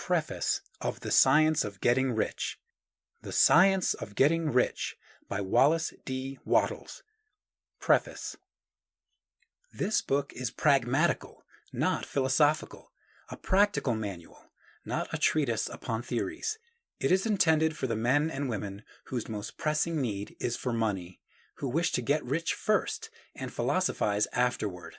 Preface of The Science of Getting Rich. The Science of Getting Rich by Wallace D Wattles. Preface. This book is pragmatical, not philosophical, a practical manual, not a treatise upon theories. It is intended for the men and women whose most pressing need is for money, who wish to get rich first and philosophize afterward.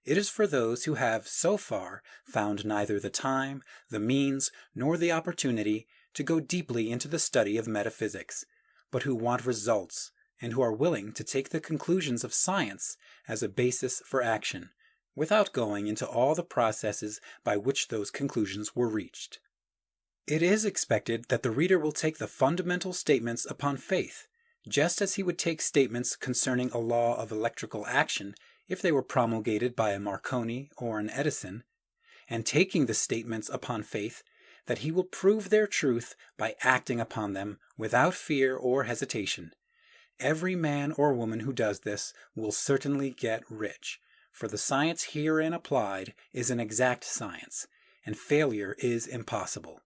It is for those who have, so far, found neither the time, the means, nor the opportunity to go deeply into the study of metaphysics, but who want results, and who are willing to take the conclusions of science as a basis for action, without going into all the processes by which those conclusions were reached. It is expected that the reader will take the fundamental statements upon faith, just as he would take statements concerning a law of electrical action if they were promulgated by a Marconi or an Edison, and taking the statements upon faith that he will prove their truth by acting upon them without fear or hesitation. Every man or woman who does this will certainly get rich, for the science herein applied is an exact science, and failure is impossible.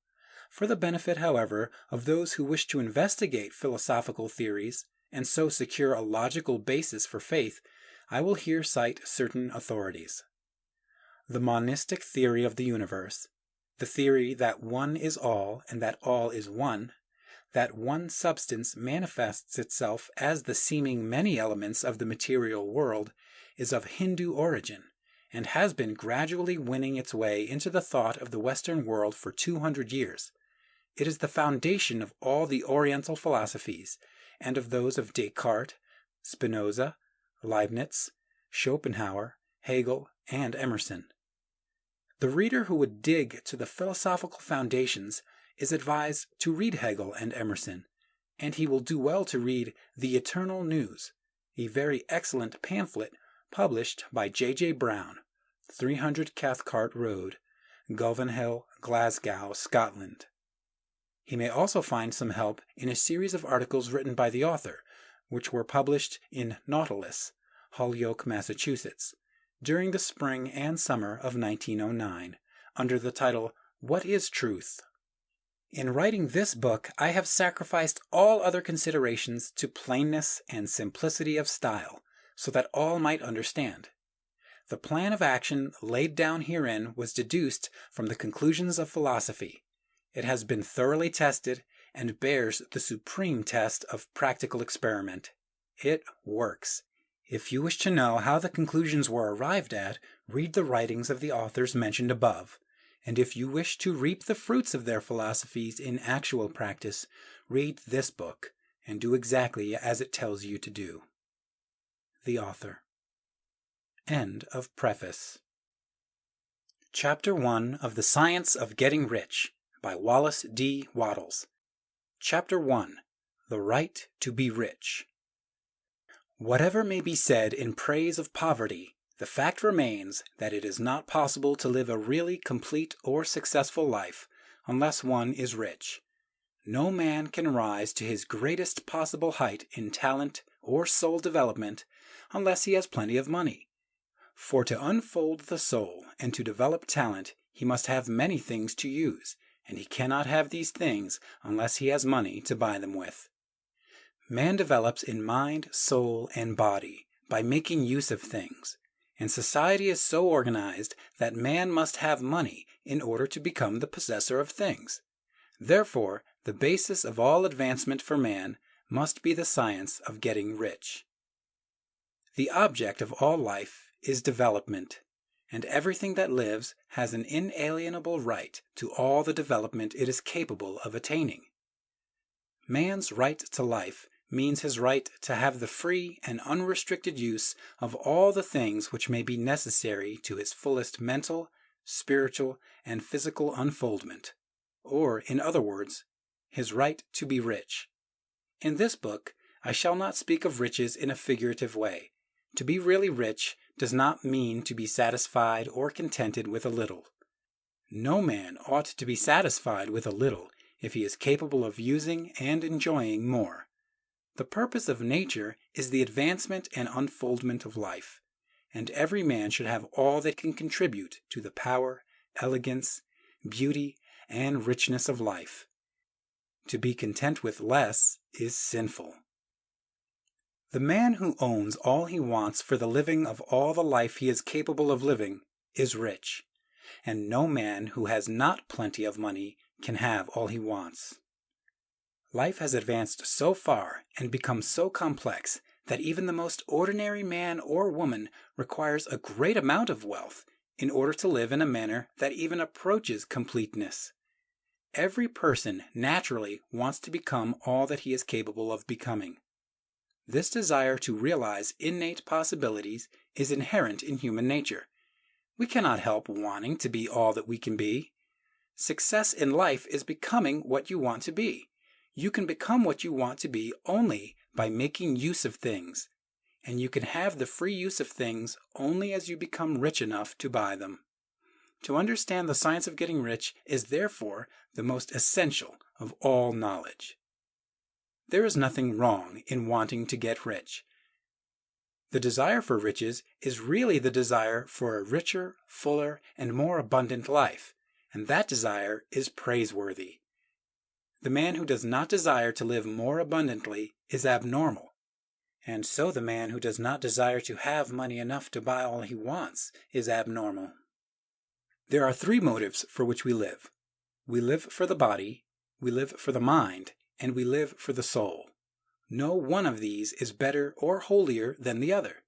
For the benefit, however, of those who wish to investigate philosophical theories, and so secure a logical basis for faith, I will here cite certain authorities. The monistic theory of the universe, the theory that one is all and that all is one, that one substance manifests itself as the seeming many elements of the material world, is of Hindu origin, and has been gradually winning its way into the thought of the Western world for 200 years. It is the foundation of all the Oriental philosophies, and of those of Descartes, Spinoza, Leibniz, Schopenhauer, Hegel, and Emerson. The reader who would dig to the philosophical foundations is advised to read Hegel and Emerson, and he will do well to read The Eternal News, a very excellent pamphlet published by J. Brown, 300 Cathcart Road, Gulvenhill, Glasgow, Scotland. He may also find some help in a series of articles written by the author, which were published in Nautilus, Holyoke, Massachusetts, during the spring and summer of 1909, under the title, What is Truth? In writing this book, I have sacrificed all other considerations to plainness and simplicity of style, so that all might understand. The plan of action laid down herein was deduced from the conclusions of philosophy. It has been thoroughly tested and bears the supreme test of practical experiment. It works. If you wish to know how the conclusions were arrived at, read the writings of the authors mentioned above. And if you wish to reap the fruits of their philosophies in actual practice, read this book, and do exactly as it tells you to do. The Author. End of Preface. Chapter 1 of The Science of Getting Rich by Wallace D Wattles. Chapter 1. The Right to be Rich. Whatever may be said in praise of poverty, the fact remains that it is not possible to live a really complete or successful life unless one is rich. No man can rise to his greatest possible height in talent or soul development unless he has plenty of money. For to unfold the soul and to develop talent, he must have many things to use, and he cannot have these things unless he has money to buy them with. Man develops in mind, soul, and body by making use of things, and society is so organized that man must have money in order to become the possessor of things. Therefore, the basis of all advancement for man must be the science of getting rich. The object of all life is development, and everything that lives has an inalienable right to all the development it is capable of attaining. Man's right to life means his right to have the free and unrestricted use of all the things which may be necessary to his fullest mental, spiritual, and physical unfoldment, or, in other words, his right to be rich. In this book, I shall not speak of riches in a figurative way. To be really rich does not mean to be satisfied or contented with a little. No man ought to be satisfied with a little if he is capable of using and enjoying more. The purpose of nature is the advancement and unfoldment of life, and every man should have all that can contribute to the power, elegance, beauty, and richness of life. To be content with less is sinful. The man who owns all he wants for the living of all the life he is capable of living is rich, and no man who has not plenty of money can have all he wants. Life has advanced so far and become so complex that even the most ordinary man or woman requires a great amount of wealth in order to live in a manner that even approaches completeness. Every person naturally wants to become all that he is capable of becoming. This desire to realize innate possibilities is inherent in human nature. We cannot help wanting to be all that we can be. Success in life is becoming what you want to be. You can become what you want to be only by making use of things, and you can have the free use of things only as you become rich enough to buy them. To understand the science of getting rich is therefore the most essential of all knowledge. There is nothing wrong in wanting to get rich. The desire for riches is really the desire for a richer, fuller, and more abundant life, and that desire is praiseworthy. The man who does not desire to live more abundantly is abnormal, and so the man who does not desire to have money enough to buy all he wants is abnormal. There are three motives for which we live. We live for the body, we live for the mind, and we live for the soul. No one of these is better or holier than the other.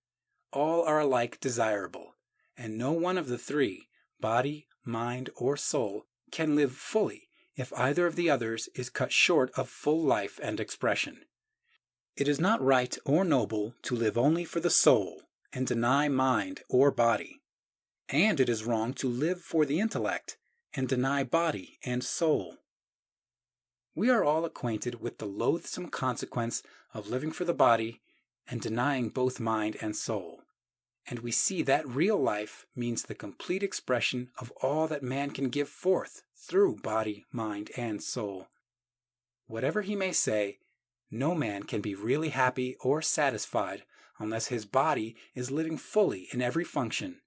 All are alike desirable, and no one of the three, body, mind, or soul, can live fully if either of the others is cut short of full life and expression. It is not right or noble to live only for the soul and deny mind or body, and it is wrong to live for the intellect and deny body and soul. We are all acquainted with the loathsome consequence of living for the body and denying both mind and soul, and we see that real life means the complete expression of all that man can give forth through body, mind, and soul. Whatever he may say, no man can be really happy or satisfied unless his body is living fully in every function,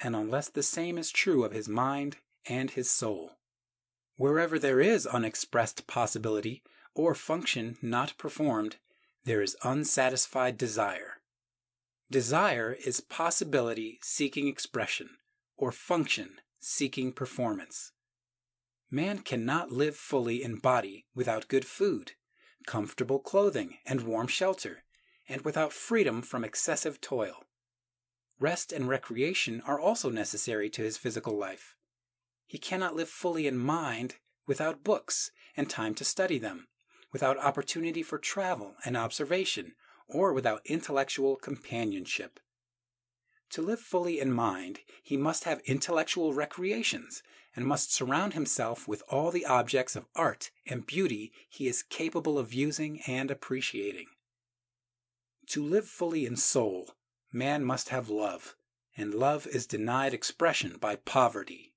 and unless the same is true of his mind and his soul. Wherever there is unexpressed possibility or function not performed, there is unsatisfied desire. Desire is possibility seeking expression, or function seeking performance. Man cannot live fully in body without good food, comfortable clothing, and warm shelter, and without freedom from excessive toil. Rest and recreation are also necessary to his physical life. He cannot live fully in mind without books and time to study them, without opportunity for travel and observation, or without intellectual companionship. To live fully in mind, he must have intellectual recreations and must surround himself with all the objects of art and beauty he is capable of using and appreciating. To live fully in soul, man must have love, and love is denied expression by poverty.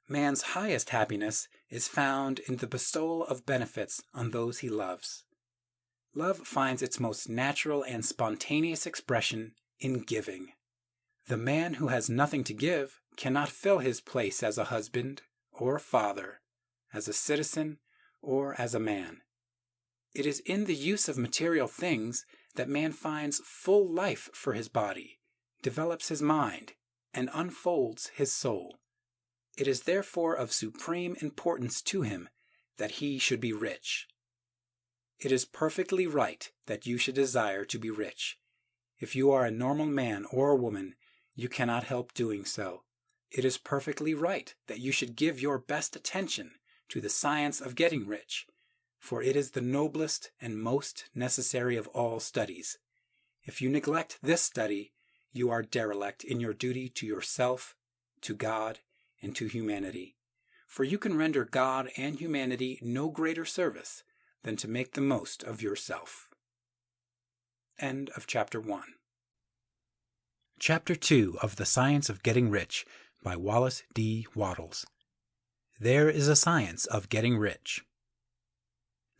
Man's highest happiness is found in the bestowal of benefits on those he loves. Love finds its most natural and spontaneous expression in giving. The man who has nothing to give cannot fill his place as a husband or a father, as a citizen or as a man. It is in the use of material things that man finds full life for his body, develops his mind, and unfolds his soul. It is therefore of supreme importance to him that he should be rich. It is perfectly right that you should desire to be rich. If you are a normal man or woman, you cannot help doing so. It is perfectly right that you should give your best attention to the science of getting rich, for it is the noblest and most necessary of all studies. If you neglect this study, you are derelict in your duty to yourself, to God, and to humanity. For you can render God and humanity no greater service than to make the most of yourself. End of Chapter 1. Chapter 2 of The Science of Getting Rich by Wallace D Wattles. There is a science of getting rich.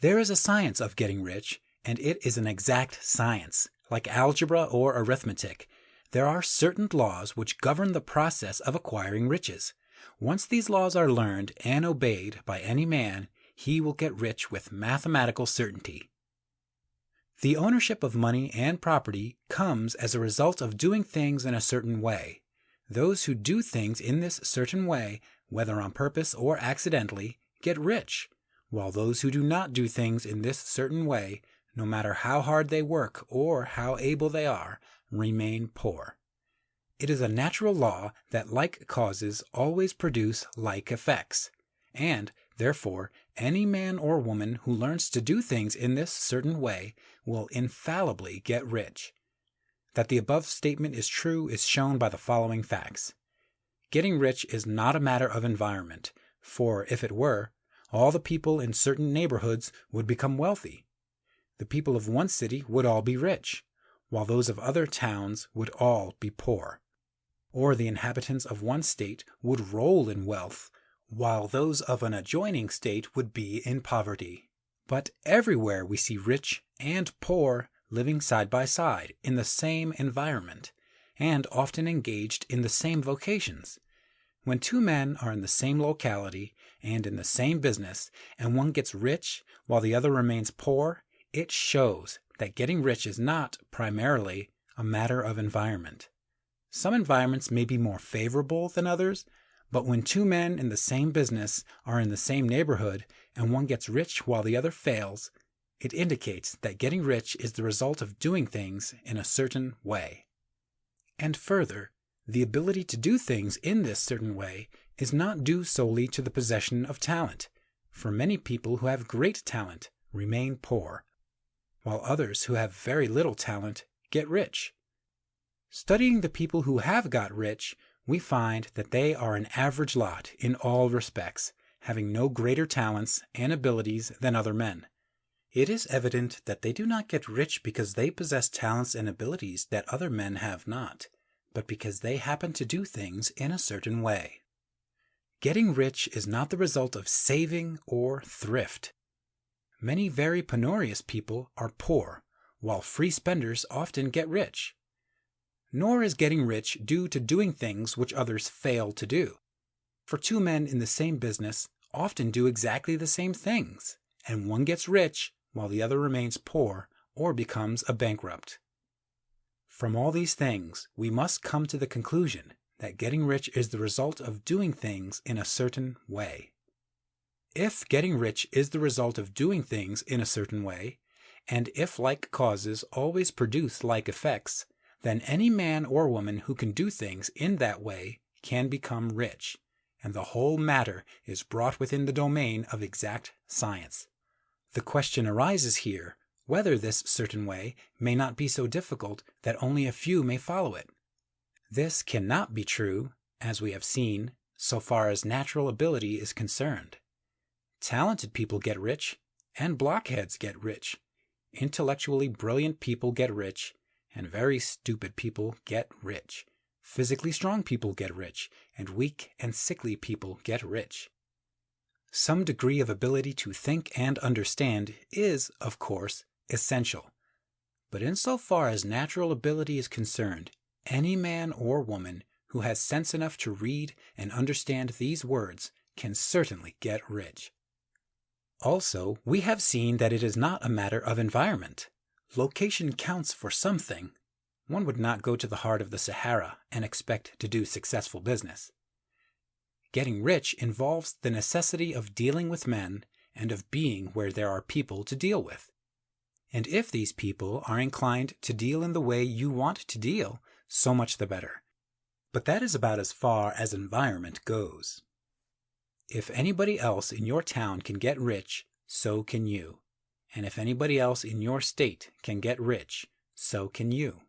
There is a science of getting rich, and it is an exact science. Like algebra or arithmetic, there are certain laws which govern the process of acquiring riches. Once these laws are learned and obeyed by any man, he will get rich with mathematical certainty. The ownership of money and property comes as a result of doing things in a certain way. Those who do things in this certain way, whether on purpose or accidentally, get rich, while those who do not do things in this certain way, no matter how hard they work or how able they are, remain poor. It is a natural law that like causes always produce like effects, and, therefore, any man or woman who learns to do things in this certain way will infallibly get rich. That the above statement is true is shown by the following facts. Getting rich is not a matter of environment, for if it were, all the people in certain neighborhoods would become wealthy. The people of one city would all be rich, while those of other towns would all be poor. Or the inhabitants of one state would roll in wealth, while those of an adjoining state would be in poverty. But everywhere we see rich and poor living side by side in the same environment, and often engaged in the same vocations. When two men are in the same locality and in the same business, and one gets rich while the other remains poor, it shows that getting rich is not primarily a matter of environment. Some environments may be more favorable than others, but when two men in the same business are in the same neighborhood and one gets rich while the other fails, it indicates that getting rich is the result of doing things in a certain way. And further, the ability to do things in this certain way is not due solely to the possession of talent, for many people who have great talent remain poor, while others who have very little talent get rich. Studying the people who have got rich, we find that they are an average lot in all respects, having no greater talents and abilities than other men. It is evident that they do not get rich because they possess talents and abilities that other men have not, but because they happen to do things in a certain way. Getting rich is not the result of saving or thrift. Many very penurious people are poor, while free spenders often get rich. Nor is getting rich due to doing things which others fail to do. For two men in the same business often do exactly the same things, and one gets rich while the other remains poor or becomes a bankrupt. From all these things, we must come to the conclusion that getting rich is the result of doing things in a certain way. If getting rich is the result of doing things in a certain way, and if like causes always produce like effects, then any man or woman who can do things in that way can become rich, and the whole matter is brought within the domain of exact science. The question arises here whether this certain way may not be so difficult that only a few may follow it. This cannot be true, as we have seen, so far as natural ability is concerned. Talented people get rich, and blockheads get rich. Intellectually brilliant people get rich, and very stupid people get rich. Physically strong people get rich, and weak and sickly people get rich. Some degree of ability to think and understand is, of course, essential. But insofar as natural ability is concerned, any man or woman who has sense enough to read and understand these words can certainly get rich. Also, we have seen that it is not a matter of environment. Location counts for something. One would not go to the heart of the Sahara and expect to do successful business. Getting rich involves the necessity of dealing with men and of being where there are people to deal with. And if these people are inclined to deal in the way you want to deal, so much the better. But that is about as far as environment goes. If anybody else in your town can get rich, so can you. And if anybody else in your state can get rich, so can you.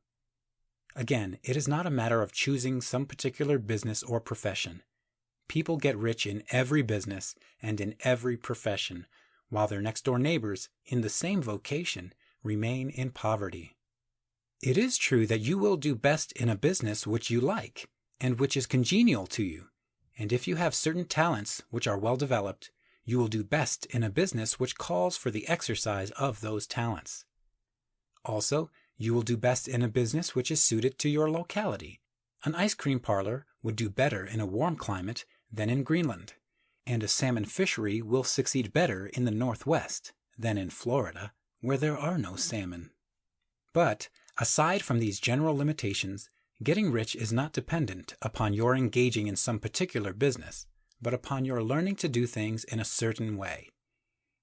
Again, it is not a matter of choosing some particular business or profession. People get rich in every business and in every profession, while their next-door neighbors in the same vocation remain in poverty. It is true that you will do best in a business which you like, and which is congenial to you, and if you have certain talents which are well developed, you will do best in a business which calls for the exercise of those talents. Also, you will do best in a business which is suited to your locality. An ice cream parlor would do better in a warm climate than in Greenland, and a salmon fishery will succeed better in the Northwest than in Florida, where there are no salmon. But, aside from these general limitations, getting rich is not dependent upon your engaging in some particular business, but upon your learning to do things in a certain way.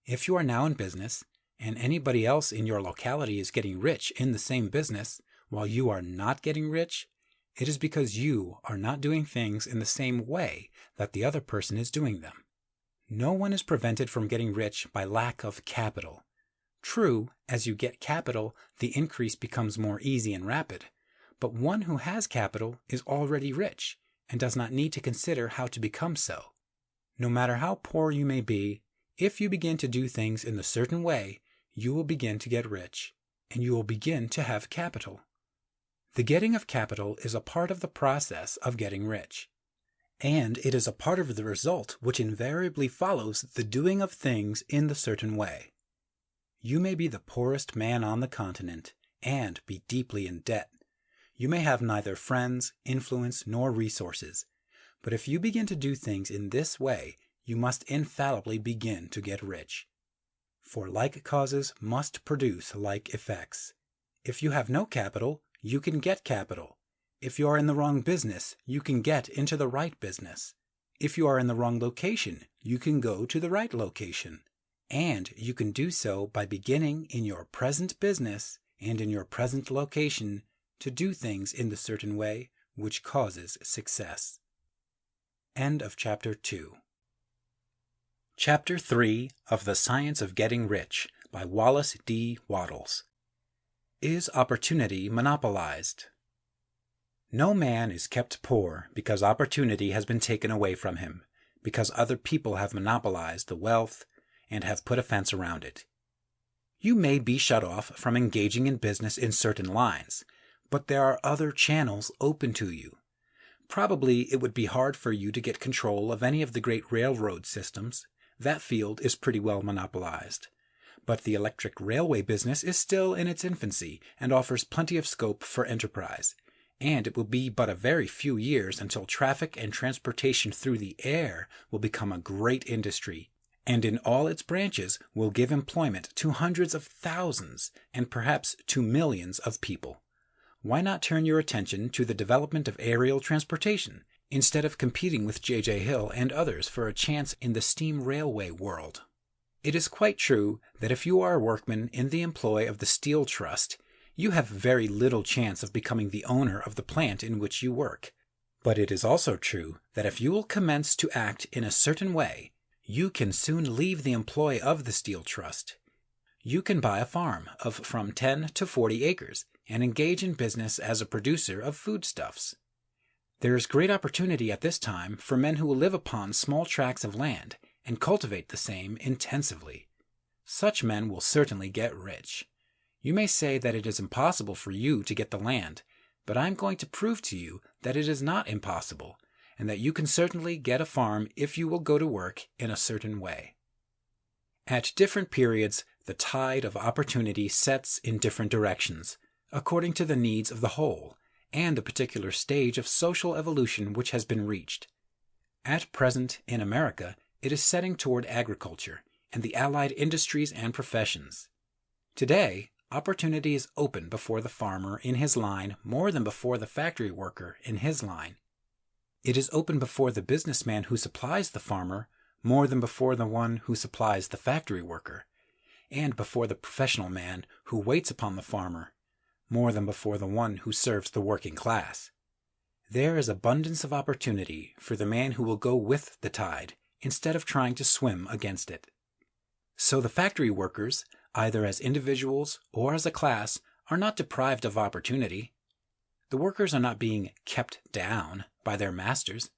If you are now in business, and anybody else in your locality is getting rich in the same business, while you are not getting rich, it is because you are not doing things in the same way that the other person is doing them. No one is prevented from getting rich by lack of capital. True, as you get capital, the increase becomes more easy and rapid, but one who has capital is already rich and does not need to consider how to become so. No matter how poor you may be, if you begin to do things in a certain way, you will begin to get rich, and you will begin to have capital. The getting of capital is a part of the process of getting rich, and it is a part of the result which invariably follows the doing of things in the certain way. You may be the poorest man on the continent, and be deeply in debt. You may have neither friends, influence, nor resources, but if you begin to do things in this way, you must infallibly begin to get rich. For like causes must produce like effects. If you have no capital, you can get capital. If you are in the wrong business, you can get into the right business. If you are in the wrong location, you can go to the right location. And you can do so by beginning in your present business and in your present location to do things in the certain way which causes success. End of Chapter 2. Chapter 3 of The Science of Getting Rich by Wallace D Wattles. Is opportunity monopolized? No man is kept poor because opportunity has been taken away from him, because other people have monopolized the wealth and have put a fence around it. You may be shut off from engaging in business in certain lines, but there are other channels open to you. Probably it would be hard for you to get control of any of the great railroad systems. That field is pretty well monopolized. But the electric railway business is still in its infancy and offers plenty of scope for enterprise. And it will be but a very few years until traffic and transportation through the air will become a great industry, and in all its branches will give employment to hundreds of thousands and perhaps to millions of people. Why not turn your attention to the development of aerial transportation, instead of competing with J.J. Hill and others for a chance in the steam railway world? It is quite true that if you are a workman in the employ of the Steel Trust, you have very little chance of becoming the owner of the plant in which you work. But it is also true that if you will commence to act in a certain way, you can soon leave the employ of the Steel Trust. You can buy a farm of from 10 to 40 acres and engage in business as a producer of foodstuffs. There is great opportunity at this time for men who will live upon small tracts of land and cultivate the same intensively. Such men will certainly get rich. You may say that it is impossible for you to get the land, but I am going to prove to you that it is not impossible, and that you can certainly get a farm if you will go to work in a certain way. At different periods, the tide of opportunity sets in different directions, according to the needs of the whole, and the particular stage of social evolution which has been reached. At present, in America, it is setting toward agriculture and the allied industries and professions. Today, opportunity is open before the farmer in his line more than before the factory worker in his line. It is open before the businessman who supplies the farmer more than before the one who supplies the factory worker, and before the professional man who waits upon the farmer more than before the one who serves the working class. There is abundance of opportunity for the man who will go with the tide instead of trying to swim against it. So the factory workers, either as individuals or as a class, are not deprived of opportunity. The workers are not being kept down by their masters.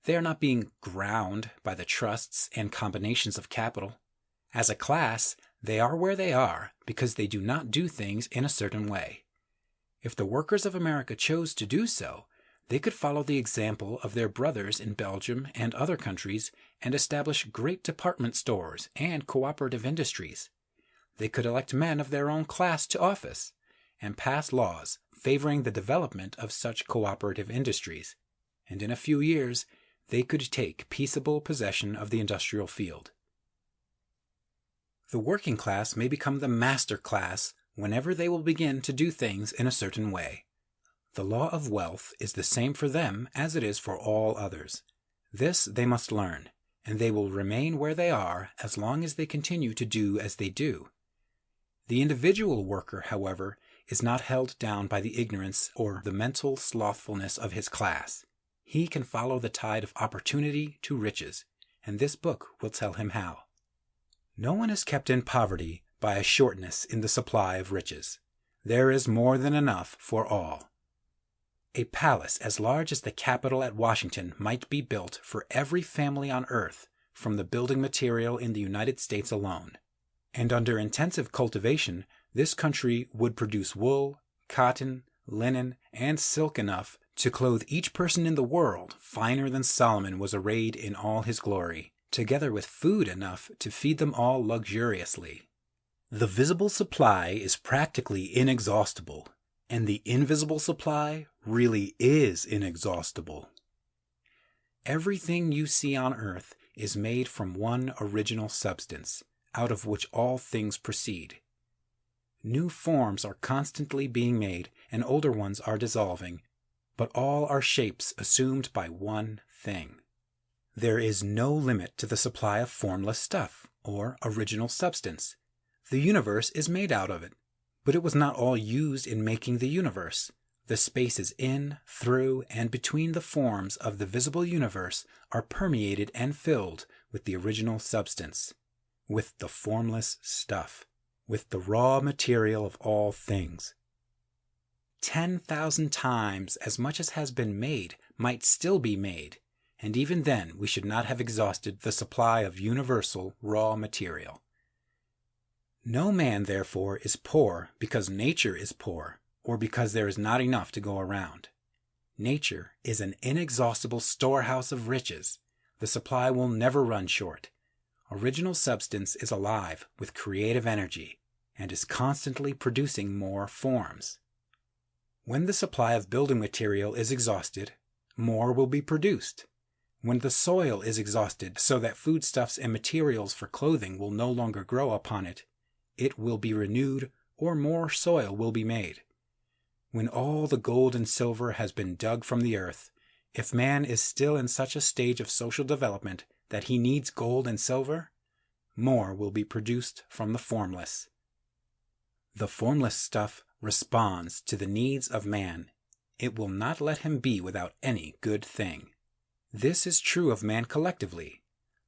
They are not being ground by the trusts and combinations of capital. As a class, they are where they are because they do not do things in a certain way. If the workers of America chose to do so, they could follow the example of their brothers in Belgium and other countries and establish great department stores and cooperative industries. They could elect men of their own class to office and pass laws favoring the development of such cooperative industries, and in a few years they could take peaceable possession of the industrial field. The working class may become the master class whenever they will begin to do things in a certain way. The law of wealth is the same for them as it is for all others. This they must learn, and they will remain where they are as long as they continue to do as they do. The individual worker, however, is not held down by the ignorance or the mental slothfulness of his class. He can follow the tide of opportunity to riches, and this book will tell him how. No one is kept in poverty by a shortness in the supply of riches. There is more than enough for all. A palace as large as the Capitol at Washington might be built for every family on earth from the building material in the United States alone. And under intensive cultivation, this country would produce wool, cotton, linen, and silk enough to clothe each person in the world finer than Solomon was arrayed in all his glory, together with food enough to feed them all luxuriously. The visible supply is practically inexhaustible, and the invisible supply really is inexhaustible. Everything you see on earth is made from one original substance, out of which all things proceed. New forms are constantly being made, and older ones are dissolving, but all are shapes assumed by one thing. There is no limit to the supply of formless stuff, or original substance. The universe is made out of it, but it was not all used in making the universe. The spaces in, through, and between the forms of the visible universe are permeated and filled with the original substance, with the formless stuff, with the raw material of all things. 10,000 times as much as has been made might still be made, and even then we should not have exhausted the supply of universal raw material. No man, therefore, is poor because nature is poor, or because there is not enough to go around. Nature is an inexhaustible storehouse of riches. The supply will never run short. Original substance is alive with creative energy and is constantly producing more forms. When the supply of building material is exhausted, more will be produced. When the soil is exhausted so that foodstuffs and materials for clothing will no longer grow upon it, it will be renewed or more soil will be made. When all the gold and silver has been dug from the earth, if man is still in such a stage of social development that he needs gold and silver, more will be produced from the formless. The formless stuff responds to the needs of man. It will not let him be without any good thing. This is true of man collectively.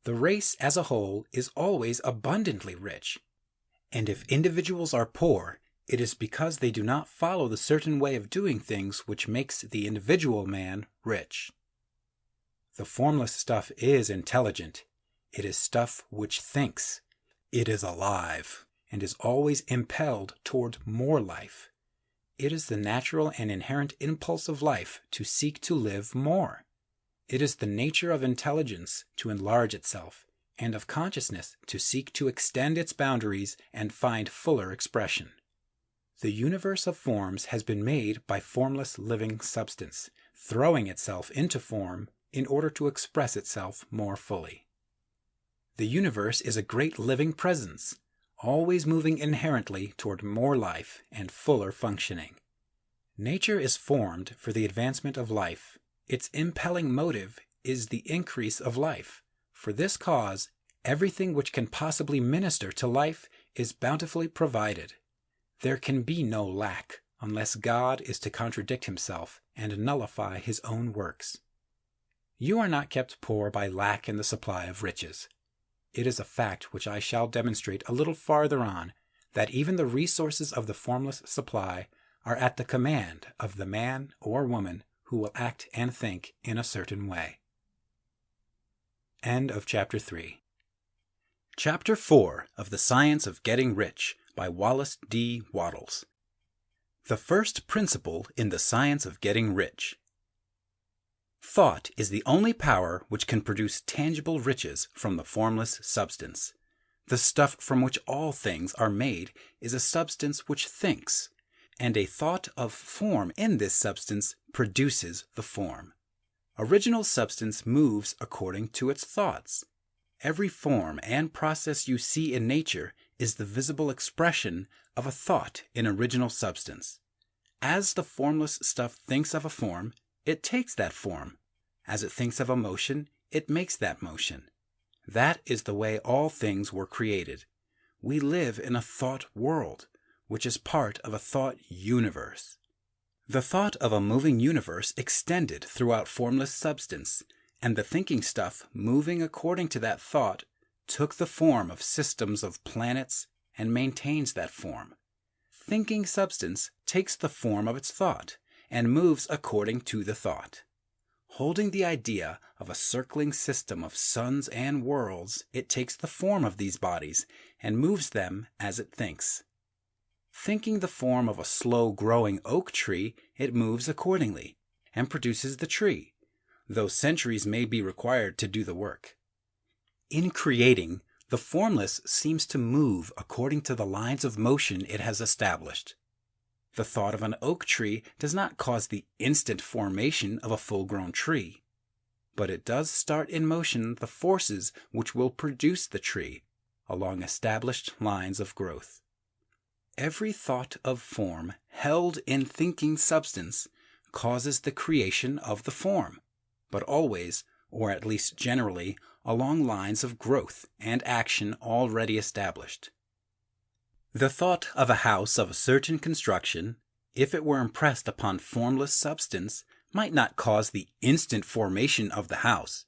The race as a whole is always abundantly rich. And if individuals are poor, it is because they do not follow the certain way of doing things which makes the individual man rich. The formless stuff is intelligent. It is stuff which thinks. It is alive and is always impelled toward more life. It is the natural and inherent impulse of life to seek to live more. It is the nature of intelligence to enlarge itself, and of consciousness to seek to extend its boundaries and find fuller expression. The universe of forms has been made by formless living substance, throwing itself into form in order to express itself more fully. The universe is a great living presence, always moving inherently toward more life and fuller functioning. Nature is formed for the advancement of life. Its impelling motive is the increase of life. For this cause, everything which can possibly minister to life is bountifully provided. There can be no lack unless God is to contradict himself and nullify his own works. You are not kept poor by lack in the supply of riches. It is a fact which I shall demonstrate a little farther on, that even the resources of the formless supply are at the command of the man or woman who will act and think in a certain way. End of Chapter 3. Chapter 4 of The Science of Getting Rich by Wallace D Wattles. The first principle in the science of getting rich. Thought is the only power which can produce tangible riches from the formless substance. The stuff from which all things are made is a substance which thinks, and a thought of form in this substance produces the form. Original substance moves according to its thoughts. Every form and process you see in nature is the visible expression of a thought in original substance. As the formless stuff thinks of a form, it takes that form. As it thinks of a motion, it makes that motion. That is the way all things were created. We live in a thought world, which is part of a thought universe. The thought of a moving universe extended throughout formless substance, and the thinking stuff moving according to that thought took the form of systems of planets and maintains that form. Thinking substance takes the form of its thought and moves according to the thought. Holding the idea of a circling system of suns and worlds, it takes the form of these bodies and moves them as it thinks. Thinking the form of a slow-growing oak tree, it moves accordingly and produces the tree, though centuries may be required to do the work. In creating, the formless seems to move according to the lines of motion it has established. The thought of an oak tree does not cause the instant formation of a full-grown tree, but it does start in motion the forces which will produce the tree along established lines of growth. Every thought of form held in thinking substance causes the creation of the form, but always, or at least generally, along lines of growth and action already established. The thought of a house of a certain construction, if it were impressed upon formless substance, might not cause the instant formation of the house,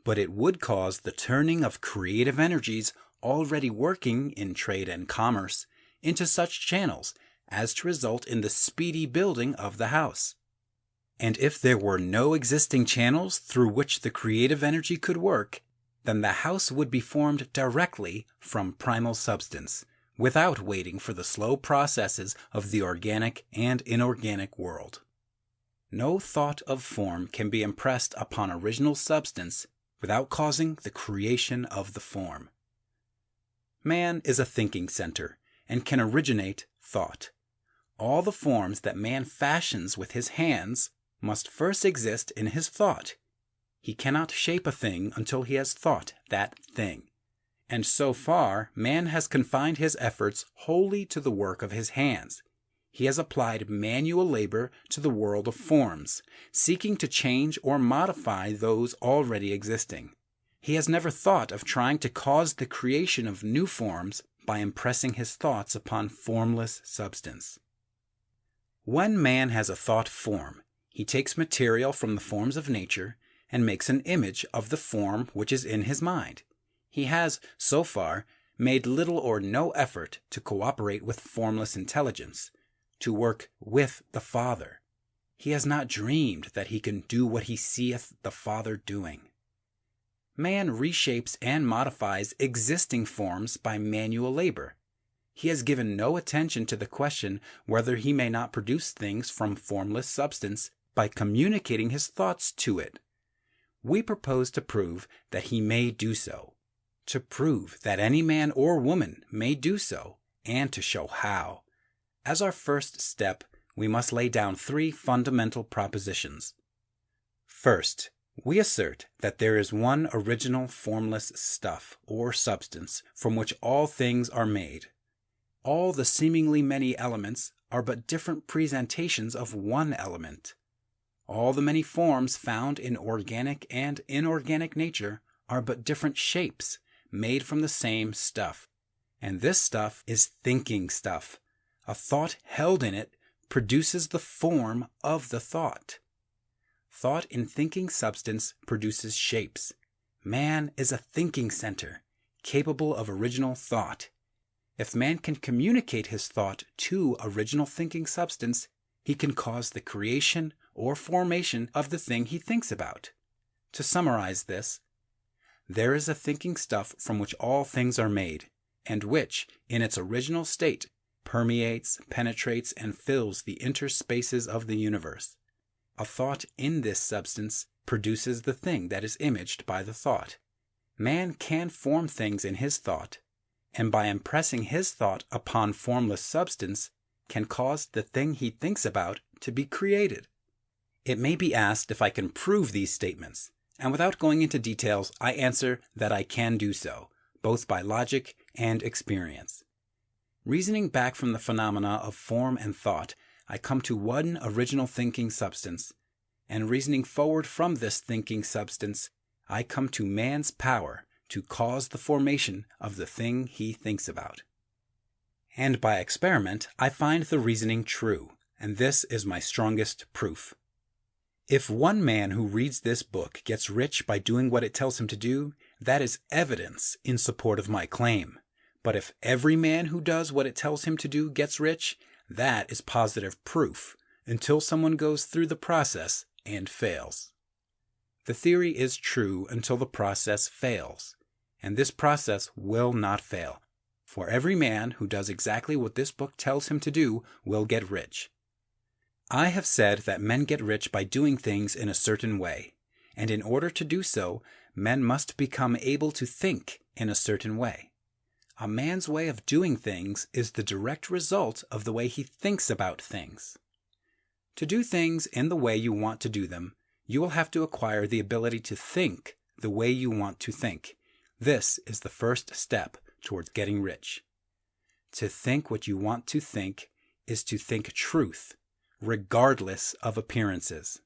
but it would cause the turning of creative energies already working in trade and commerce into such channels as to result in the speedy building of the house. And if there were no existing channels through which the creative energy could work, then the house would be formed directly from primal substance, without waiting for the slow processes of the organic and inorganic world. No thought of form can be impressed upon original substance without causing the creation of the form. Man is a thinking center and can originate thought. All the forms that man fashions with his hands must first exist in his thought. He cannot shape a thing until he has thought that thing. And so far, man has confined his efforts wholly to the work of his hands. He has applied manual labor to the world of forms, seeking to change or modify those already existing. He has never thought of trying to cause the creation of new forms by impressing his thoughts upon formless substance. When man has a thought form, he takes material from the forms of nature and makes an image of the form which is in his mind. He has, so far, made little or no effort to cooperate with formless intelligence, to work with the Father. He has not dreamed that he can do what he seeth the Father doing. Man reshapes and modifies existing forms by manual labor. He has given no attention to the question whether he may not produce things from formless substance by communicating his thoughts to it. We propose to prove that he may do so, to prove that any man or woman may do so, and to show how. As our first step, we must lay down 3 fundamental propositions. First, we assert that there is one original formless stuff or substance from which all things are made. All the seemingly many elements are but different presentations of one element. All the many forms found in organic and inorganic nature are but different shapes made from the same stuff. And this stuff is thinking stuff. A thought held in it produces the form of the thought. Thought in thinking substance produces shapes. Man is a thinking center, capable of original thought. If man can communicate his thought to original thinking substance, he can cause the creation or formation of the thing he thinks about. To summarize this, there is a thinking stuff from which all things are made, and which, in its original state, permeates, penetrates, and fills the interspaces of the universe. A thought in this substance produces the thing that is imaged by the thought. Man can form things in his thought, and by impressing his thought upon formless substance, can cause the thing he thinks about to be created. It may be asked if I can prove these statements, and without going into details, I answer that I can do so, both by logic and experience. Reasoning back from the phenomena of form and thought, I come to one original thinking substance, and reasoning forward from this thinking substance, I come to man's power to cause the formation of the thing he thinks about. And by experiment, I find the reasoning true, and this is my strongest proof. If one man who reads this book gets rich by doing what it tells him to do, that is evidence in support of my claim. But if every man who does what it tells him to do gets rich, that is positive proof, until someone goes through the process and fails. The theory is true until the process fails, and this process will not fail, for every man who does exactly what this book tells him to do will get rich. I have said that men get rich by doing things in a certain way, and in order to do so, men must become able to think in a certain way. A man's way of doing things is the direct result of the way he thinks about things. To do things in the way you want to do them, you will have to acquire the ability to think the way you want to think. This is the first step towards getting rich. To think what you want to think is to think truth, regardless of appearances.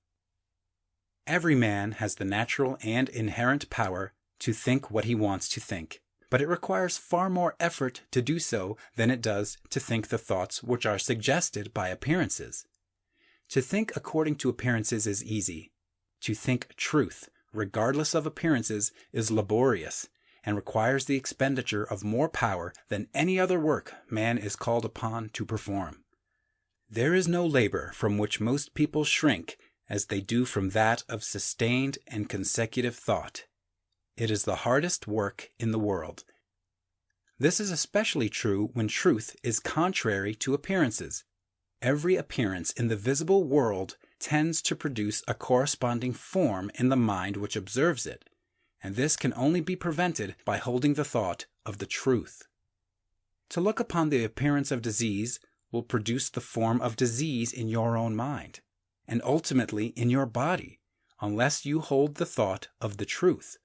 Every man has the natural and inherent power to think what he wants to think, but it requires far more effort to do so than it does to think the thoughts which are suggested by appearances. To think according to appearances is easy. To think truth, regardless of appearances, is laborious and requires the expenditure of more power than any other work man is called upon to perform. There is no labor from which most people shrink as they do from that of sustained and consecutive thought. It is the hardest work in the world. This is especially true when truth is contrary to appearances. Every appearance in the visible world tends to produce a corresponding form in the mind which observes it, and this can only be prevented by holding the thought of the truth. To look upon the appearance of disease will produce the form of disease in your own mind, and ultimately in your body, unless you hold the thought of the truth,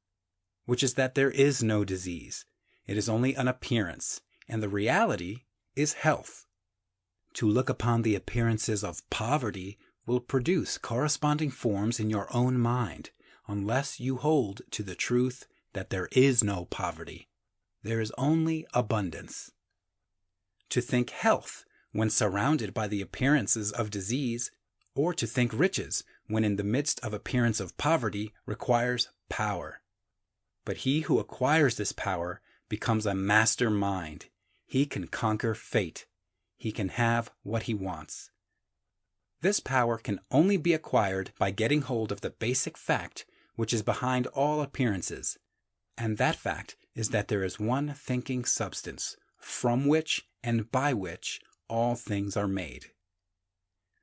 which is that there is no disease. It is only an appearance, and the reality is health. To look upon the appearances of poverty will produce corresponding forms in your own mind, unless you hold to the truth that there is no poverty. There is only abundance. To think health when surrounded by the appearances of disease, or to think riches when in the midst of appearance of poverty, requires power. But he who acquires this power becomes a master mind. He can conquer fate. He can have what he wants. This power can only be acquired by getting hold of the basic fact which is behind all appearances, and that fact is that there is one thinking substance, from which and by which all things are made.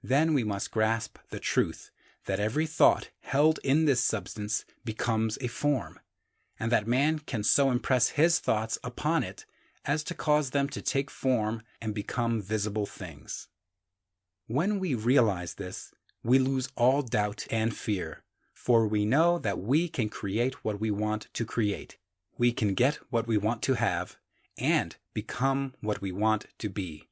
Then we must grasp the truth that every thought held in this substance becomes a form, and that man can so impress his thoughts upon it as to cause them to take form and become visible things. When we realize this, we lose all doubt and fear, for we know that we can create what we want to create. We can get what we want to have and become what we want to be.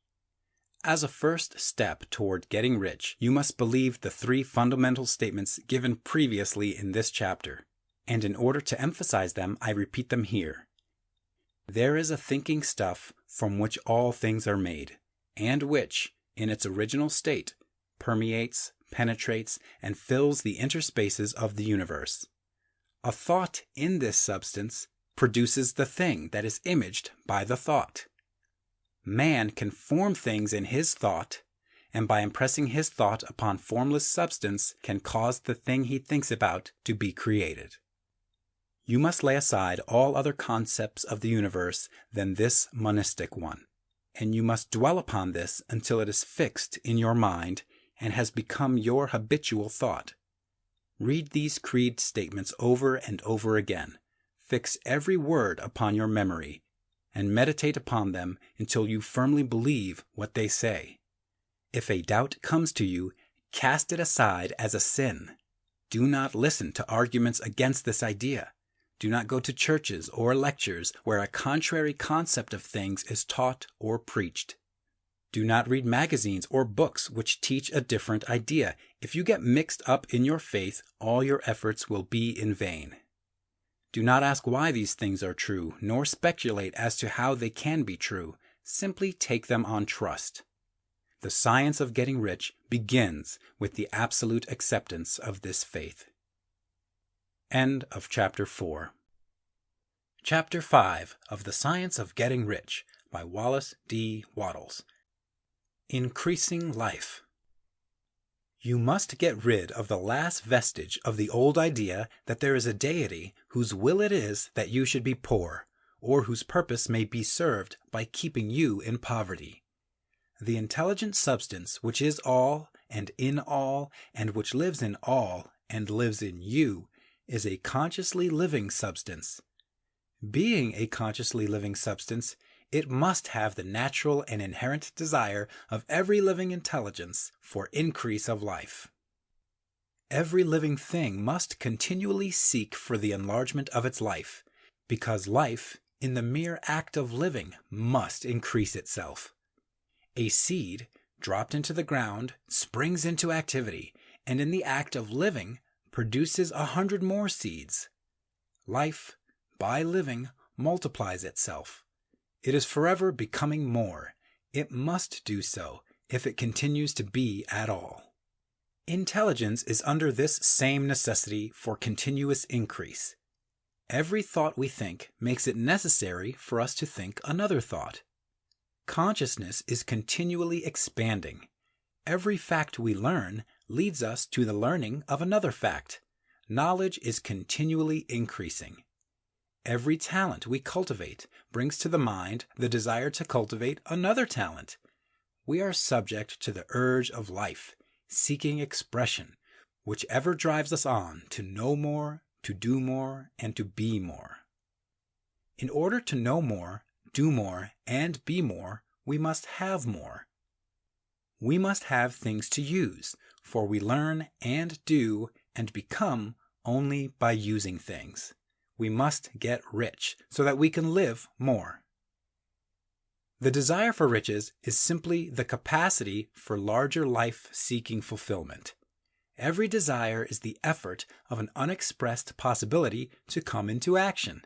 As a first step toward getting rich, you must believe the 3 fundamental statements given previously in this chapter, and in order to emphasize them, I repeat them here. There is a thinking stuff from which all things are made, and which, in its original state, permeates, penetrates, and fills the interspaces of the universe. A thought in this substance produces the thing that is imaged by the thought. Man can form things in his thought, and by impressing his thought upon formless substance can cause the thing he thinks about to be created. You must lay aside all other concepts of the universe than this monistic one, and you must dwell upon this until it is fixed in your mind and has become your habitual thought. Read these creed statements over and over again. Fix every word upon your memory, and meditate upon them until you firmly believe what they say. If a doubt comes to you, Cast it aside as a sin. Do not listen to arguments against this idea. Do not go to churches or lectures where a contrary concept of things is taught or preached. Do not read magazines or books which teach a different idea. If you get mixed up in your faith, all your efforts will be in vain. Do not ask why these things are true, nor speculate as to how they can be true. Simply take them on trust. The science of getting rich begins with the absolute acceptance of this faith. End of Chapter 4. Chapter 5 of The Science of Getting Rich by Wallace D Wattles. Increasing life. You must get rid of the last vestige of the old idea that there is a deity whose will it is that you should be poor, or whose purpose may be served by keeping you in poverty. The intelligent substance which is all, and in all, and which lives in all, and lives in you, is a consciously living substance. Being a consciously living substance, it must have the natural and inherent desire of every living intelligence for increase of life. Every living thing must continually seek for the enlargement of its life, because life, in the mere act of living, must increase itself. A seed, dropped into the ground, springs into activity, and in the act of living, produces 100 more seeds. Life, by living, multiplies itself. It is forever becoming more. It must do so if it continues to be at all. Intelligence is under this same necessity for continuous increase. Every thought we think makes it necessary for us to think another thought. Consciousness is continually expanding. Every fact we learn leads us to the learning of another fact. Knowledge is continually increasing. Every talent we cultivate brings to the mind the desire to cultivate another talent. We are subject to the urge of life, seeking expression, which ever drives us on to know more, to do more, and to be more. In order to know more, do more, and be more, we must have more. We must have things to use, for we learn and do and become only by using things. We must get rich so that we can live more. The desire for riches is simply the capacity for larger life-seeking fulfillment. Every desire is the effort of an unexpressed possibility to come into action.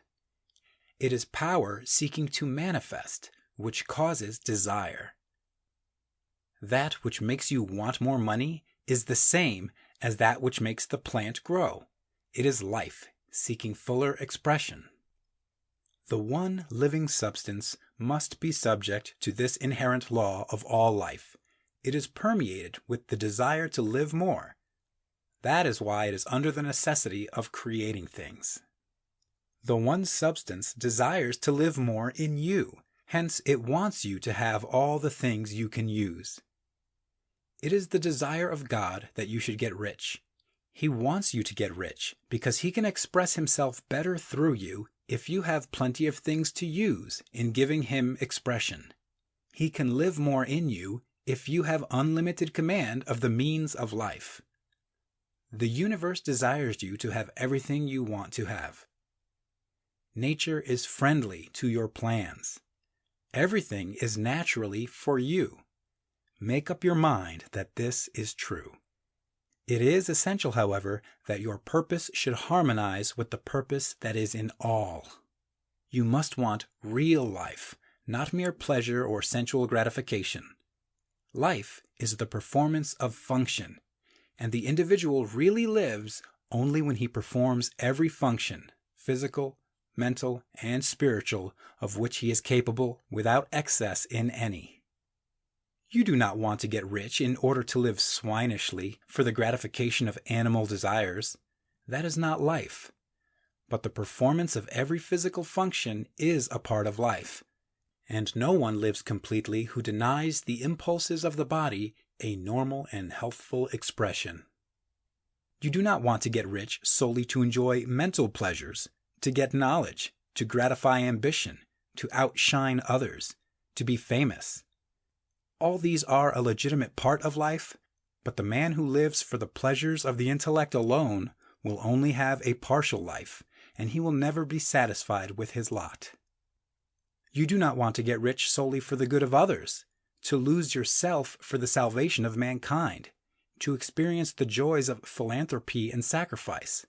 It is power seeking to manifest, which causes desire. That which makes you want more money is the same as that which makes the plant grow. It is life seeking fuller expression. The one living substance must be subject to this inherent law of all life. It is permeated with the desire to live more. That is why it is under the necessity of creating things. The one substance desires to live more in you, hence it wants you to have all the things you can use. It is the desire of God that you should get rich. He wants you to get rich because he can express himself better through you if you have plenty of things to use in giving him expression. He can live more in you if you have unlimited command of the means of life. The universe desires you to have everything you want to have. Nature is friendly to your plans. Everything is naturally for you. Make up your mind that this is true. It is essential, however, that your purpose should harmonize with the purpose that is in all. You must want real life, not mere pleasure or sensual gratification. Life is the performance of function, and the individual really lives only when he performs every function, physical, mental, and spiritual, of which he is capable without excess in any. You do not want to get rich in order to live swinishly for the gratification of animal desires. That is not life. But the performance of every physical function is a part of life, and no one lives completely who denies the impulses of the body a normal and healthful expression. You do not want to get rich solely to enjoy mental pleasures, to get knowledge, to gratify ambition, to outshine others, to be famous. All these are a legitimate part of life, But the man who lives for the pleasures of the intellect alone will only have a partial life, and he will never be satisfied with his lot. You do not want to get rich solely for the good of others, to lose yourself for the salvation of mankind, to experience the joys of philanthropy and sacrifice.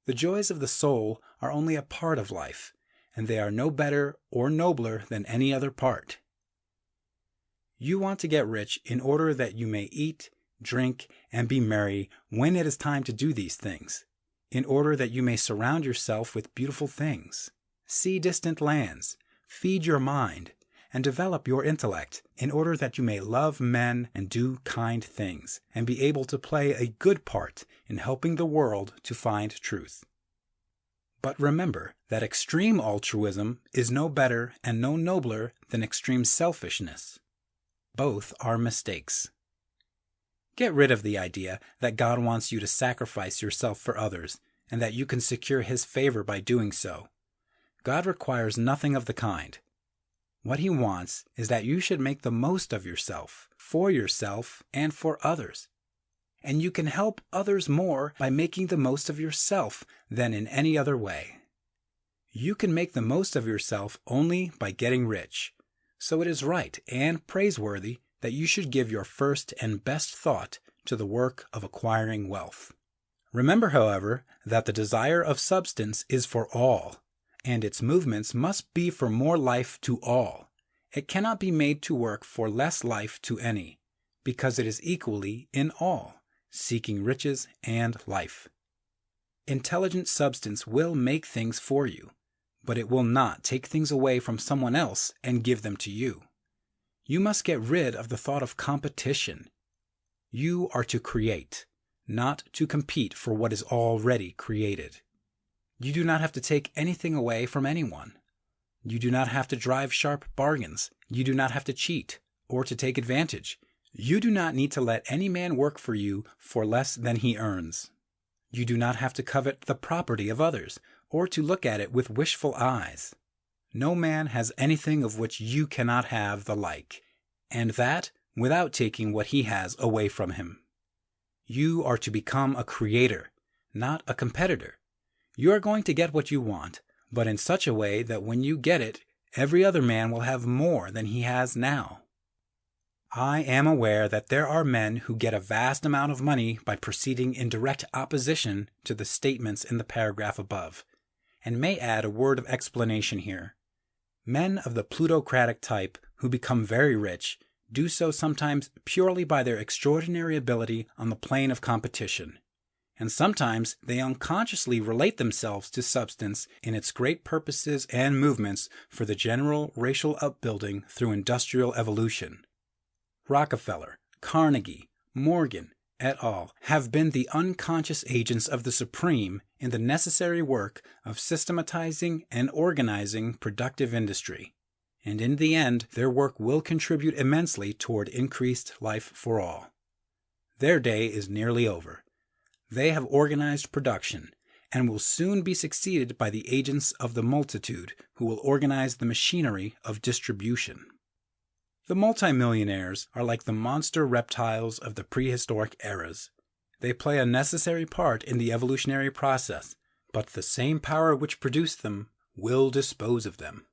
The joys of the soul are only a part of life, and they are no better or nobler than any other part. You want to get rich in order that you may eat, drink, and be merry when it is time to do these things, in order that you may surround yourself with beautiful things, see distant lands, feed your mind, and develop your intellect in order that you may love men and do kind things, and be able to play a good part in helping the world to find truth. But remember that extreme altruism is no better and no nobler than extreme selfishness. Both are mistakes. Get rid of the idea that God wants you to sacrifice yourself for others and that you can secure His favor by doing so. God requires nothing of the kind. What He wants is that you should make the most of yourself, and for others. And you can help others more by making the most of yourself than in any other way. You can make the most of yourself only by getting rich. So it is right and praiseworthy that you should give your first and best thought to the work of acquiring wealth. Remember, however, that the desire of substance is for all, and its movements must be for more life to all. It cannot be made to work for less life to any, because it is equally in all, seeking riches and life. Intelligent substance will make things for you, but it will not take things away from someone else and give them to you. You must get rid of the thought of competition. You are to create, not to compete for what is already created. You do not have to take anything away from anyone. You do not have to drive sharp bargains. You do not have to cheat or to take advantage. You do not need to let any man work for you for less than he earns. You do not have to covet the property of others or to look at it with wishful eyes. No man has anything of which you cannot have the like, and that without taking what he has away from him. You are to become a creator, not a competitor. You are going to get what you want, but in such a way that when you get it, every other man will have more than he has now. I am aware that there are men who get a vast amount of money by proceeding in direct opposition to the statements in the paragraph above, and may add a word of explanation here. Men of the plutocratic type who become very rich do so sometimes purely by their extraordinary ability on the plane of competition, and sometimes they unconsciously relate themselves to substance in its great purposes and movements for the general racial upbuilding through industrial evolution. Rockefeller, Carnegie, Morgan, et al. Have been the unconscious agents of the Supreme in the necessary work of systematizing and organizing productive industry, and in the end their work will contribute immensely toward increased life for all. Their day is nearly over. They have organized production, and will soon be succeeded by the agents of the multitude who will organize the machinery of distribution. The multimillionaires are like the monster reptiles of the prehistoric eras. They play a necessary part in the evolutionary process, but the same power which produced them will dispose of them.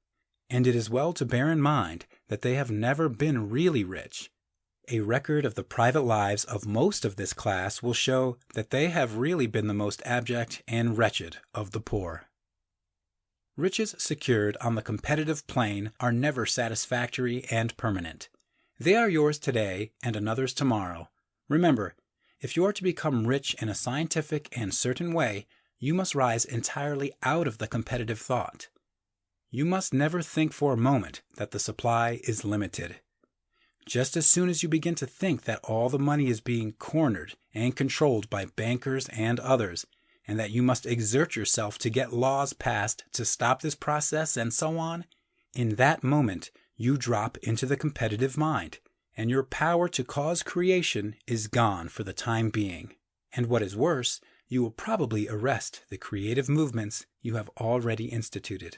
And it is well to bear in mind that they have never been really rich. A record of the private lives of most of this class will show that they have really been the most abject and wretched of the poor. Riches secured on the competitive plane are never satisfactory and permanent. They are yours today and another's tomorrow. Remember, if you are to become rich in a scientific and certain way, you must rise entirely out of the competitive thought. You must never think for a moment that the supply is limited. Just as soon as you begin to think that all the money is being cornered and controlled by bankers and others, and that you must exert yourself to get laws passed to stop this process and so on, in that moment you drop into the competitive mind, and your power to cause creation is gone for the time being. And what is worse, you will probably arrest the creative movements you have already instituted.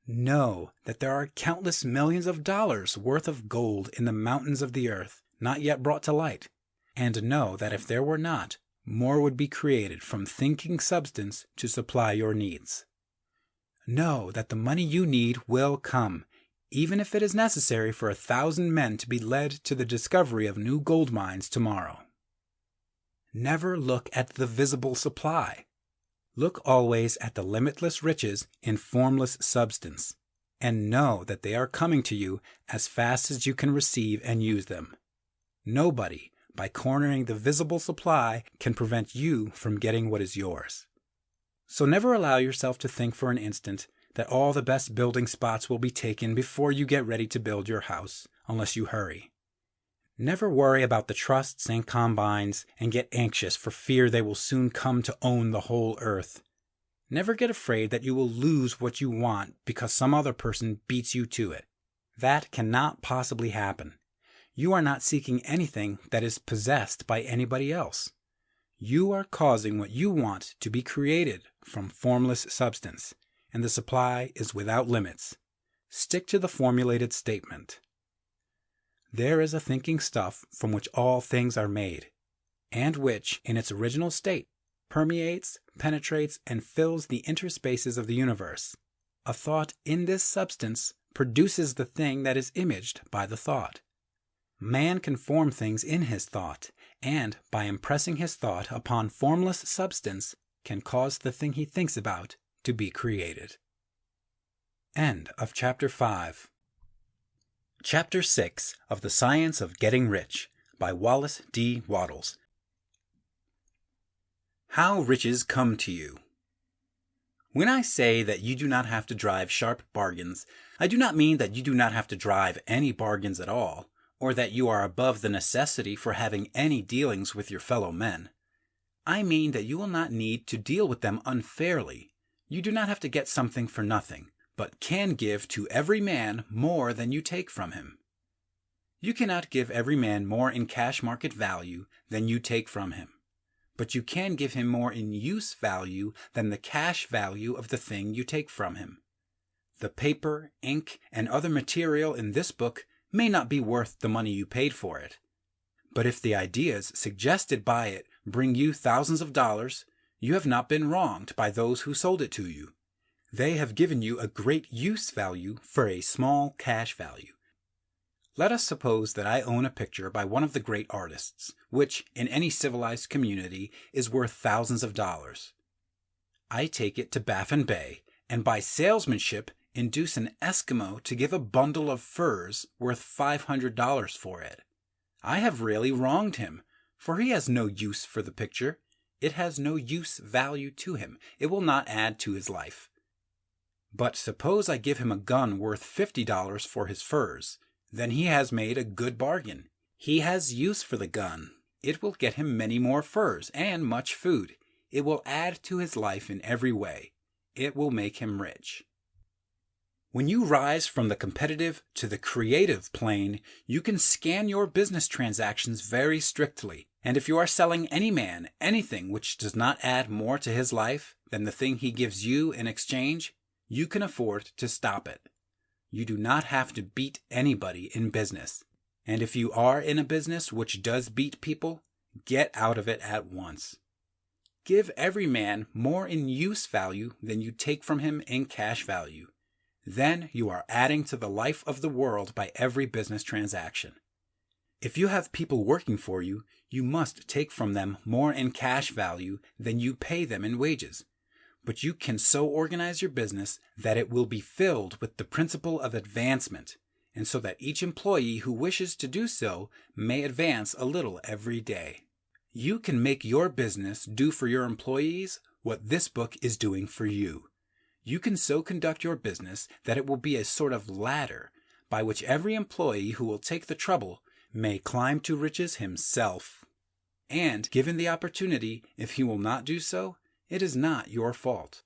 Know that there are countless millions of dollars worth of gold in the mountains of the earth, not yet brought to light. and know that if there were not, more would be created from thinking substance to supply your needs. Know that the money you need will come, even if it is necessary for 1,000 men to be led to the discovery of new gold mines tomorrow. Never look at the visible supply. Look always at the limitless riches in formless substance, and know that they are coming to you as fast as you can receive and use them. Nobody, by cornering the visible supply, can prevent you from getting what is yours. So never allow yourself to think for an instant that all the best building spots will be taken before you get ready to build your house, unless you hurry. Never worry about the trusts and combines and get anxious for fear they will soon come to own the whole earth. Never get afraid that you will lose what you want because some other person beats you to it. That cannot possibly happen. You are not seeking anything that is possessed by anybody else. You are causing what you want to be created from formless substance, and the supply is without limits. Stick to the formulated statement. There is a thinking stuff from which all things are made, and which, in its original state, permeates, penetrates, and fills the interspaces of the universe. A thought in this substance produces the thing that is imaged by the thought. Man can form things in his thought, and by impressing his thought upon formless substance, can cause the thing he thinks about to be created. End of Chapter 5. Chapter 6 of The Science of Getting Rich by Wallace D Wattles. How riches come to you. When I say that you do not have to drive sharp bargains, I do not mean that you do not have to drive any bargains at all, or that you are above the necessity for having any dealings with your fellow men. I mean that you will not need to deal with them unfairly. You do not have to get something for nothing, but can give to every man more than you take from him. You cannot give every man more in cash market value than you take from him, but you can give him more in use value than the cash value of the thing you take from him. The paper, ink, and other material in this book may not be worth the money you paid for it, but if the ideas suggested by it bring you thousands of dollars, you have not been wronged by those who sold it to you. They have given you a great use value for a small cash value. Let us suppose that I own a picture by one of the great artists, which, in any civilized community, is worth thousands of dollars. I take it to Baffin Bay, and by salesmanship induce an Eskimo to give a bundle of furs worth $500 for it. I have really wronged him, for he has no use for the picture. It has no use value to him. It will not add to his life. But suppose I give him a gun worth $50 for his furs. Then he has made a good bargain. He has use for the gun. It will get him many more furs and much food. It will add to his life in every way. It will make him rich. When you rise from the competitive to the creative plane, you can scan your business transactions very strictly. And if you are selling any man anything which does not add more to his life than the thing he gives you in exchange, you can afford to stop it. You do not have to beat anybody in business. And if you are in a business which does beat people, get out of it at once. Give every man more in use value than you take from him in cash value. Then you are adding to the life of the world by every business transaction. If you have people working for you, you must take from them more in cash value than you pay them in wages. But you can so organize your business that it will be filled with the principle of advancement, and so that each employee who wishes to do so may advance a little every day. You can make your business do for your employees what this book is doing for you. You can so conduct your business that it will be a sort of ladder by which every employee who will take the trouble may climb to riches himself. And, given the opportunity, if he will not do so, it is not your fault.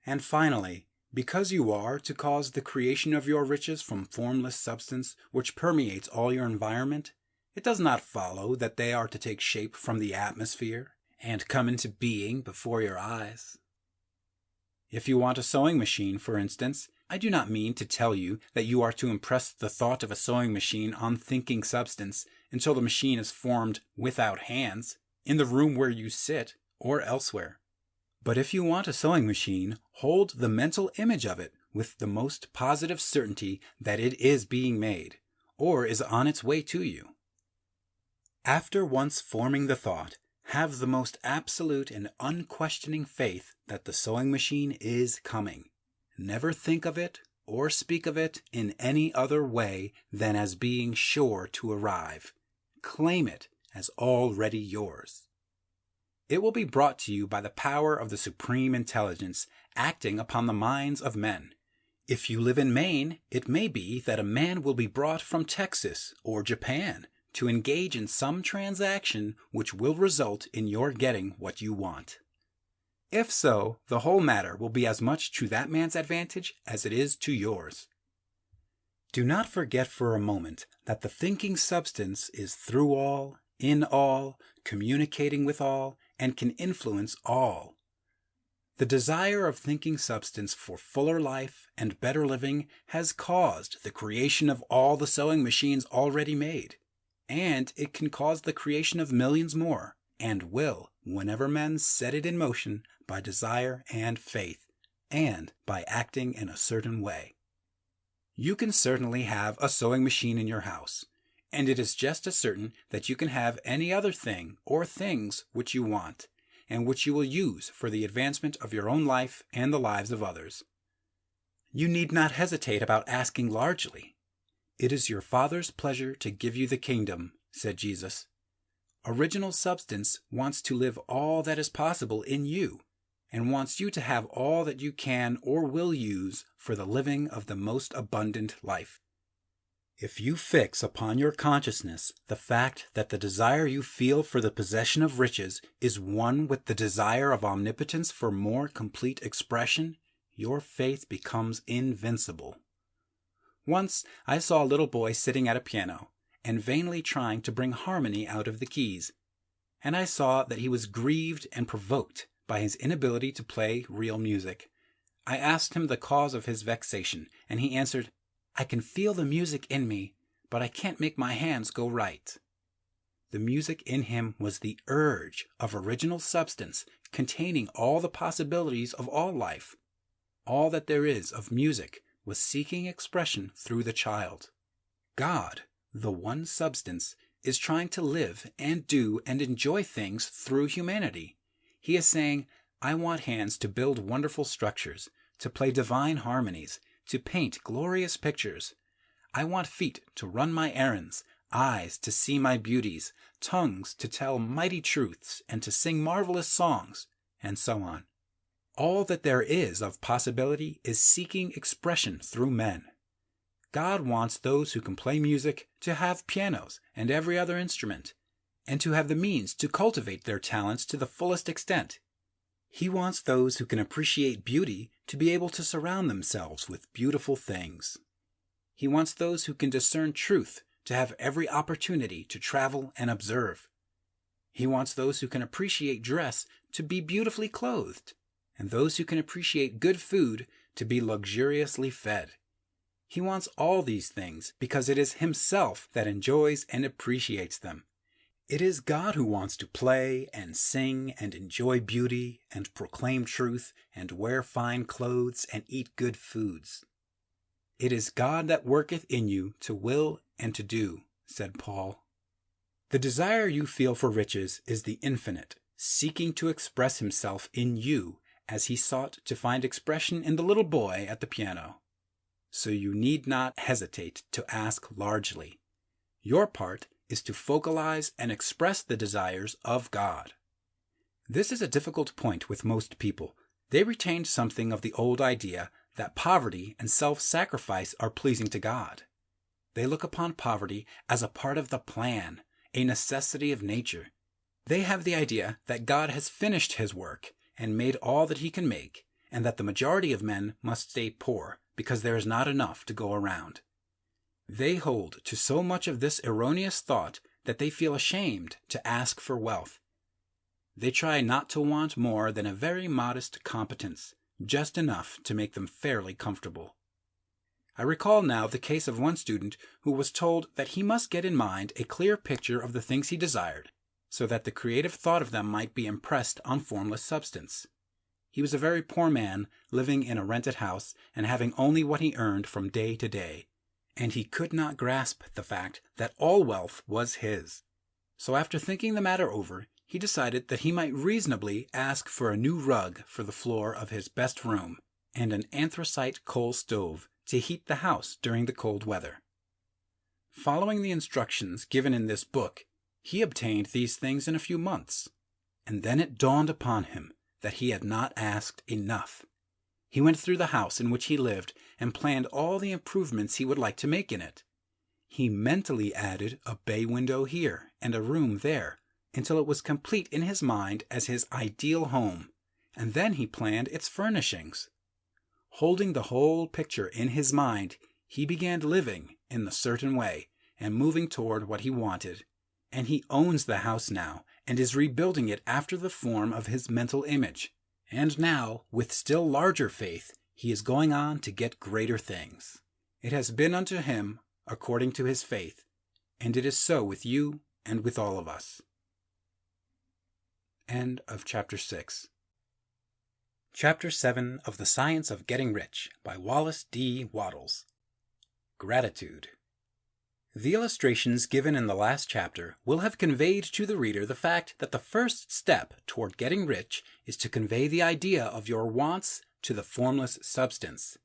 And finally, because you are to cause the creation of your riches from formless substance which permeates all your environment, it does not follow that they are to take shape from the atmosphere and come into being before your eyes. If you want a sewing machine, for instance, I do not mean to tell you that you are to impress the thought of a sewing machine on thinking substance until the machine is formed without hands, in the room where you sit, or elsewhere. But if you want a sewing machine, hold the mental image of it with the most positive certainty that it is being made, or is on its way to you. After once forming the thought, have the most absolute and unquestioning faith that the sewing machine is coming. Never think of it or speak of it in any other way than as being sure to arrive. Claim it as already yours. It will be brought to you by the power of the supreme intelligence acting upon the minds of men. If you live in Maine, it may be that a man will be brought from Texas or Japan to engage in some transaction which will result in your getting what you want. If so, the whole matter will be as much to that man's advantage as it is to yours. Do not forget for a moment that the thinking substance is through all, in all, communicating with all, and can influence all. The desire of thinking substance for fuller life and better living has caused the creation of all the sewing machines already made, and it can cause the creation of millions more, and will, whenever men set it in motion by desire and faith, and by acting in a certain way. You can certainly have a sewing machine in your house, and it is just as certain that you can have any other thing or things which you want, and which you will use for the advancement of your own life and the lives of others. You need not hesitate about asking largely. It is your Father's pleasure to give you the kingdom, said Jesus. Original substance wants to live all that is possible in you, and wants you to have all that you can or will use for the living of the most abundant life. If you fix upon your consciousness the fact that the desire you feel for the possession of riches is one with the desire of omnipotence for more complete expression, your faith becomes invincible. Once I saw a little boy sitting at a piano and vainly trying to bring harmony out of the keys, and I saw that he was grieved and provoked by his inability to play real music. I asked him the cause of his vexation, and he answered, "I can feel the music in me, but I can't make my hands go right." The music in him was the urge of original substance containing all the possibilities of all life. All that there is of music was seeking expression through the child. God, the one substance, is trying to live and do and enjoy things through humanity. He is saying, I want hands to build wonderful structures, to play divine harmonies, to paint glorious pictures. I want feet to run my errands, eyes to see my beauties, tongues to tell mighty truths and to sing marvelous songs, and so on. All that there is of possibility is seeking expression through men. God wants those who can play music to have pianos and every other instrument, and to have the means to cultivate their talents to the fullest extent. He wants those who can appreciate beauty to be able to surround themselves with beautiful things. He wants those who can discern truth to have every opportunity to travel and observe. He wants those who can appreciate dress to be beautifully clothed, and those who can appreciate good food to be luxuriously fed. He wants all these things because it is himself that enjoys and appreciates them. It is God who wants to play and sing and enjoy beauty and proclaim truth and wear fine clothes and eat good foods. It is God that worketh in you to will and to do, said Paul. The desire you feel for riches is the infinite, seeking to express himself in you as he sought to find expression in the little boy at the piano. So you need not hesitate to ask largely. Your part is to focalize and express the desires of God. This is a difficult point with most people. They retained something of the old idea that poverty and self-sacrifice are pleasing to God. They look upon poverty as a part of the plan, a necessity of nature. They have the idea that God has finished his work and made all that he can make, and that the majority of men must stay poor because there is not enough to go around. They hold to so much of this erroneous thought that they feel ashamed to ask for wealth. They try not to want more than a very modest competence, just enough to make them fairly comfortable. I recall now the case of one student who was told that he must get in mind a clear picture of the things he desired, so that the creative thought of them might be impressed on formless substance. He was a very poor man, living in a rented house and having only what he earned from day to day, and he could not grasp the fact that all wealth was his. So after thinking the matter over, he decided that he might reasonably ask for a new rug for the floor of his best room and an anthracite coal stove to heat the house during the cold weather. Following the instructions given in this book, he obtained these things in a few months, and then it dawned upon him that he had not asked enough. He went through the house in which he lived and planned all the improvements he would like to make in it. He mentally added a bay window here and a room there until it was complete in his mind as his ideal home, and then he planned its furnishings. Holding the whole picture in his mind, he began living in a certain way and moving toward what he wanted, and he owns the house now and is rebuilding it after the form of his mental image. And now, with still larger faith, he is going on to get greater things. It has been unto him according to his faith, and it is so with you and with all of us. End of Chapter 6. Chapter 7 of The Science of Getting Rich by Wallace D Wattles. Gratitude. The illustrations given in the last chapter will have conveyed to the reader the fact that the first step toward getting rich is to convey the idea of your wants to the formless substance.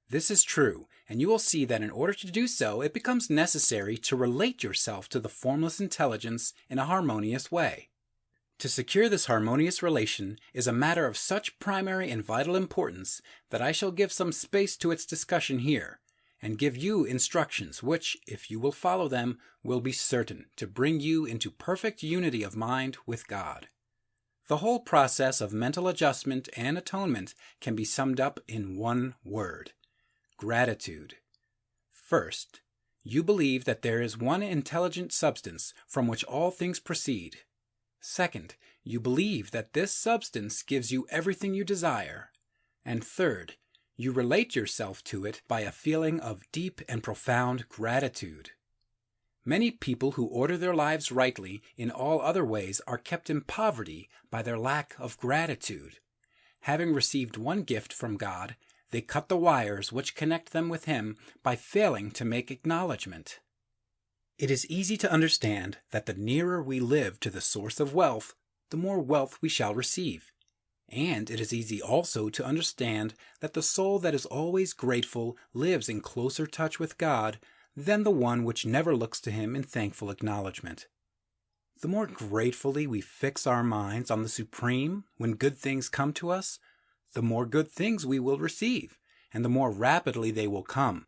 This is true, and you will see that in order to do so, it becomes necessary to relate yourself to the formless intelligence in a harmonious way. To secure this harmonious relation is a matter of such primary and vital importance that I shall give some space to its discussion here, and give you instructions which, if you will follow them, will be certain to bring you into perfect unity of mind with God. The whole process of mental adjustment and atonement can be summed up in one word: gratitude. First, you believe that there is one intelligent substance from which all things proceed. Second, you believe that this substance gives you everything you desire. And third, you relate yourself to it by a feeling of deep and profound gratitude. Many people who order their lives rightly in all other ways are kept in poverty by their lack of gratitude. Having received one gift from God, they cut the wires which connect them with Him by failing to make acknowledgement. It is easy to understand that the nearer we live to the source of wealth, the more wealth we shall receive. And it is easy also to understand that the soul that is always grateful lives in closer touch with God than the one which never looks to Him in thankful acknowledgement. The more gratefully we fix our minds on the Supreme when good things come to us, the more good things we will receive, and the more rapidly they will come.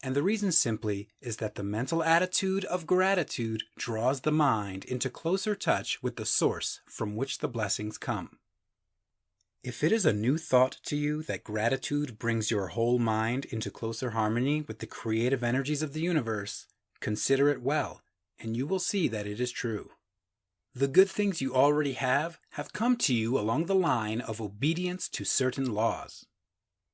And the reason simply is that the mental attitude of gratitude draws the mind into closer touch with the source from which the blessings come. If it is a new thought to you that gratitude brings your whole mind into closer harmony with the creative energies of the universe, consider it well, and you will see that it is true. The good things you already have come to you along the line of obedience to certain laws.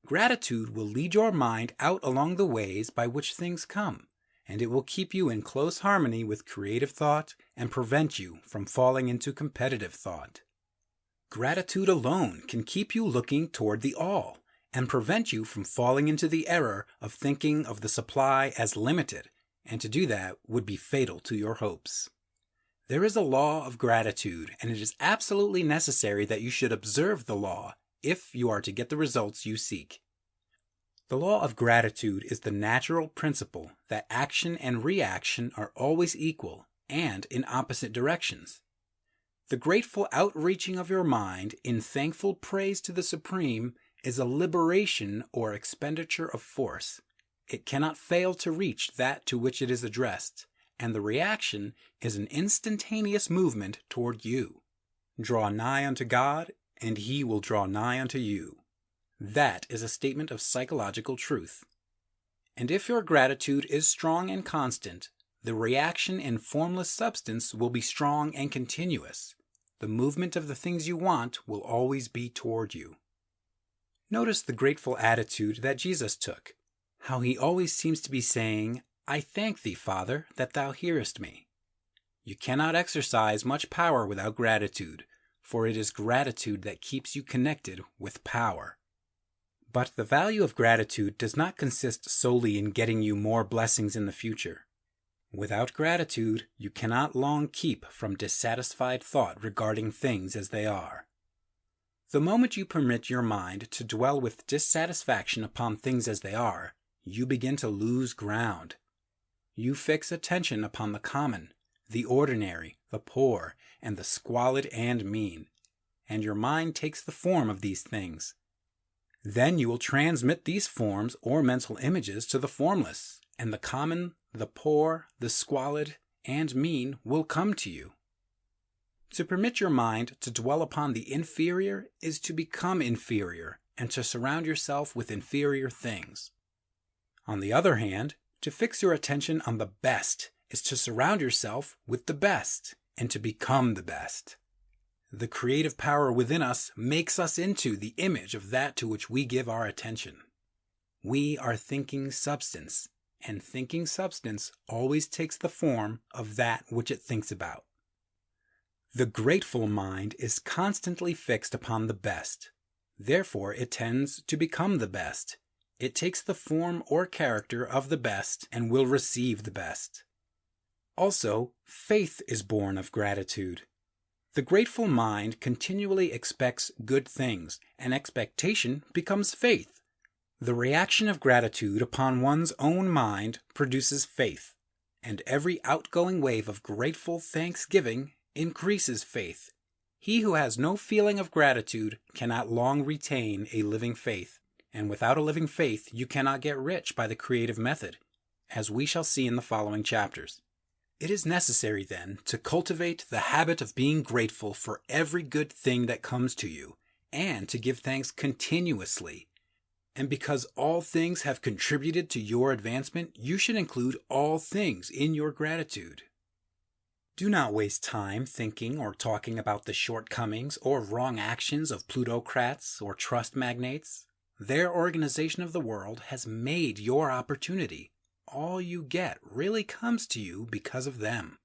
Gratitude will lead your mind out along the ways by which things come, and it will keep you in close harmony with creative thought and prevent you from falling into competitive thought. Gratitude alone can keep you looking toward the all and prevent you from falling into the error of thinking of the supply as limited, and to do that would be fatal to your hopes. There is a law of gratitude, and it is absolutely necessary that you should observe the law if you are to get the results you seek. The law of gratitude is the natural principle that action and reaction are always equal and in opposite directions. The grateful outreaching of your mind in thankful praise to the Supreme is a liberation or expenditure of force. It cannot fail to reach that to which it is addressed, and the reaction is an instantaneous movement toward you. Draw nigh unto God, and He will draw nigh unto you. That is a statement of psychological truth. And if your gratitude is strong and constant, the reaction in formless substance will be strong and continuous. The movement of the things you want will always be toward you. Notice the grateful attitude that Jesus took. how he always seems to be saying, "I thank thee, Father, that thou hearest me." You cannot exercise much power without gratitude, for it is gratitude that keeps you connected with power. But the value of gratitude does not consist solely in getting you more blessings in the future. Without gratitude, you cannot long keep from dissatisfied thought regarding things as they are. The moment you permit your mind to dwell with dissatisfaction upon things as they are, you begin to lose ground. You fix attention upon the common, the ordinary, the poor, and the squalid and mean, and your mind takes the form of these things. Then you will transmit these forms or mental images to the formless, and the common, the poor, the squalid, and mean will come to you. To permit your mind to dwell upon the inferior is to become inferior and to surround yourself with inferior things. On the other hand, to fix your attention on the best is to surround yourself with the best and to become the best. The creative power within us makes us into the image of that to which we give our attention. We are thinking substance, and thinking substance always takes the form of that which it thinks about. The grateful mind is constantly fixed upon the best. Therefore, it tends to become the best. It takes the form or character of the best and will receive the best. Also, faith is born of gratitude. The grateful mind continually expects good things, and expectation becomes faith. The reaction of gratitude upon one's own mind produces faith, and every outgoing wave of grateful thanksgiving increases faith. He who has no feeling of gratitude cannot long retain a living faith, and without a living faith you cannot get rich by the creative method, as we shall see in the following chapters. It is necessary, then, to cultivate the habit of being grateful for every good thing that comes to you, and to give thanks continuously. And because all things have contributed to your advancement, you should include all things in your gratitude. Do not waste time thinking or talking about the shortcomings or wrong actions of plutocrats or trust magnates. Their organization of the world has made your opportunity. All you get really comes to you because of them.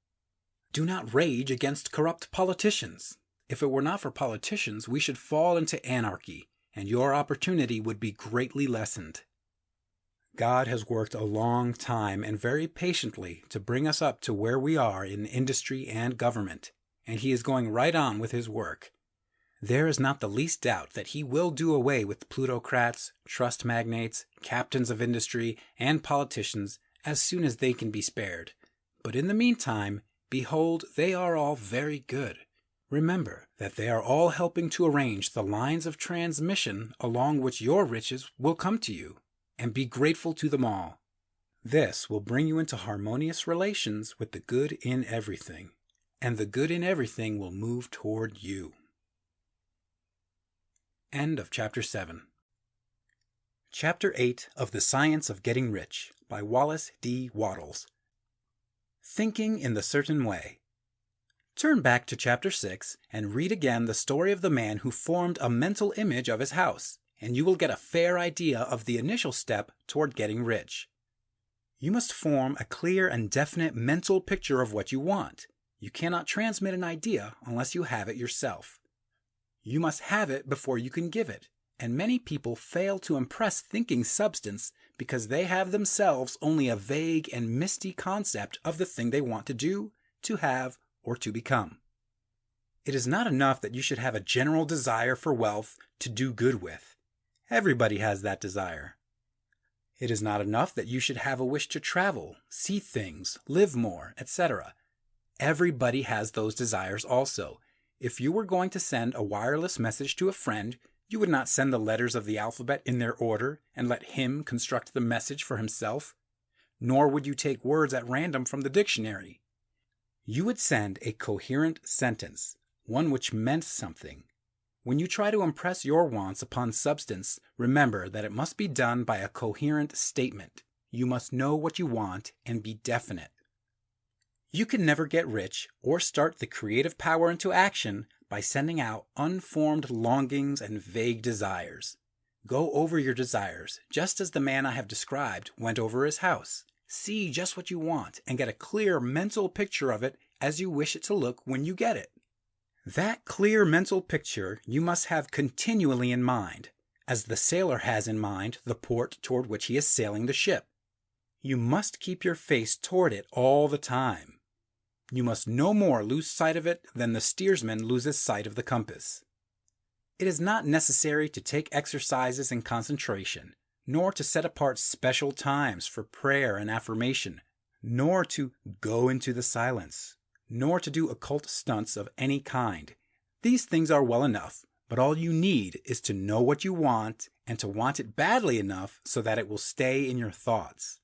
Do not rage against corrupt politicians. If it were not for politicians, we should fall into anarchy, and your opportunity would be greatly lessened. God has worked a long time and very patiently to bring us up to where we are in industry and government, and He is going right on with His work. There is not the least doubt that He will do away with plutocrats, trust magnates, captains of industry, and politicians as soon as they can be spared. But in the meantime, behold, they are all very good. Remember that they are all helping to arrange the lines of transmission along which your riches will come to you, and be grateful to them all. This will bring you into harmonious relations with the good in everything, and the good in everything will move toward you. End of Chapter 7. Chapter 8 of The Science of Getting Rich by Wallace D Wattles. Thinking in the Certain Way. Turn back to Chapter 6 and read again the story of the man who formed a mental image of his house, and you will get a fair idea of the initial step toward getting rich. You must form a clear and definite mental picture of what you want. You cannot transmit an idea unless you have it yourself. You must have it before you can give it, and many people fail to impress thinking substance because they have themselves only a vague and misty concept of the thing they want to do, to have, or to become. It is not enough that you should have a general desire for wealth to do good with. Everybody has that desire. It is not enough that you should have a wish to travel, see things, live more, etc. Everybody has those desires also. If you were going to send a wireless message to a friend, you would not send the letters of the alphabet in their order and let him construct the message for himself. Nor would you take words at random from the dictionary. You would send a coherent sentence, one which meant something. When you try to impress your wants upon substance, remember that it must be done by a coherent statement. You must know what you want and be definite. You can never get rich or start the creative power into action by sending out unformed longings and vague desires. Go over your desires, just as the man I have described went over his house. See just what you want and get a clear mental picture of it as you wish it to look when you get it. That clear mental picture you must have continually in mind, as the sailor has in mind the port toward which he is sailing the ship. You must keep your face toward it all the time. You must no more lose sight of it than the steersman loses sight of the compass. It is not necessary to take exercises in concentration, nor to set apart special times for prayer and affirmation, nor to go into the silence, nor to do occult stunts of any kind. These things are well enough, but all you need is to know what you want and to want it badly enough so that it will stay in your thoughts.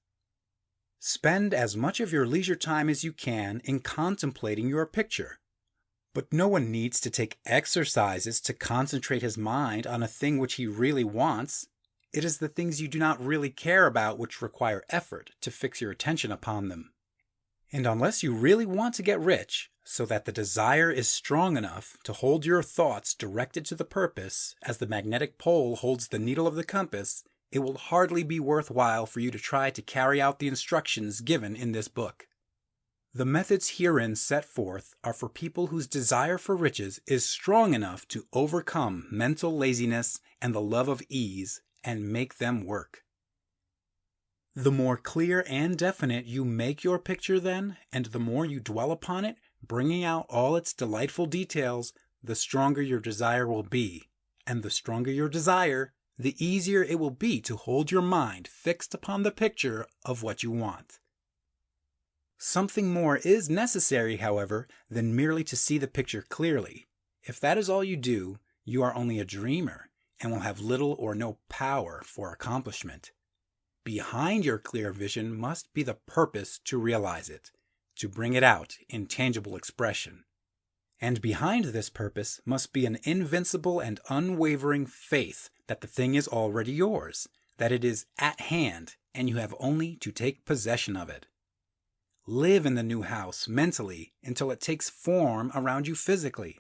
Spend as much of your leisure time as you can in contemplating your picture. But no one needs to take exercises to concentrate his mind on a thing which he really wants. It is the things you do not really care about which require effort to fix your attention upon them. And unless you really want to get rich, so that the desire is strong enough to hold your thoughts directed to the purpose, as the magnetic pole holds the needle of the compass, it will hardly be worthwhile for you to try to carry out the instructions given in this book. The methods herein set forth are for people whose desire for riches is strong enough to overcome mental laziness and the love of ease and make them work. The more clear and definite you make your picture then, and the more you dwell upon it, bringing out all its delightful details, the stronger your desire will be. And the stronger your desire, the easier it will be to hold your mind fixed upon the picture of what you want. Something more is necessary, however, than merely to see the picture clearly. If that is all you do, you are only a dreamer and will have little or no power for accomplishment. Behind your clear vision must be the purpose to realize it, to bring it out in tangible expression. And behind this purpose must be an invincible and unwavering faith that the thing is already yours, that it is at hand, and you have only to take possession of it. Live in the new house mentally until it takes form around you physically.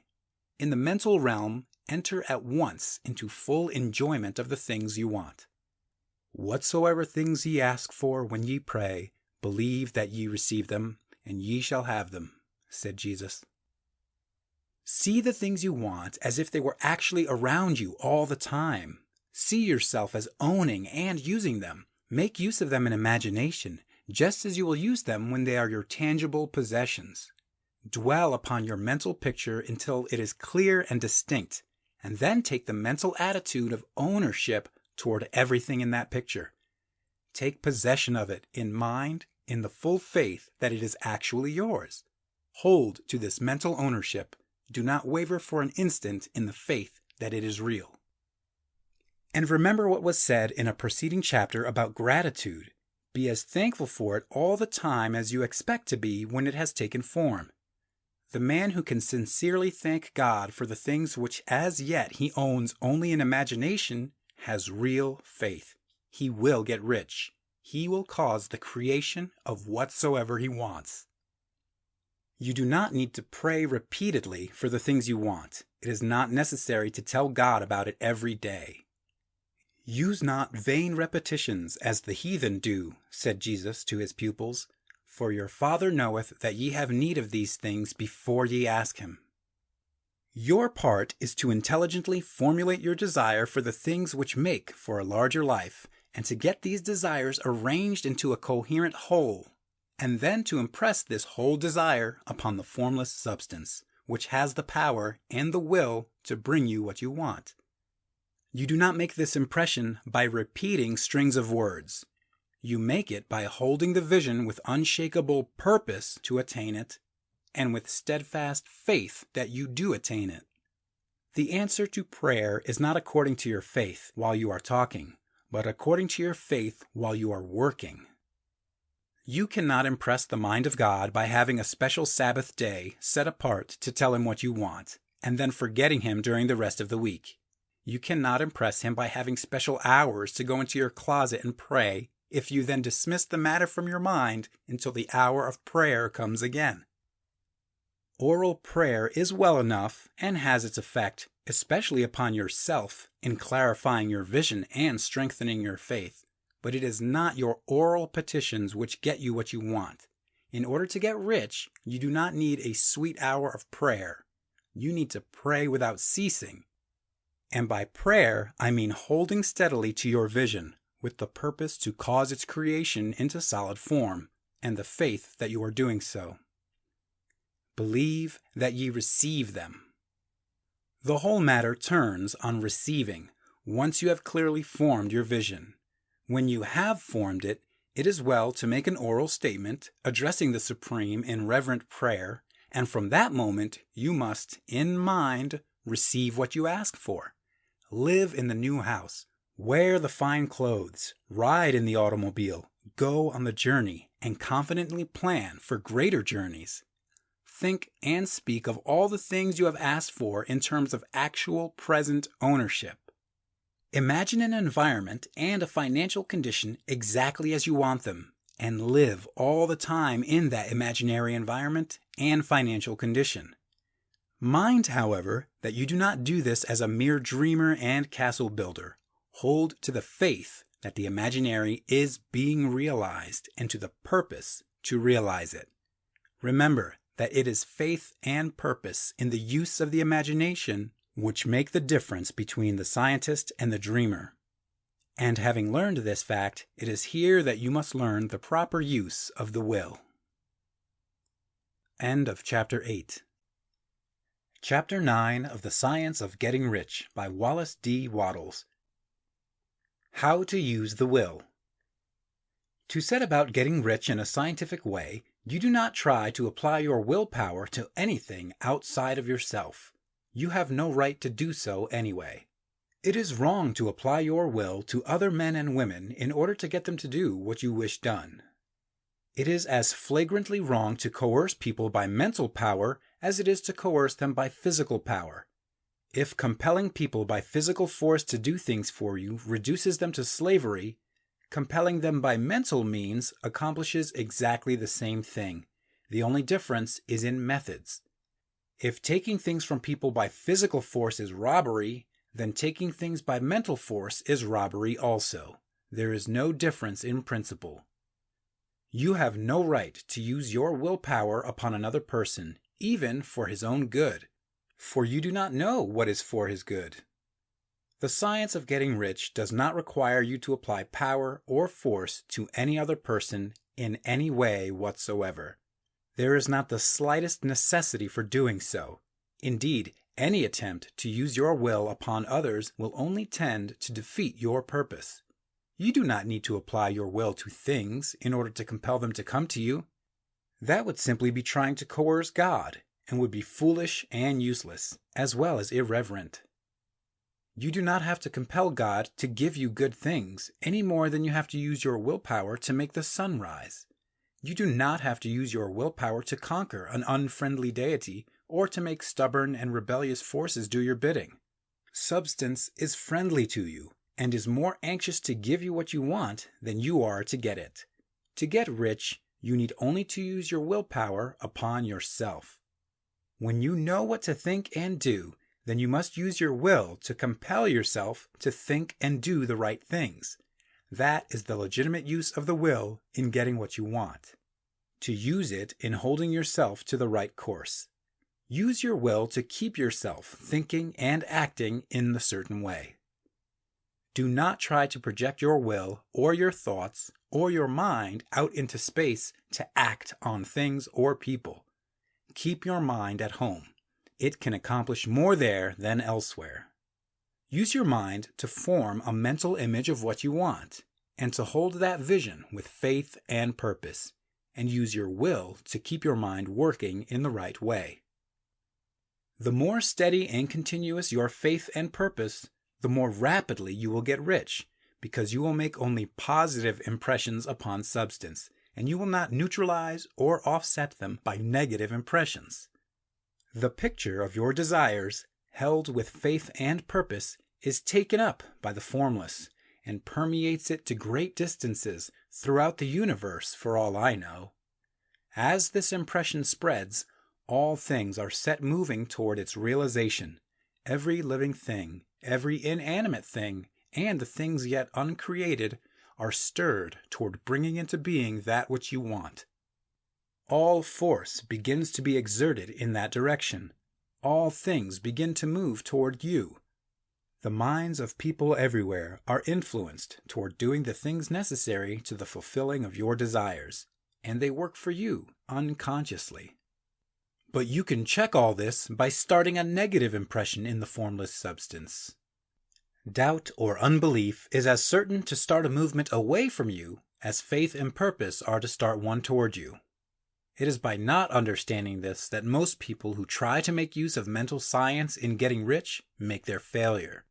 In the mental realm, enter at once into full enjoyment of the things you want. Whatsoever things ye ask for when ye pray, believe that ye receive them, and ye shall have them, said Jesus. See the things you want as if they were actually around you all the time. See yourself as owning and using them. Make use of them in imagination, just as you will use them when they are your tangible possessions. Dwell upon your mental picture until it is clear and distinct, and then take the mental attitude of ownership toward everything in that picture. Take possession of it in mind, in the full faith that it is actually yours. Hold to this mental ownership. Do not waver for an instant in the faith that it is real. And remember what was said in a preceding chapter about gratitude. Be as thankful for it all the time as you expect to be when it has taken form. The man who can sincerely thank God for the things which as yet he owns only in imagination has real faith. He will get rich. He will cause the creation of whatsoever he wants. You do not need to pray repeatedly for the things you want. It is not necessary to tell God about it every day. Use not vain repetitions as the heathen do, said Jesus to his pupils, for your Father knoweth that ye have need of these things before ye ask him. Your part is to intelligently formulate your desire for the things which make for a larger life, and to get these desires arranged into a coherent whole, and then to impress this whole desire upon the formless substance, which has the power and the will to bring you what you want. You do not make this impression by repeating strings of words. You make it by holding the vision with unshakable purpose to attain it, and with steadfast faith that you do attain it. The answer to prayer is not according to your faith while you are talking, but according to your faith while you are working. You cannot impress the mind of God by having a special Sabbath day set apart to tell him what you want, and then forgetting him during the rest of the week. You cannot impress him by having special hours to go into your closet and pray, if you then dismiss the matter from your mind until the hour of prayer comes again. Oral prayer is well enough and has its effect, especially upon yourself, in clarifying your vision and strengthening your faith. But it is not your oral petitions which get you what you want. In order to get rich, you do not need a sweet hour of prayer. You need to pray without ceasing. And by prayer, I mean holding steadily to your vision, with the purpose to cause its creation into solid form, and the faith that you are doing so. Believe that ye receive them. The whole matter turns on receiving, once you have clearly formed your vision. When you have formed it, it is well to make an oral statement addressing the Supreme in reverent prayer, and from that moment you must, in mind, receive what you ask for. Live in the new house, wear the fine clothes, ride in the automobile, go on the journey, and confidently plan for greater journeys. Think and speak of all the things you have asked for in terms of actual present ownership. Imagine an environment and a financial condition exactly as you want them, and live all the time in that imaginary environment and financial condition. Mind, however, that you do not do this as a mere dreamer and castle builder. Hold to the faith that the imaginary is being realized and to the purpose to realize it. Remember that it is faith and purpose in the use of the imagination which make the difference between the scientist and the dreamer. And having learned this fact, it is here that you must learn the proper use of the will. End of Chapter 8. Chapter 9 of The Science of Getting Rich by Wallace D Wattles. How to use the will. To set about getting rich in a scientific way, you do not try to apply your willpower to anything outside of yourself. You have no right to do so anyway. It is wrong to apply your will to other men and women in order to get them to do what you wish done. It is as flagrantly wrong to coerce people by mental power as it is to coerce them by physical power. If compelling people by physical force to do things for you reduces them to slavery, compelling them by mental means accomplishes exactly the same thing. The only difference is in methods. If taking things from people by physical force is robbery, then taking things by mental force is robbery also. There is no difference in principle. You have no right to use your willpower upon another person, even for his own good, for you do not know what is for his good. The science of getting rich does not require you to apply power or force to any other person in any way whatsoever. There is not the slightest necessity for doing so. Indeed, any attempt to use your will upon others will only tend to defeat your purpose. You do not need to apply your will to things in order to compel them to come to you. That would simply be trying to coerce God, and would be foolish and useless, as well as irreverent. You do not have to compel God to give you good things any more than you have to use your willpower to make the sun rise. You do not have to use your willpower to conquer an unfriendly deity or to make stubborn and rebellious forces do your bidding. Substance is friendly to you and is more anxious to give you what you want than you are to get it. To get rich, you need only to use your willpower upon yourself. When you know what to think and do, then you must use your will to compel yourself to think and do the right things. That is the legitimate use of the will in getting what you want. To use it in holding yourself to the right course. Use your will to keep yourself thinking and acting in the certain way. Do not try to project your will or your thoughts or your mind out into space to act on things or people. Keep your mind at home. It can accomplish more there than elsewhere. Use your mind to form a mental image of what you want, and to hold that vision with faith and purpose, and use your will to keep your mind working in the right way. The more steady and continuous your faith and purpose, the more rapidly you will get rich, because you will make only positive impressions upon substance, and you will not neutralize or offset them by negative impressions. The picture of your desires, held with faith and purpose, is taken up by the formless, and permeates it to great distances throughout the universe for all I know. As this impression spreads, All things are set moving toward its realization. Every living thing, every inanimate thing, and the things yet uncreated are stirred toward bringing into being that which you want. All force begins to be exerted in that direction. All things begin to move toward you. The minds of people everywhere are influenced toward doing the things necessary to the fulfilling of your desires, and they work for you unconsciously. But you can check all this by starting a negative impression in the formless substance. Doubt or unbelief is as certain to start a movement away from you as faith and purpose are to start one toward you. It is by not understanding this that most people who try to make use of mental science in getting rich make their failure.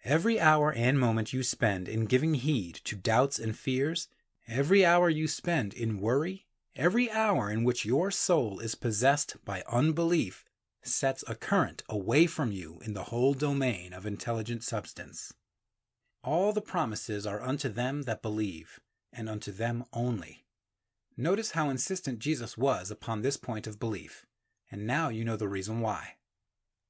Every hour and moment you spend in giving heed to doubts and fears, every hour you spend in worry, every hour in which your soul is possessed by unbelief sets a current away from you in the whole domain of intelligent substance. All the promises are unto them that believe, and unto them only. Notice how insistent Jesus was upon this point of belief, and now you know the reason why.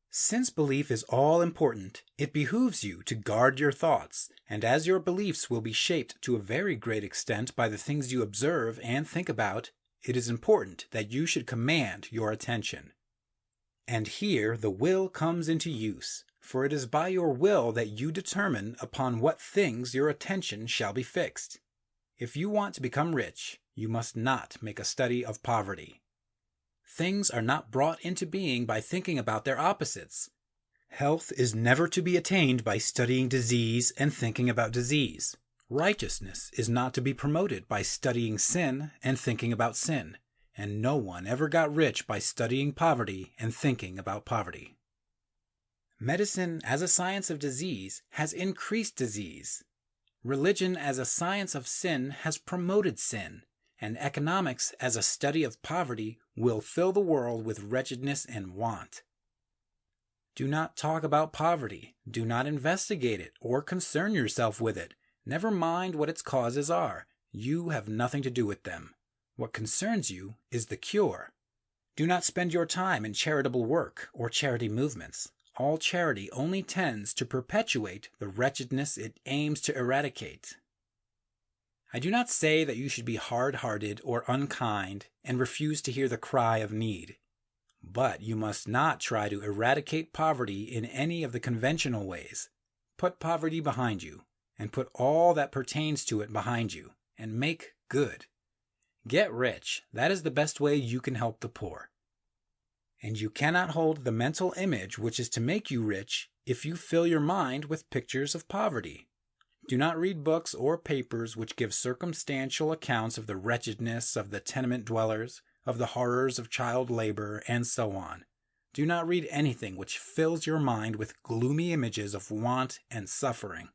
Since belief is all important, it behooves you to guard your thoughts, and as your beliefs will be shaped to a very great extent by the things you observe and think about, it is important that you should command your attention. And here the will comes into use, for it is by your will that you determine upon what things your attention shall be fixed. If you want to become rich, you must not make a study of poverty. Things are not brought into being by thinking about their opposites. Health is never to be attained by studying disease and thinking about disease. Righteousness is not to be promoted by studying sin and thinking about sin. And no one ever got rich by studying poverty and thinking about poverty. Medicine as a science of disease has increased disease. Religion as a science of sin has promoted sin, and economics as a study of poverty will fill the world with wretchedness and want. Do not talk about poverty. Do not investigate it or concern yourself with it. Never mind what its causes are. You have nothing to do with them. What concerns you is the cure. Do not spend your time in charitable work or charity movements. All charity only tends to perpetuate the wretchedness it aims to eradicate. I do not say that you should be hard-hearted or unkind and refuse to hear the cry of need. But you must not try to eradicate poverty in any of the conventional ways. Put poverty behind you, and put all that pertains to it behind you, and make good. Get rich. That is the best way you can help the poor. And you cannot hold the mental image which is to make you rich if you fill your mind with pictures of poverty. Do not read books or papers which give circumstantial accounts of the wretchedness of the tenement dwellers, of the horrors of child labor, and so on. Do not read anything which fills your mind with gloomy images of want and suffering.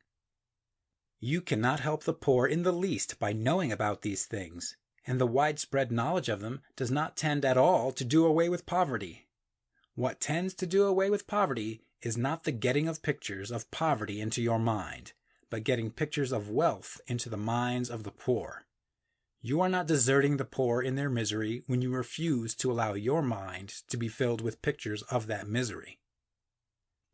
You cannot help the poor in the least by knowing about these things, and the widespread knowledge of them does not tend at all to do away with poverty. What tends to do away with poverty is not the getting of pictures of poverty into your mind, but getting pictures of wealth into the minds of the poor. You are not deserting the poor in their misery when you refuse to allow your mind to be filled with pictures of that misery.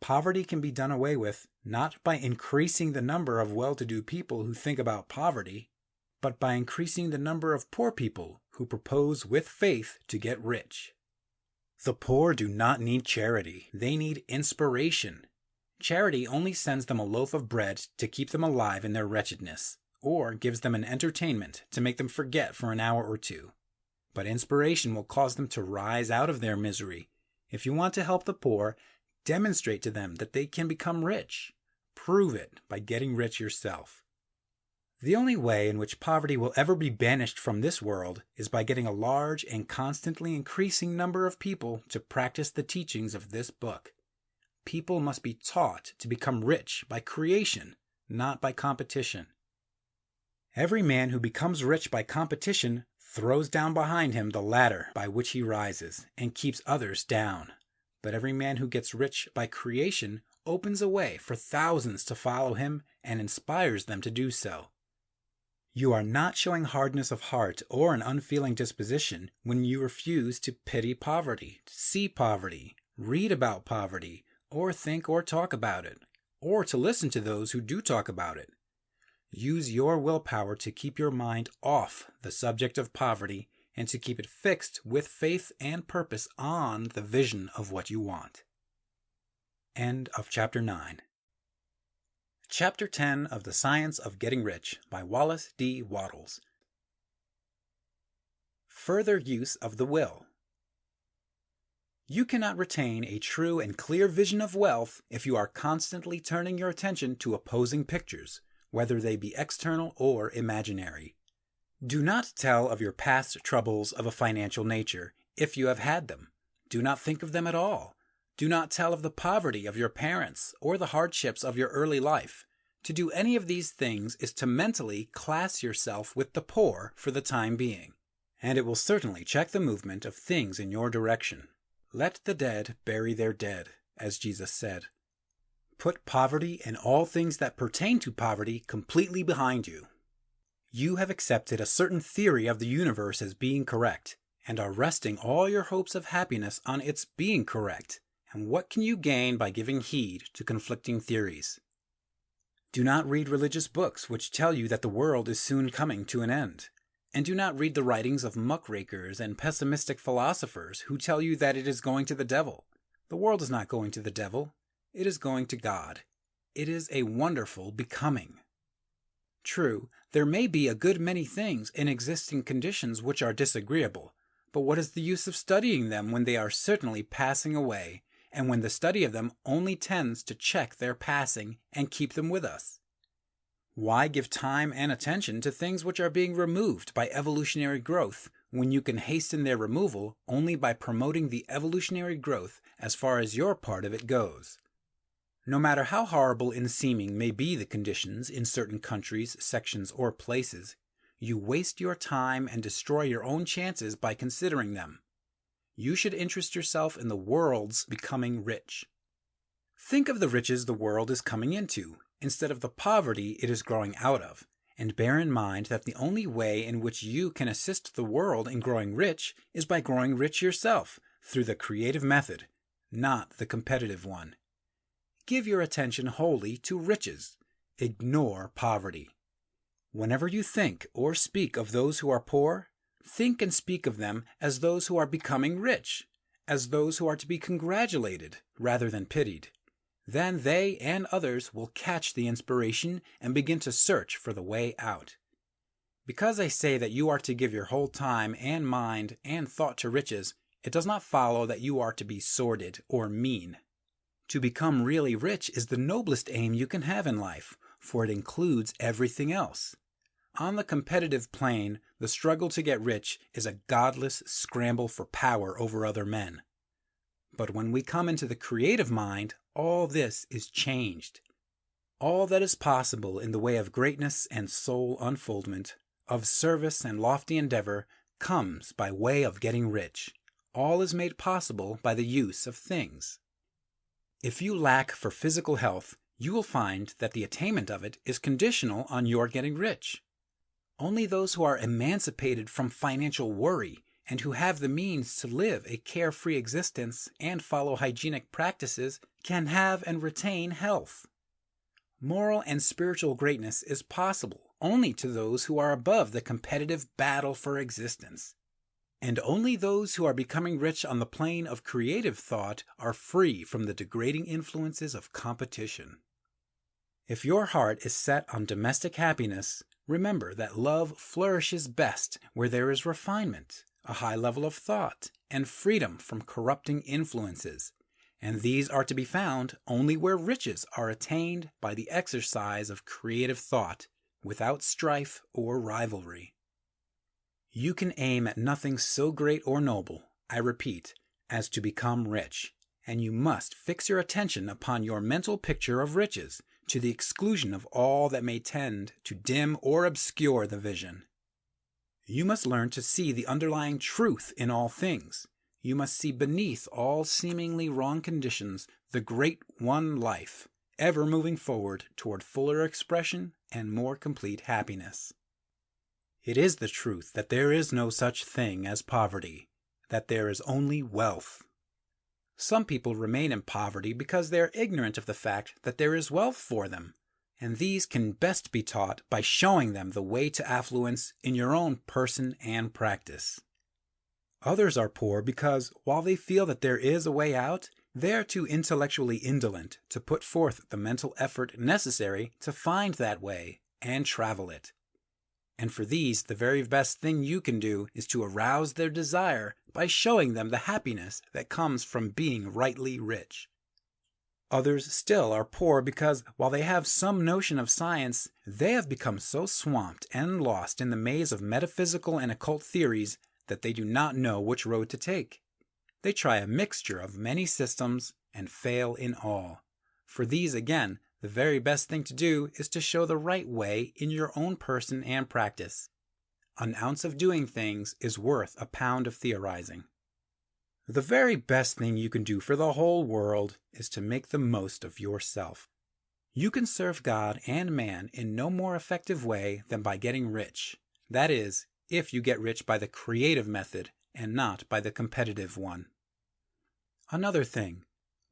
Poverty can be done away with not by increasing the number of well-to-do people who think about poverty, but by increasing the number of poor people who propose with faith to get rich. The poor do not need charity. They need inspiration. Charity only sends them a loaf of bread to keep them alive in their wretchedness, or gives them an entertainment to make them forget for an hour or two. But inspiration will cause them to rise out of their misery. If you want to help the poor, demonstrate to them that they can become rich. Prove it by getting rich yourself. The only way in which poverty will ever be banished from this world is by getting a large and constantly increasing number of people to practice the teachings of this book. People must be taught to become rich by creation, not by competition. Every man who becomes rich by competition throws down behind him the ladder by which he rises and keeps others down. But every man who gets rich by creation opens a way for thousands to follow him and inspires them to do so. You are not showing hardness of heart or an unfeeling disposition when you refuse to pity poverty, see poverty, read about poverty, or think or talk about it, or to listen to those who do talk about it. Use your willpower to keep your mind off the subject of poverty and to keep it fixed with faith and purpose on the vision of what you want. End of Chapter 9. Chapter 10 of The Science of Getting Rich by Wallace D Wattles. Further use of the will. You cannot retain a true and clear vision of wealth if you are constantly turning your attention to opposing pictures, whether they be external or imaginary. Do not tell of your past troubles of a financial nature, if you have had them. Do not think of them at all. Do not tell of the poverty of your parents or the hardships of your early life. To do any of these things is to mentally class yourself with the poor for the time being, and it will certainly check the movement of things in your direction. Let the dead bury their dead, as Jesus said. Put poverty and all things that pertain to poverty completely behind you. You have accepted a certain theory of the universe as being correct, and are resting all your hopes of happiness on its being correct. And what can you gain by giving heed to conflicting theories? Do not read religious books which tell you that the world is soon coming to an end. And do not read the writings of muckrakers and pessimistic philosophers who tell you that it is going to the devil. The world is not going to the devil. It is going to God. It is a wonderful becoming. True, there may be a good many things in existing conditions which are disagreeable, but what is the use of studying them when they are certainly passing away, and when the study of them only tends to check their passing and keep them with us? Why give time and attention to things which are being removed by evolutionary growth, when you can hasten their removal only by promoting the evolutionary growth as far as your part of it goes? No matter how horrible in seeming may be the conditions in certain countries, sections, or places, you waste your time and destroy your own chances by considering them. You should interest yourself in the world's becoming rich. Think of the riches the world is coming into, instead of the poverty it is growing out of, and bear in mind that the only way in which you can assist the world in growing rich is by growing rich yourself, through the creative method, not the competitive one. Give your attention wholly to riches. Ignore poverty. Whenever you think or speak of those who are poor, think and speak of them as those who are becoming rich, as those who are to be congratulated rather than pitied. Then they and others will catch the inspiration and begin to search for the way out. Because I say that you are to give your whole time and mind and thought to riches, it does not follow that you are to be sordid or mean. To become really rich is the noblest aim you can have in life, for it includes everything else. On the competitive plane, the struggle to get rich is a godless scramble for power over other men. But when we come into the creative mind, all this is changed. All that is possible in the way of greatness and soul unfoldment, of service and lofty endeavor, comes by way of getting rich. All is made possible by the use of things. If you lack for physical health, you will find that the attainment of it is conditional on your getting rich. Only those who are emancipated from financial worry and who have the means to live a carefree existence and follow hygienic practices can have and retain health. Moral and spiritual greatness is possible only to those who are above the competitive battle for existence. And only those who are becoming rich on the plane of creative thought are free from the degrading influences of competition. If your heart is set on domestic happiness, remember that love flourishes best where there is refinement, a high level of thought, and freedom from corrupting influences, and these are to be found only where riches are attained by the exercise of creative thought, without strife or rivalry. You can aim at nothing so great or noble, I repeat, as to become rich, and you must fix your attention upon your mental picture of riches, to the exclusion of all that may tend to dim or obscure the vision. You must learn to see the underlying truth in all things. You must see beneath all seemingly wrong conditions the great one life, ever moving forward toward fuller expression and more complete happiness. It is the truth that there is no such thing as poverty, that there is only wealth. Some people remain in poverty because they are ignorant of the fact that there is wealth for them, and these can best be taught by showing them the way to affluence in your own person and practice. Others are poor because, while they feel that there is a way out, they are too intellectually indolent to put forth the mental effort necessary to find that way and travel it. And for these, the very best thing you can do is to arouse their desire by showing them the happiness that comes from being rightly rich. Others still are poor because, while they have some notion of science, they have become so swamped and lost in the maze of metaphysical and occult theories that they do not know which road to take. They try a mixture of many systems and fail in all. For these, again, the very best thing to do is to show the right way in your own person and practice. An ounce of doing things is worth a pound of theorizing. The very best thing you can do for the whole world is to make the most of yourself. You can serve God and man in no more effective way than by getting rich. That is, if you get rich by the creative method and not by the competitive one. Another thing,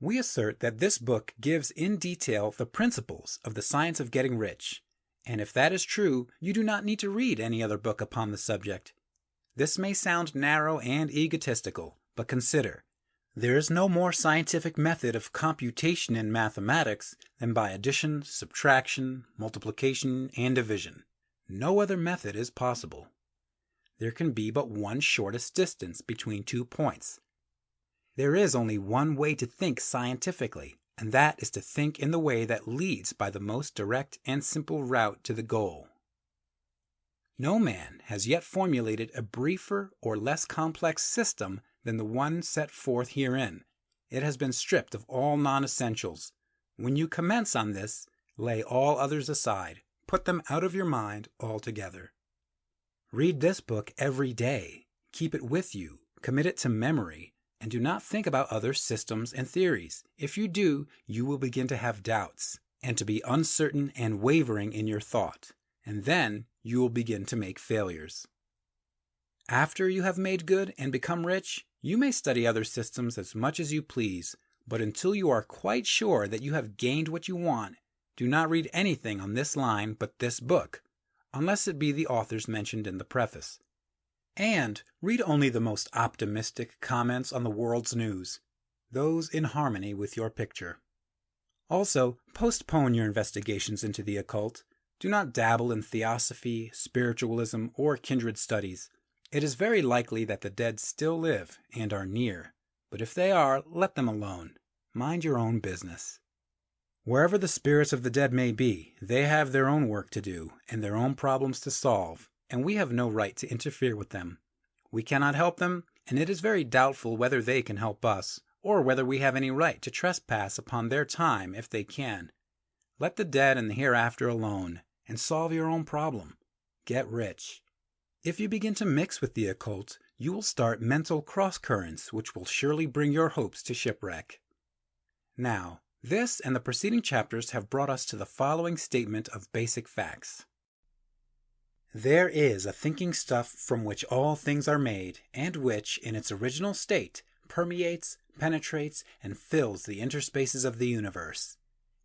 we assert that this book gives in detail the principles of the science of getting rich, and if that is true, you do not need to read any other book upon the subject. This may sound narrow and egotistical, but consider, there is no more scientific method of computation in mathematics than by addition, subtraction, multiplication, and division. No other method is possible. There can be but one shortest distance between 2 points. There is only one way to think scientifically, and that is to think in the way that leads by the most direct and simple route to the goal. No man has yet formulated a briefer or less complex system than the one set forth herein. It has been stripped of all non-essentials. When you commence on this, lay all others aside. Put them out of your mind altogether. Read this book every day. Keep it with you. Commit it to memory. And do not think about other systems and theories. If you do, you will begin to have doubts, and to be uncertain and wavering in your thought, and then you will begin to make failures. After you have made good and become rich, you may study other systems as much as you please, but until you are quite sure that you have gained what you want, do not read anything on this line but this book, unless it be the authors mentioned in the preface. And read only the most optimistic comments on the world's news, those in harmony with your picture. Also, postpone your investigations into the occult. Do not dabble in theosophy, spiritualism, or kindred studies. It is very likely that the dead still live and are near, but if they are, let them alone. Mind your own business. Wherever the spirits of the dead may be, they have their own work to do and their own problems to solve, and we have no right to interfere with them. We cannot help them, and it is very doubtful whether they can help us, or whether we have any right to trespass upon their time if they can. Let the dead and the hereafter alone, and solve your own problem. Get rich. If you begin to mix with the occult, you will start mental cross-currents which will surely bring your hopes to shipwreck. Now, this and the preceding chapters have brought us to the following statement of basic facts. There is a thinking stuff from which all things are made, and which, in its original state, permeates, penetrates, and fills the interspaces of the universe.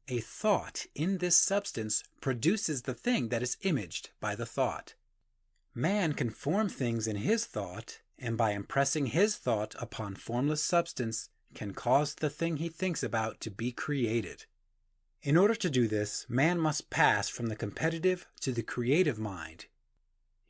A thought in this substance produces the thing that is imaged by the thought. Man can form things in his thought, and by impressing his thought upon formless substance, can cause the thing he thinks about to be created. In order to do this, man must pass from the competitive to the creative mind.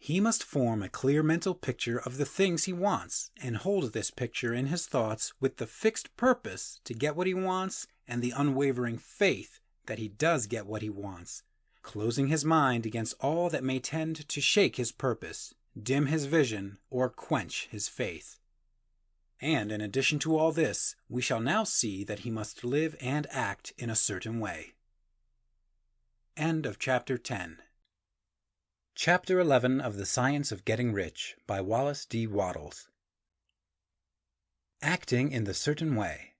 He must form a clear mental picture of the things he wants and hold this picture in his thoughts with the fixed purpose to get what he wants and the unwavering faith that he does get what he wants, closing his mind against all that may tend to shake his purpose, dim his vision, or quench his faith. And in addition to all this, we shall now see that he must live and act in a certain way. End of Chapter 10. Chapter 11 of The Science of Getting Rich by Wallace D Wattles. Acting in the certain way.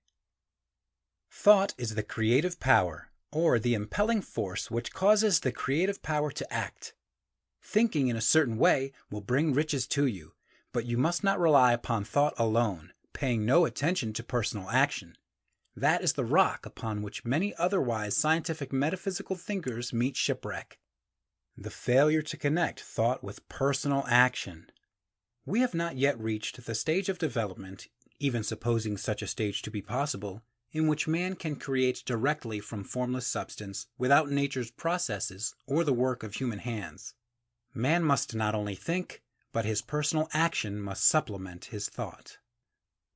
Thought is the creative power, or the impelling force which causes the creative power to act. Thinking in a certain way will bring riches to you, but you must not rely upon thought alone, paying no attention to personal action. That is the rock upon which many otherwise scientific metaphysical thinkers meet shipwreck. The failure to connect thought with personal action. We have not yet reached the stage of development, even supposing such a stage to be possible, in which man can create directly from formless substance without nature's processes or the work of human hands. Man must not only think, but his personal action must supplement his thought.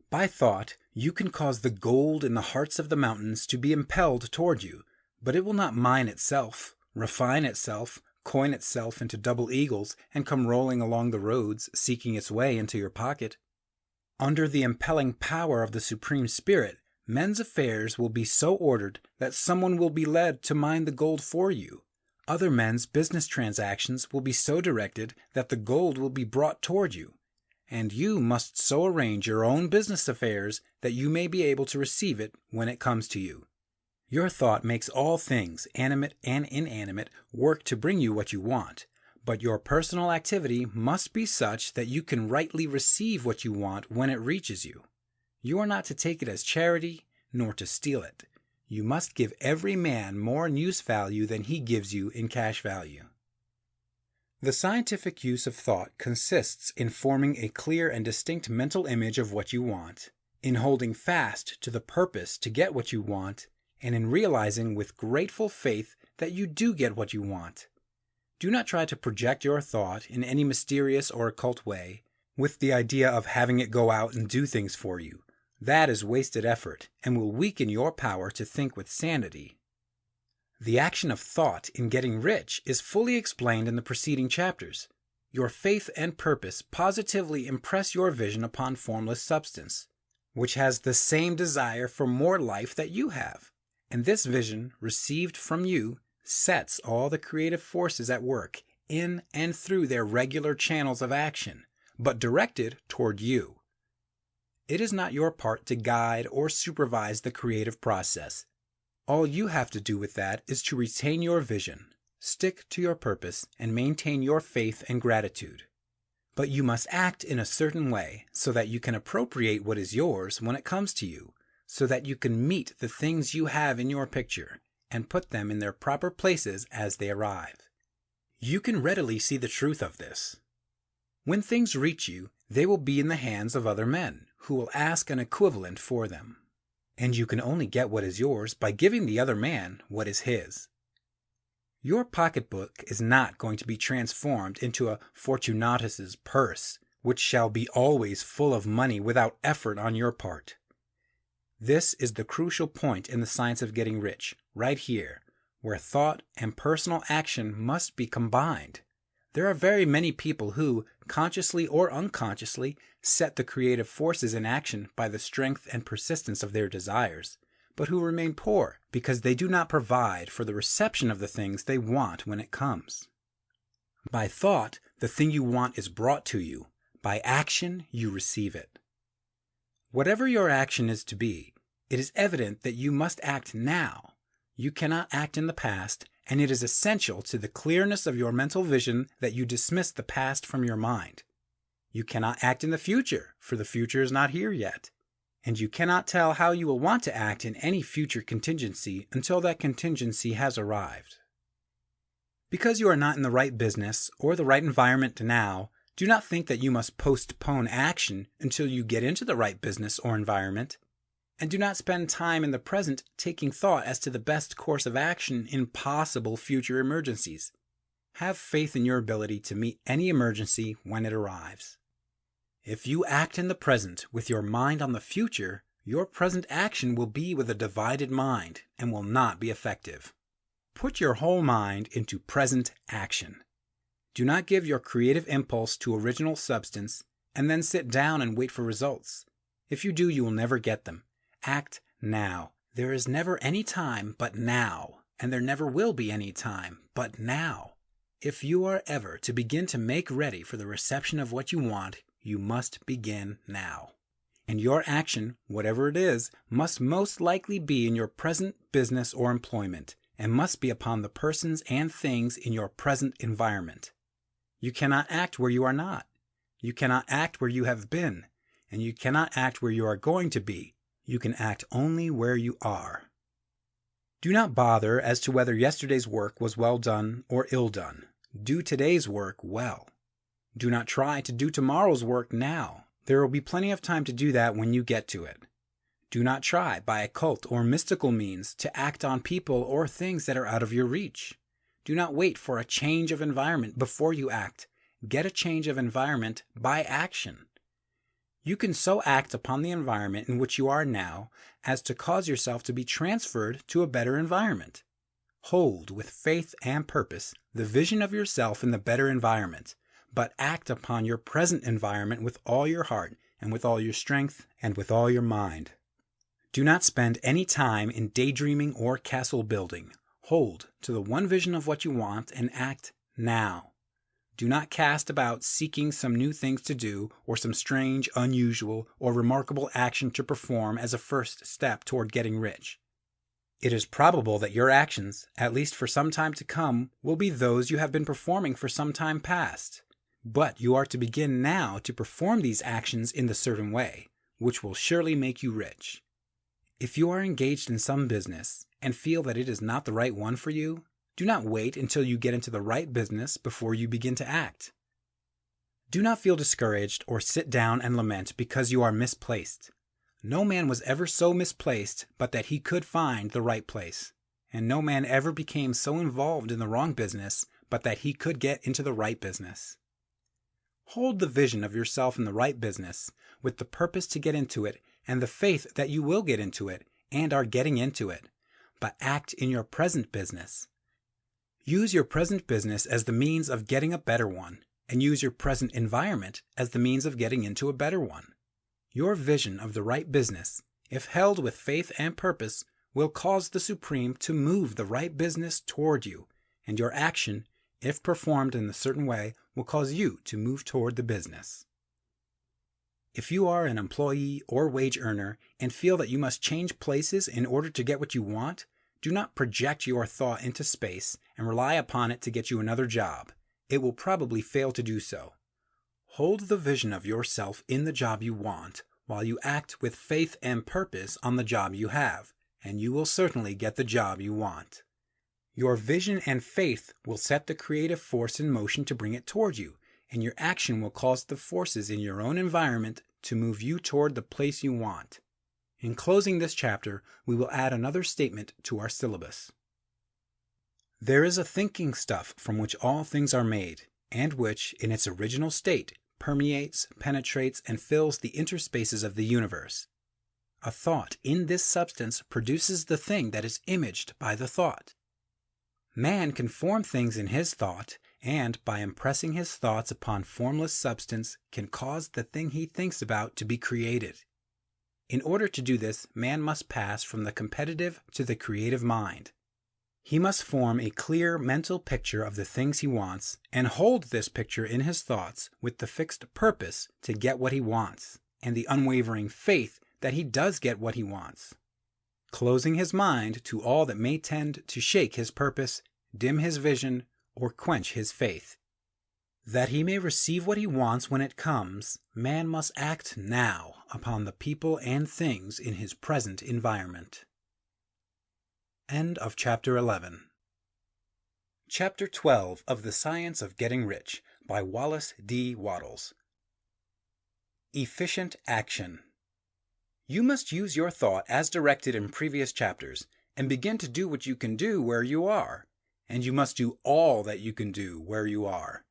By thought, you can cause the gold in the hearts of the mountains to be impelled toward you, but it will not mine itself, refine itself, coin itself into double eagles, and come rolling along the roads, seeking its way into your pocket. Under the impelling power of the Supreme Spirit, men's affairs will be so ordered that someone will be led to mine the gold for you. Other men's business transactions will be so directed that the gold will be brought toward you, and you must so arrange your own business affairs that you may be able to receive it when it comes to you. Your thought makes all things, animate and inanimate, work to bring you what you want, but your personal activity must be such that you can rightly receive what you want when it reaches you. You are not to take it as charity, nor to steal it. You must give every man more in use value than he gives you in cash value. The scientific use of thought consists in forming a clear and distinct mental image of what you want, in holding fast to the purpose to get what you want, and in realizing with grateful faith that you do get what you want. Do not try to project your thought in any mysterious or occult way, with the idea of having it go out and do things for you. That is wasted effort, and will weaken your power to think with sanity. The action of thought in getting rich is fully explained in the preceding chapters. Your faith and purpose positively impress your vision upon formless substance, which has the same desire for more life that you have. And this vision, received from you, sets all the creative forces at work in and through their regular channels of action, but directed toward you. It is not your part to guide or supervise the creative process. All you have to do with that is to retain your vision, stick to your purpose, and maintain your faith and gratitude. But you must act in a certain way so that you can appropriate what is yours when it comes to you, so that you can meet the things you have in your picture and put them in their proper places as they arrive. You can readily see the truth of this. When things reach you, they will be in the hands of other men, who will ask an equivalent for them. And you can only get what is yours by giving the other man what is his. Your pocketbook is not going to be transformed into a Fortunatus's purse, which shall be always full of money without effort on your part. This is the crucial point in the science of getting rich, right here, where thought and personal action must be combined. There are very many people who, consciously or unconsciously, set the creative forces in action by the strength and persistence of their desires, but who remain poor because they do not provide for the reception of the things they want when it comes. By thought, the thing you want is brought to you. By action, you receive it. Whatever your action is to be, it is evident that you must act now. You cannot act in the past, and it is essential to the clearness of your mental vision that you dismiss the past from your mind. You cannot act in the future, for the future is not here yet. And you cannot tell how you will want to act in any future contingency until that contingency has arrived. Because you are not in the right business or the right environment now, do not think that you must postpone action until you get into the right business or environment. And do not spend time in the present taking thought as to the best course of action in possible future emergencies. Have faith in your ability to meet any emergency when it arrives. If you act in the present with your mind on the future, your present action will be with a divided mind and will not be effective. Put your whole mind into present action. Do not give your creative impulse to original substance and then sit down and wait for results. If you do, you will never get them. Act now. There is never any time but now, and there never will be any time but now. If you are ever to begin to make ready for the reception of what you want, you must begin now. And your action, whatever it is, must most likely be in your present business or employment, and must be upon the persons and things in your present environment. You cannot act where you are not. You cannot act where you have been, and you cannot act where you are going to be. You can act only where you are. Do not bother as to whether yesterday's work was well done or ill done. Do today's work well. Do not try to do tomorrow's work now. There will be plenty of time to do that when you get to it. Do not try, by occult or mystical means, to act on people or things that are out of your reach. Do not wait for a change of environment before you act. Get a change of environment by action. You can so act upon the environment in which you are now as to cause yourself to be transferred to a better environment. Hold with faith and purpose the vision of yourself in the better environment, but act upon your present environment with all your heart and with all your strength and with all your mind. Do not spend any time in daydreaming or castle building. Hold to the one vision of what you want and act now. Do not cast about seeking some new things to do or some strange, unusual, or remarkable action to perform as a first step toward getting rich. It is probable that your actions, at least for some time to come, will be those you have been performing for some time past. But you are to begin now to perform these actions in the certain way, which will surely make you rich. If you are engaged in some business and feel that it is not the right one for you, do not wait until you get into the right business before you begin to act. Do not feel discouraged or sit down and lament because you are misplaced. No man was ever so misplaced but that he could find the right place, and no man ever became so involved in the wrong business but that he could get into the right business. Hold the vision of yourself in the right business with the purpose to get into it and the faith that you will get into it and are getting into it, but act in your present business. Use your present business as the means of getting a better one, and use your present environment as the means of getting into a better one. Your vision of the right business, if held with faith and purpose, will cause the Supreme to move the right business toward you, and your action, if performed in a certain way, will cause you to move toward the business. If you are an employee or wage earner and feel that you must change places in order to get what you want, do not project your thought into space and rely upon it to get you another job. It will probably fail to do so. Hold the vision of yourself in the job you want while you act with faith and purpose on the job you have, and you will certainly get the job you want. Your vision and faith will set the creative force in motion to bring it toward you, and your action will cause the forces in your own environment to move you toward the place you want. In closing this chapter, we will add another statement to our syllabus. There is a thinking stuff from which all things are made, and which, in its original state, permeates, penetrates, and fills the interspaces of the universe. A thought in this substance produces the thing that is imaged by the thought. Man can form things in his thought, and by impressing his thoughts upon formless substance can cause the thing he thinks about to be created. In order to do this, man must pass from the competitive to the creative mind. He must form a clear mental picture of the things he wants and hold this picture in his thoughts with the fixed purpose to get what he wants and the unwavering faith that he does get what he wants, closing his mind to all that may tend to shake his purpose, dim his vision, or quench his faith. That he may receive what he wants when it comes, man must act now upon the people and things in his present environment. End of Chapter 11. Chapter 12 of The Science of Getting Rich by Wallace D Wattles. Efficient Action. You must use your thought as directed in previous chapters and begin to do what you can do where you are, and you must do all that you can do where you are.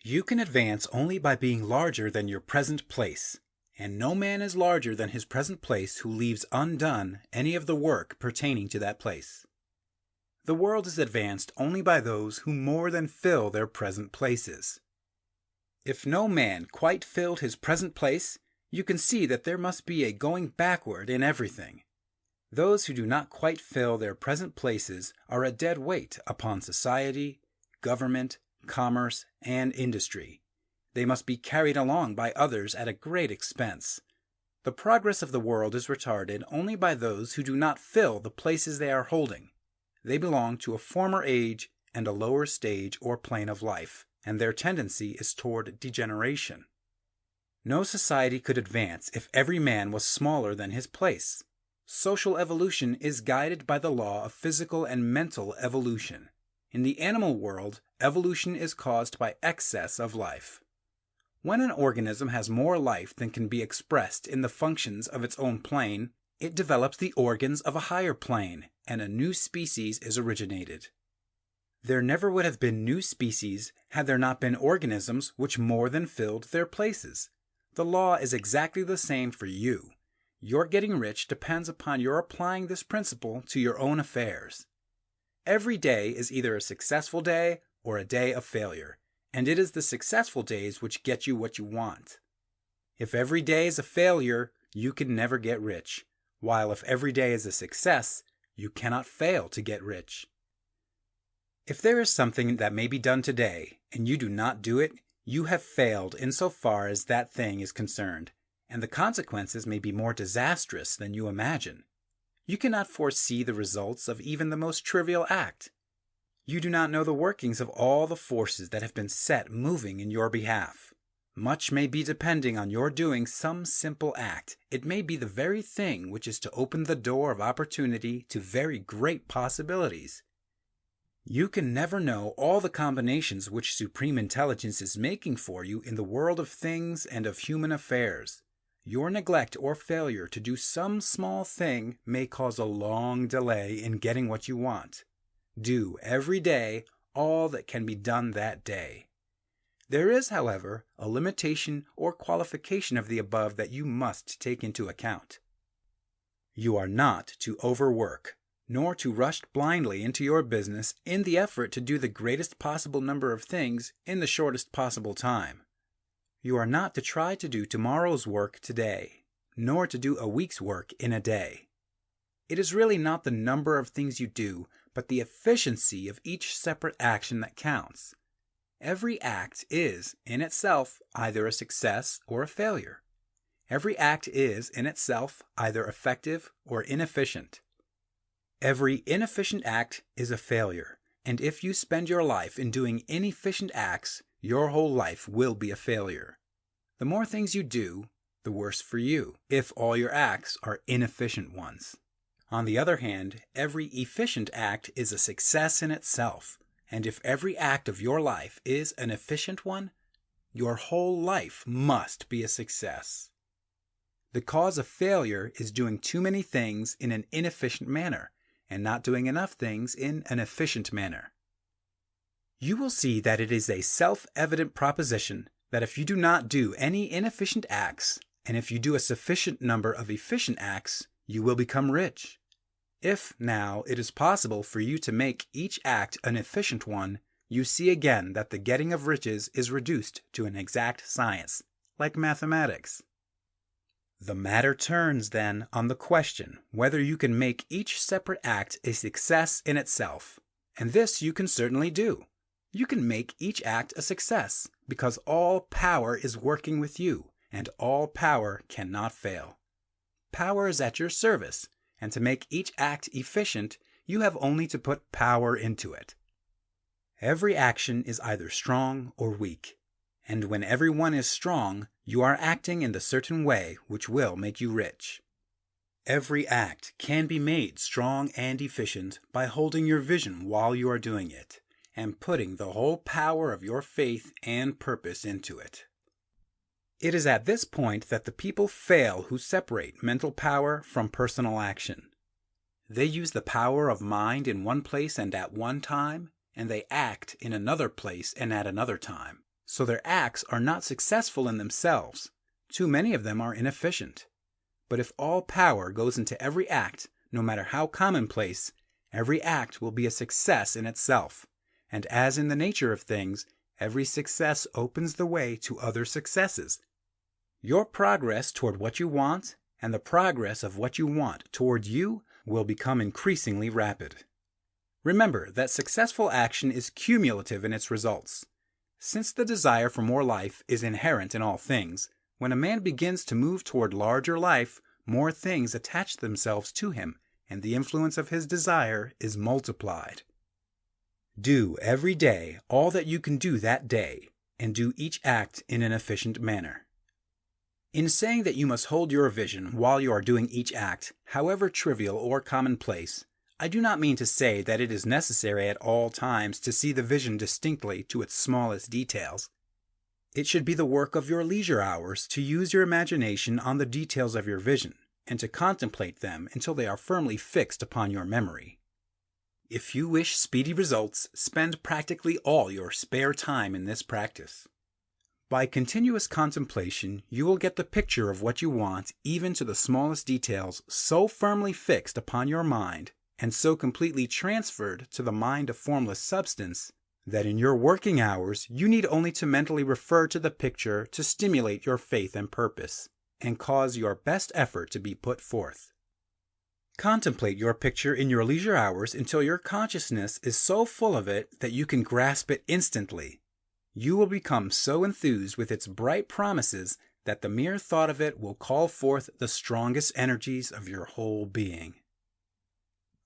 You can advance only by being larger than your present place, and no man is larger than his present place who leaves undone any of the work pertaining to that place. The world is advanced only by those who more than fill their present places. If no man quite filled his present place, you can see that there must be a going backward in everything. Those who do not quite fill their present places are a dead weight upon society, government, commerce, and industry. They must be carried along by others at a great expense. The progress of the world is retarded only by those who do not fill the places they are holding. They belong to a former age and a lower stage or plane of life, and their tendency is toward degeneration. No society could advance if every man was smaller than his place. Social evolution is guided by the law of physical and mental evolution. In the animal world, evolution is caused by excess of life. When an organism has more life than can be expressed in the functions of its own plane, it develops the organs of a higher plane, and a new species is originated. There never would have been new species had there not been organisms which more than filled their places. The law is exactly the same for you. Your getting rich depends upon your applying this principle to your own affairs. Every day is either a successful day or a day of failure, and it is the successful days which get you what you want. If every day is a failure, you can never get rich, while if every day is a success, you cannot fail to get rich. If there is something that may be done today, and you do not do it, you have failed insofar as that thing is concerned, and the consequences may be more disastrous than you imagine. You cannot foresee the results of even the most trivial act. You do not know the workings of all the forces that have been set moving in your behalf. Much may be depending on your doing some simple act. It may be the very thing which is to open the door of opportunity to very great possibilities. You can never know all the combinations which Supreme Intelligence is making for you in the world of things and of human affairs. Your neglect or failure to do some small thing may cause a long delay in getting what you want. Do every day all that can be done that day. There is, however, a limitation or qualification of the above that you must take into account. You are not to overwork, nor to rush blindly into your business in the effort to do the greatest possible number of things in the shortest possible time. You are not to try to do tomorrow's work today, nor to do a week's work in a day. It is really not the number of things you do, but the efficiency of each separate action that counts. Every act is, in itself, either a success or a failure. Every act is, in itself, either effective or inefficient. Every inefficient act is a failure, and if you spend your life in doing inefficient acts, your whole life will be a failure. The more things you do, the worse for you, if all your acts are inefficient ones. On the other hand, every efficient act is a success in itself, and if every act of your life is an efficient one, your whole life must be a success. The cause of failure is doing too many things in an inefficient manner, and not doing enough things in an efficient manner. You will see that it is a self-evident proposition that if you do not do any inefficient acts, and if you do a sufficient number of efficient acts, you will become rich. If, now, it is possible for you to make each act an efficient one, you see again that the getting of riches is reduced to an exact science, like mathematics. The matter turns, then, on the question whether you can make each separate act a success in itself. And this you can certainly do. You can make each act a success, because all power is working with you, and all power cannot fail. Power is at your service, and to make each act efficient, you have only to put power into it. Every action is either strong or weak, and when every one is strong, you are acting in the certain way which will make you rich. Every act can be made strong and efficient by holding your vision while you are doing it, and putting the whole power of your faith and purpose into it. It is at this point that the people fail who separate mental power from personal action. They use the power of mind in one place and at one time, and they act in another place and at another time. So their acts are not successful in themselves. Too many of them are inefficient. But if all power goes into every act, no matter how commonplace, every act will be a success in itself. And as in the nature of things, every success opens the way to other successes. Your progress toward what you want and the progress of what you want toward you will become increasingly rapid. Remember that successful action is cumulative in its results. Since the desire for more life is inherent in all things, when a man begins to move toward larger life, more things attach themselves to him, and the influence of his desire is multiplied. Do every day all that you can do that day, and do each act in an efficient manner. In saying that you must hold your vision while you are doing each act, however trivial or commonplace, I do not mean to say that it is necessary at all times to see the vision distinctly to its smallest details. It should be the work of your leisure hours to use your imagination on the details of your vision, and to contemplate them until they are firmly fixed upon your memory. If you wish speedy results, spend practically all your spare time in this practice. By continuous contemplation, you will get the picture of what you want, even to the smallest details, so firmly fixed upon your mind, and so completely transferred to the mind of formless substance, that in your working hours you need only to mentally refer to the picture to stimulate your faith and purpose, and cause your best effort to be put forth. Contemplate your picture in your leisure hours until your consciousness is so full of it that you can grasp it instantly. You will become so enthused with its bright promises that the mere thought of it will call forth the strongest energies of your whole being.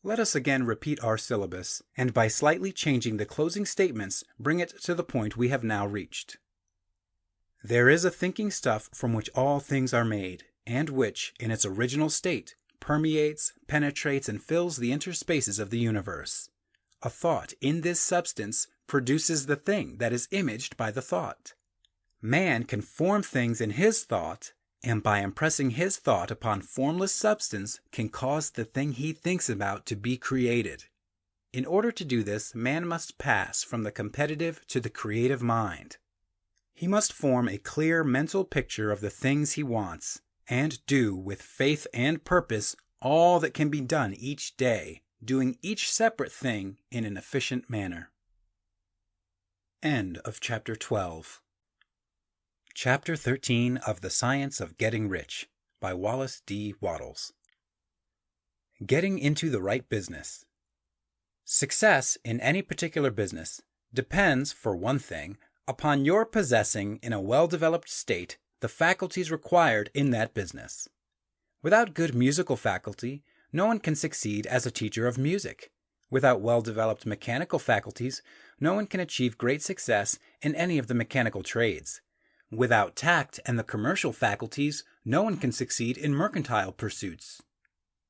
Let us again repeat our syllabus, and by slightly changing the closing statements, bring it to the point we have now reached. There is a thinking stuff from which all things are made, and which, in its original state, permeates, penetrates, and fills the interspaces of the universe. A thought in this substance produces the thing that is imaged by the thought. Man can form things in his thought, and by impressing his thought upon formless substance can cause the thing he thinks about to be created. In order to do this, man must pass from the competitive to the creative mind. He must form a clear mental picture of the things he wants, and do with faith and purpose all that can be done each day, doing each separate thing in an efficient manner. End of Chapter 12. Chapter 13 of The Science of Getting Rich by Wallace D Wattles. Getting into the right business. Success in any particular business depends, for one thing, upon your possessing in a well-developed state the faculties required in that business. Without good musical faculty, no one can succeed as a teacher of music. Without well-developed mechanical faculties, no one can achieve great success in any of the mechanical trades. Without tact and the commercial faculties, no one can succeed in mercantile pursuits.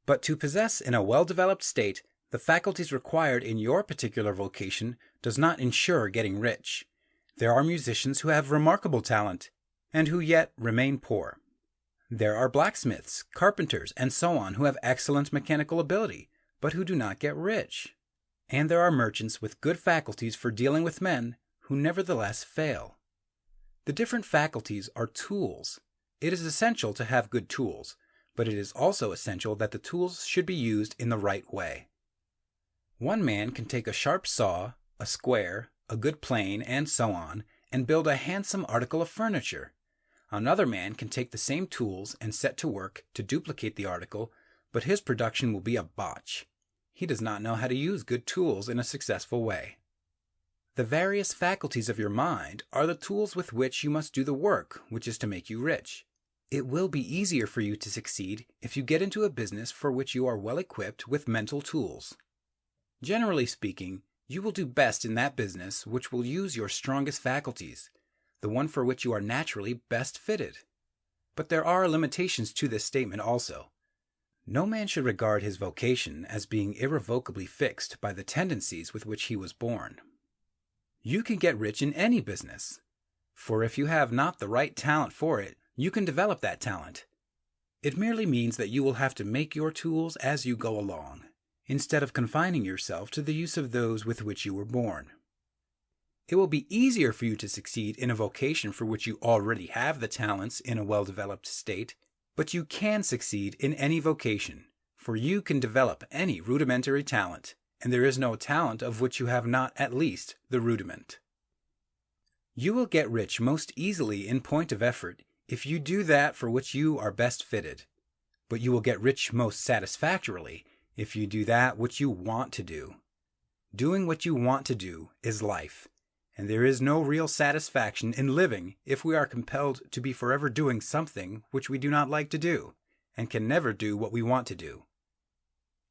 But to possess in a well-developed state the faculties required in your particular vocation does not ensure getting rich. There are musicians who have remarkable talent, and who yet remain poor. There are blacksmiths, carpenters, and so on who have excellent mechanical ability, but who do not get rich. And there are merchants with good faculties for dealing with men who nevertheless fail. The different faculties are tools. It is essential to have good tools, but it is also essential that the tools should be used in the right way. One man can take a sharp saw, a square, a good plane, and so on, and build a handsome article of furniture. Another man can take the same tools and set to work to duplicate the article, but his production will be a botch. He does not know how to use good tools in a successful way. The various faculties of your mind are the tools with which you must do the work which is to make you rich. It will be easier for you to succeed if you get into a business for which you are well equipped with mental tools. Generally speaking, you will do best in that business which will use your strongest faculties, the one for which you are naturally best fitted. But there are limitations to this statement also. No man should regard his vocation as being irrevocably fixed by the tendencies with which he was born. You can get rich in any business, for if you have not the right talent for it, you can develop that talent. It merely means that you will have to make your tools as you go along, instead of confining yourself to the use of those with which you were born. It will be easier for you to succeed in a vocation for which you already have the talents in a well-developed state, but you can succeed in any vocation, for you can develop any rudimentary talent, and there is no talent of which you have not at least the rudiment. You will get rich most easily in point of effort if you do that for which you are best fitted, but you will get rich most satisfactorily if you do that which you want to do. Doing what you want to do is life, and there is no real satisfaction in living if we are compelled to be forever doing something which we do not like to do, and can never do what we want to do.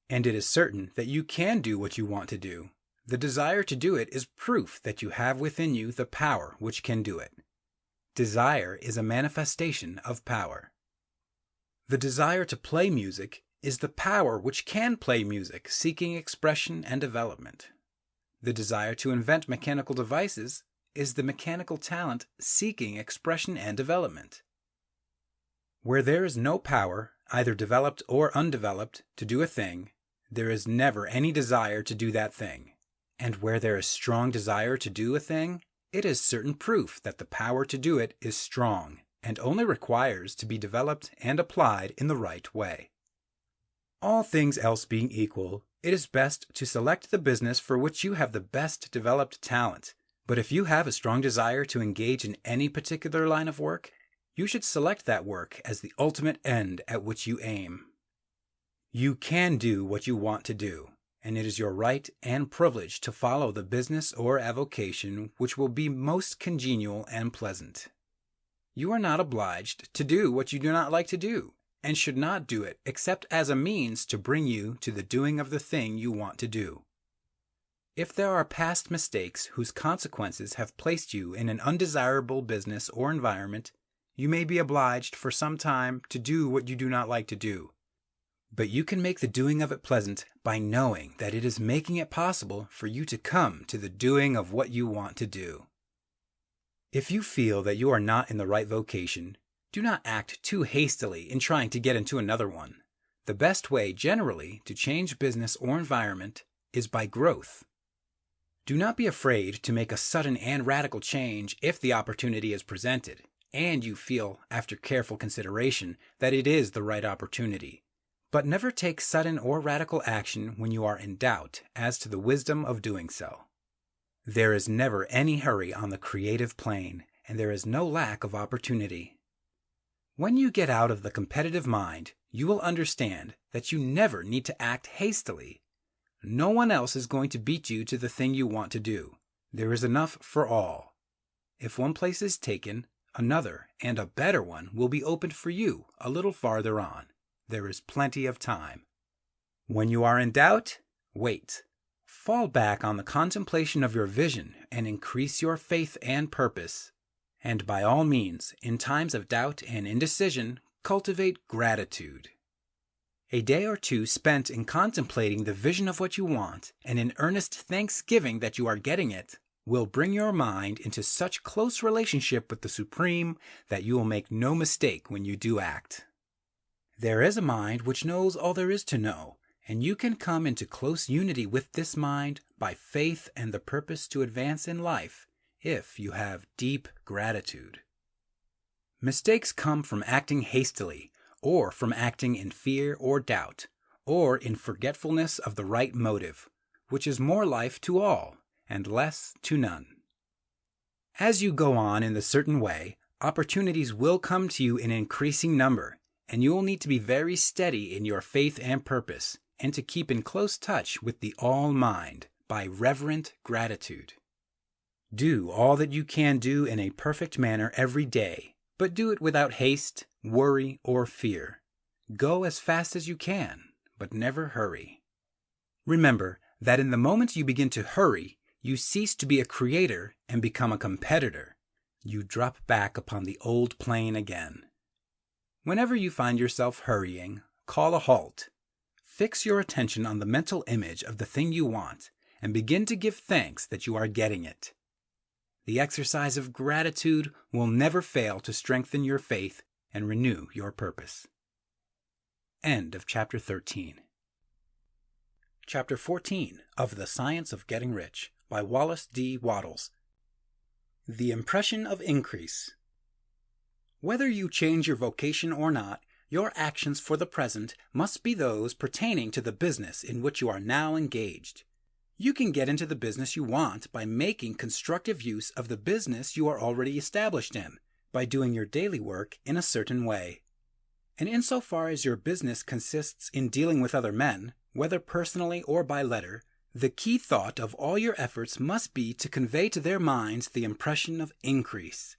And it is certain that you can do what you want to do, The desire to do it is proof that you have within you the power which can do it. Desire is a manifestation of power. The desire to play music is the power which can play music, seeking expression and development. The desire to invent mechanical devices is the mechanical talent seeking expression and development. Where there is no power, either developed or undeveloped, to do a thing, there is never any desire to do that thing. And where there is strong desire to do a thing, it is certain proof that the power to do it is strong and only requires to be developed and applied in the right way. All things else being equal, it is best to select the business for which you have the best developed talent. But if you have a strong desire to engage in any particular line of work, you should select that work as the ultimate end at which you aim. You can do what you want to do, and it is your right and privilege to follow the business or avocation which will be most congenial and pleasant. You are not obliged to do what you do not like to do, and should not do it except as a means to bring you to the doing of the thing you want to do. If there are past mistakes whose consequences have placed you in an undesirable business or environment, you may be obliged for some time to do what you do not like to do. But you can make the doing of it pleasant by knowing that it is making it possible for you to come to the doing of what you want to do. If you feel that you are not in the right vocation, do not act too hastily in trying to get into another one. The best way, generally, to change business or environment is by growth. Do not be afraid to make a sudden and radical change if the opportunity is presented, and you feel, after careful consideration, that it is the right opportunity. But never take sudden or radical action when you are in doubt as to the wisdom of doing so. There is never any hurry on the creative plane, and there is no lack of opportunity. When you get out of the competitive mind, you will understand that you never need to act hastily. No one else is going to beat you to the thing you want to do. There is enough for all. If one place is taken, another and a better one will be opened for you a little farther on. There is plenty of time. When you are in doubt, wait. Fall back on the contemplation of your vision and increase your faith and purpose. And by all means, in times of doubt and indecision, cultivate gratitude. A day or two spent in contemplating the vision of what you want and in earnest thanksgiving that you are getting it will bring your mind into such close relationship with the Supreme that you will make no mistake when you do act. There is a mind which knows all there is to know, and you can come into close unity with this mind by faith and the purpose to advance in life if you have deep gratitude. Mistakes come from acting hastily, or from acting in fear or doubt, or in forgetfulness of the right motive, which is more life to all and less to none. As you go on in the certain way, opportunities will come to you in increasing number, and you will need to be very steady in your faith and purpose, and to keep in close touch with the All-Mind by reverent gratitude. Do all that you can do in a perfect manner every day, but do it without haste, worry, or fear. Go as fast as you can, but never hurry. Remember that in the moment you begin to hurry, you cease to be a creator and become a competitor. You drop back upon the old plane again. Whenever you find yourself hurrying, call a halt. Fix your attention on the mental image of the thing you want and begin to give thanks that you are getting it. The exercise of gratitude will never fail to strengthen your faith and renew your purpose. End of Chapter 13. Chapter 14 of The Science of Getting Rich by Wallace D Wattles. The Impression of Increase. Whether you change your vocation or not, your actions for the present must be those pertaining to the business in which you are now engaged. You can get into the business you want by making constructive use of the business you are already established in, by doing your daily work in a certain way. And insofar as your business consists in dealing with other men, whether personally or by letter, the key thought of all your efforts must be to convey to their minds the impression of increase.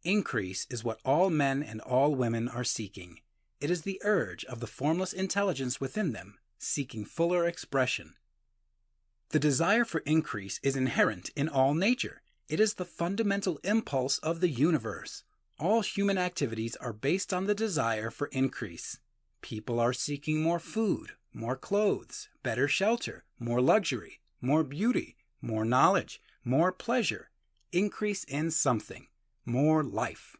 Increase is what all men and all women are seeking. It is the urge of the formless intelligence within them, seeking fuller expression. The desire for increase is inherent in all nature. It is the fundamental impulse of the universe. All human activities are based on the desire for increase. People are seeking more food, more clothes, better shelter, more luxury, more beauty, more knowledge, more pleasure, increase in something, more life.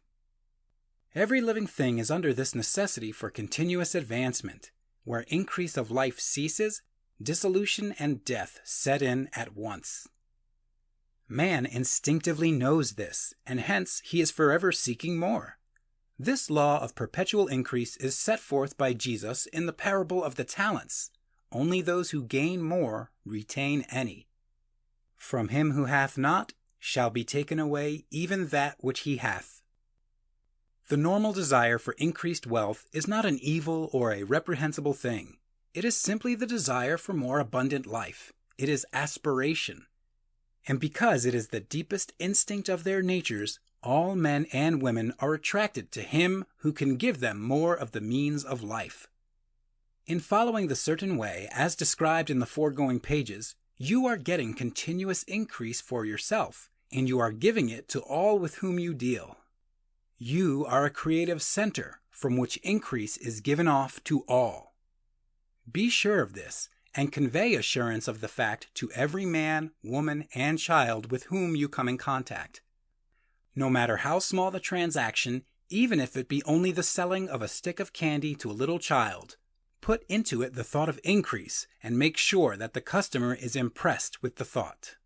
Every living thing is under this necessity for continuous advancement. Where increase of life ceases, dissolution and death set in at once. Man instinctively knows this, and hence he is forever seeking more. This law of perpetual increase is set forth by Jesus in the parable of the talents. Only those who gain more retain any. From him who hath not shall be taken away even that which he hath. The normal desire for increased wealth is not an evil or a reprehensible thing. It is simply the desire for more abundant life. It is aspiration. And because it is the deepest instinct of their natures, all men and women are attracted to him who can give them more of the means of life. In following the certain way, as described in the foregoing pages, you are getting continuous increase for yourself, and you are giving it to all with whom you deal. You are a creative center from which increase is given off to all. Be sure of this, and convey assurance of the fact to every man, woman, and child with whom you come in contact. No matter how small the transaction, even if it be only the selling of a stick of candy to a little child, put into it the thought of increase, and make sure that the customer is impressed with the thought.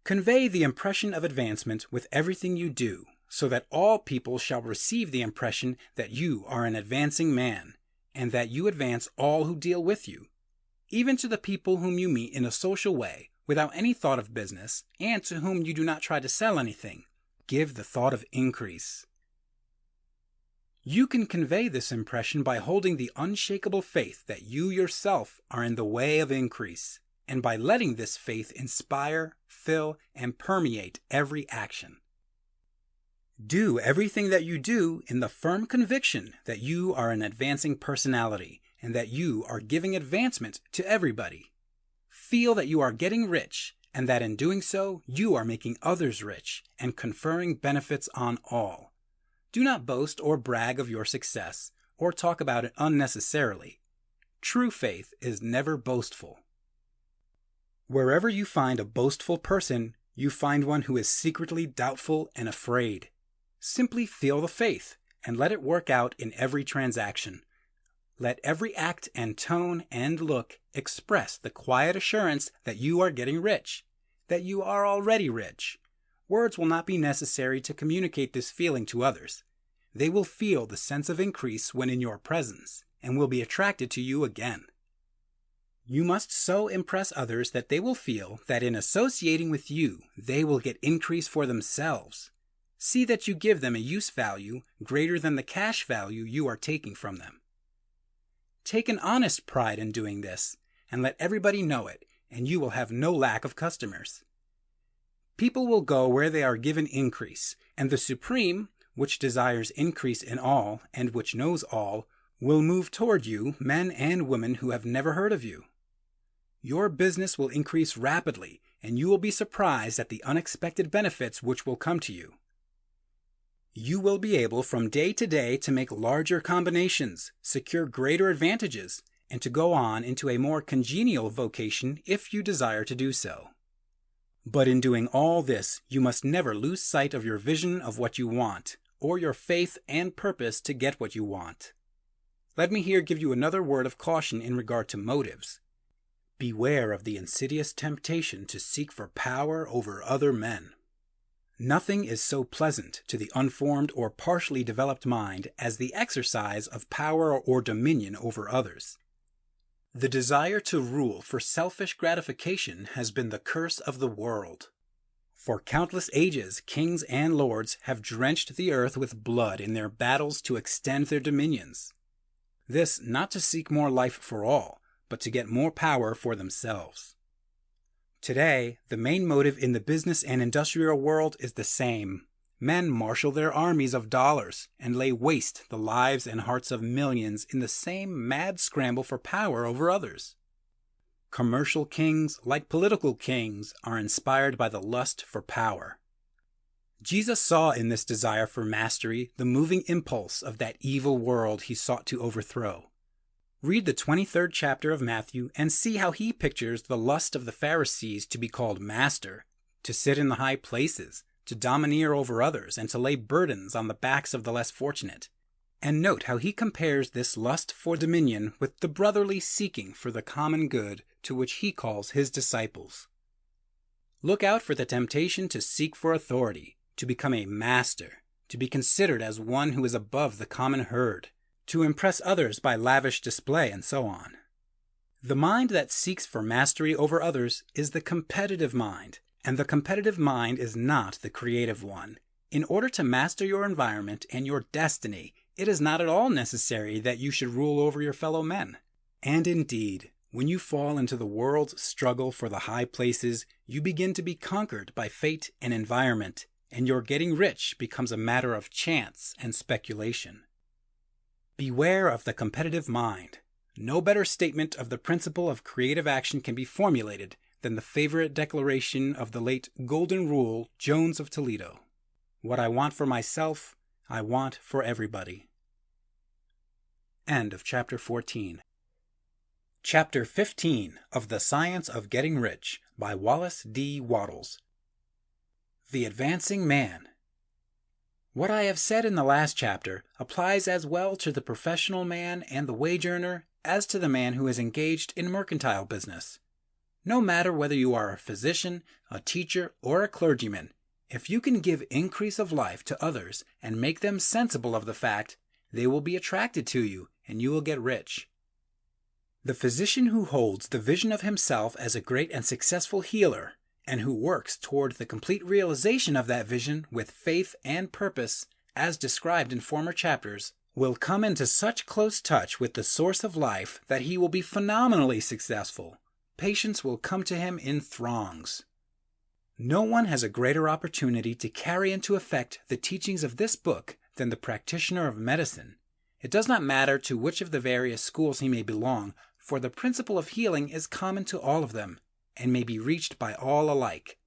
Convey the impression of advancement with everything you do, so that all people shall receive the impression that you are an advancing man, and that you advance all who deal with you, even to the people whom you meet in a social way, without any thought of business, and to whom you do not try to sell anything. Give the thought of increase. You can convey this impression by holding the unshakable faith that you yourself are in the way of increase, and by letting this faith inspire, fill, and permeate every action. Do everything that you do in the firm conviction that you are an advancing personality and that you are giving advancement to everybody. Feel that you are getting rich and that in doing so you are making others rich and conferring benefits on all. Do not boast or brag of your success or talk about it unnecessarily. True faith is never boastful. Wherever you find a boastful person, you find one who is secretly doubtful and afraid. Simply feel the faith and let it work out in every transaction. Let every act and tone and look express the quiet assurance that you are getting rich, that you are already rich. Words will not be necessary to communicate this feeling to others. They will feel the sense of increase when in your presence and will be attracted to you again. You must so impress others that they will feel that in associating with you, they will get increase for themselves. See that you give them a use value greater than the cash value you are taking from them. Take an honest pride in doing this, and let everybody know it, and you will have no lack of customers. People will go where they are given increase, and the Supreme, which desires increase in all, and which knows all, will move toward you men and women who have never heard of you. Your business will increase rapidly, and you will be surprised at the unexpected benefits which will come to you. You will be able from day to day to make larger combinations, secure greater advantages, and to go on into a more congenial vocation if you desire to do so. But in doing all this, you must never lose sight of your vision of what you want, or your faith and purpose to get what you want. Let me here give you another word of caution in regard to motives. Beware of the insidious temptation to seek for power over other men. Nothing is so pleasant to the unformed or partially developed mind as the exercise of power or dominion over others. The desire to rule for selfish gratification has been the curse of the world. For countless ages, kings and lords have drenched the earth with blood in their battles to extend their dominions. This not to seek more life for all, but to get more power for themselves. Today, the main motive in the business and industrial world is the same. Men marshal their armies of dollars and lay waste the lives and hearts of millions in the same mad scramble for power over others. Commercial kings, like political kings, are inspired by the lust for power. Jesus saw in this desire for mastery the moving impulse of that evil world he sought to overthrow. Read the 23rd chapter of Matthew and see how he pictures the lust of the Pharisees to be called master, to sit in the high places, to domineer over others, and to lay burdens on the backs of the less fortunate. And note how he compares this lust for dominion with the brotherly seeking for the common good to which he calls his disciples. Look out for the temptation to seek for authority, to become a master, to be considered as one who is above the common herd, to impress others by lavish display, and so on. The mind that seeks for mastery over others is the competitive mind, and the competitive mind is not the creative one. In order to master your environment and your destiny, it is not at all necessary that you should rule over your fellow men. And indeed, when you fall into the world's struggle for the high places, you begin to be conquered by fate and environment, and your getting rich becomes a matter of chance and speculation. Beware of the competitive mind. No better statement of the principle of creative action can be formulated than the favorite declaration of the late Golden Rule Jones of Toledo. What I want for myself, I want for everybody. End of Chapter 14. Chapter 15 of The Science of Getting Rich by Wallace D Wattles. The Advancing Man. What I have said in the last chapter applies as well to the professional man and the wage earner as to the man who is engaged in mercantile business. No matter whether you are a physician, a teacher, or a clergyman, if you can give increase of life to others and make them sensible of the fact, they will be attracted to you and you will get rich. The physician who holds the vision of himself as a great and successful healer, and who works toward the complete realization of that vision with faith and purpose, as described in former chapters, will come into such close touch with the source of life that he will be phenomenally successful. Patients will come to him in throngs. No one has a greater opportunity to carry into effect the teachings of this book than the practitioner of medicine. It does not matter to which of the various schools he may belong, for the principle of healing is common to all of them, and may be reached by all alike.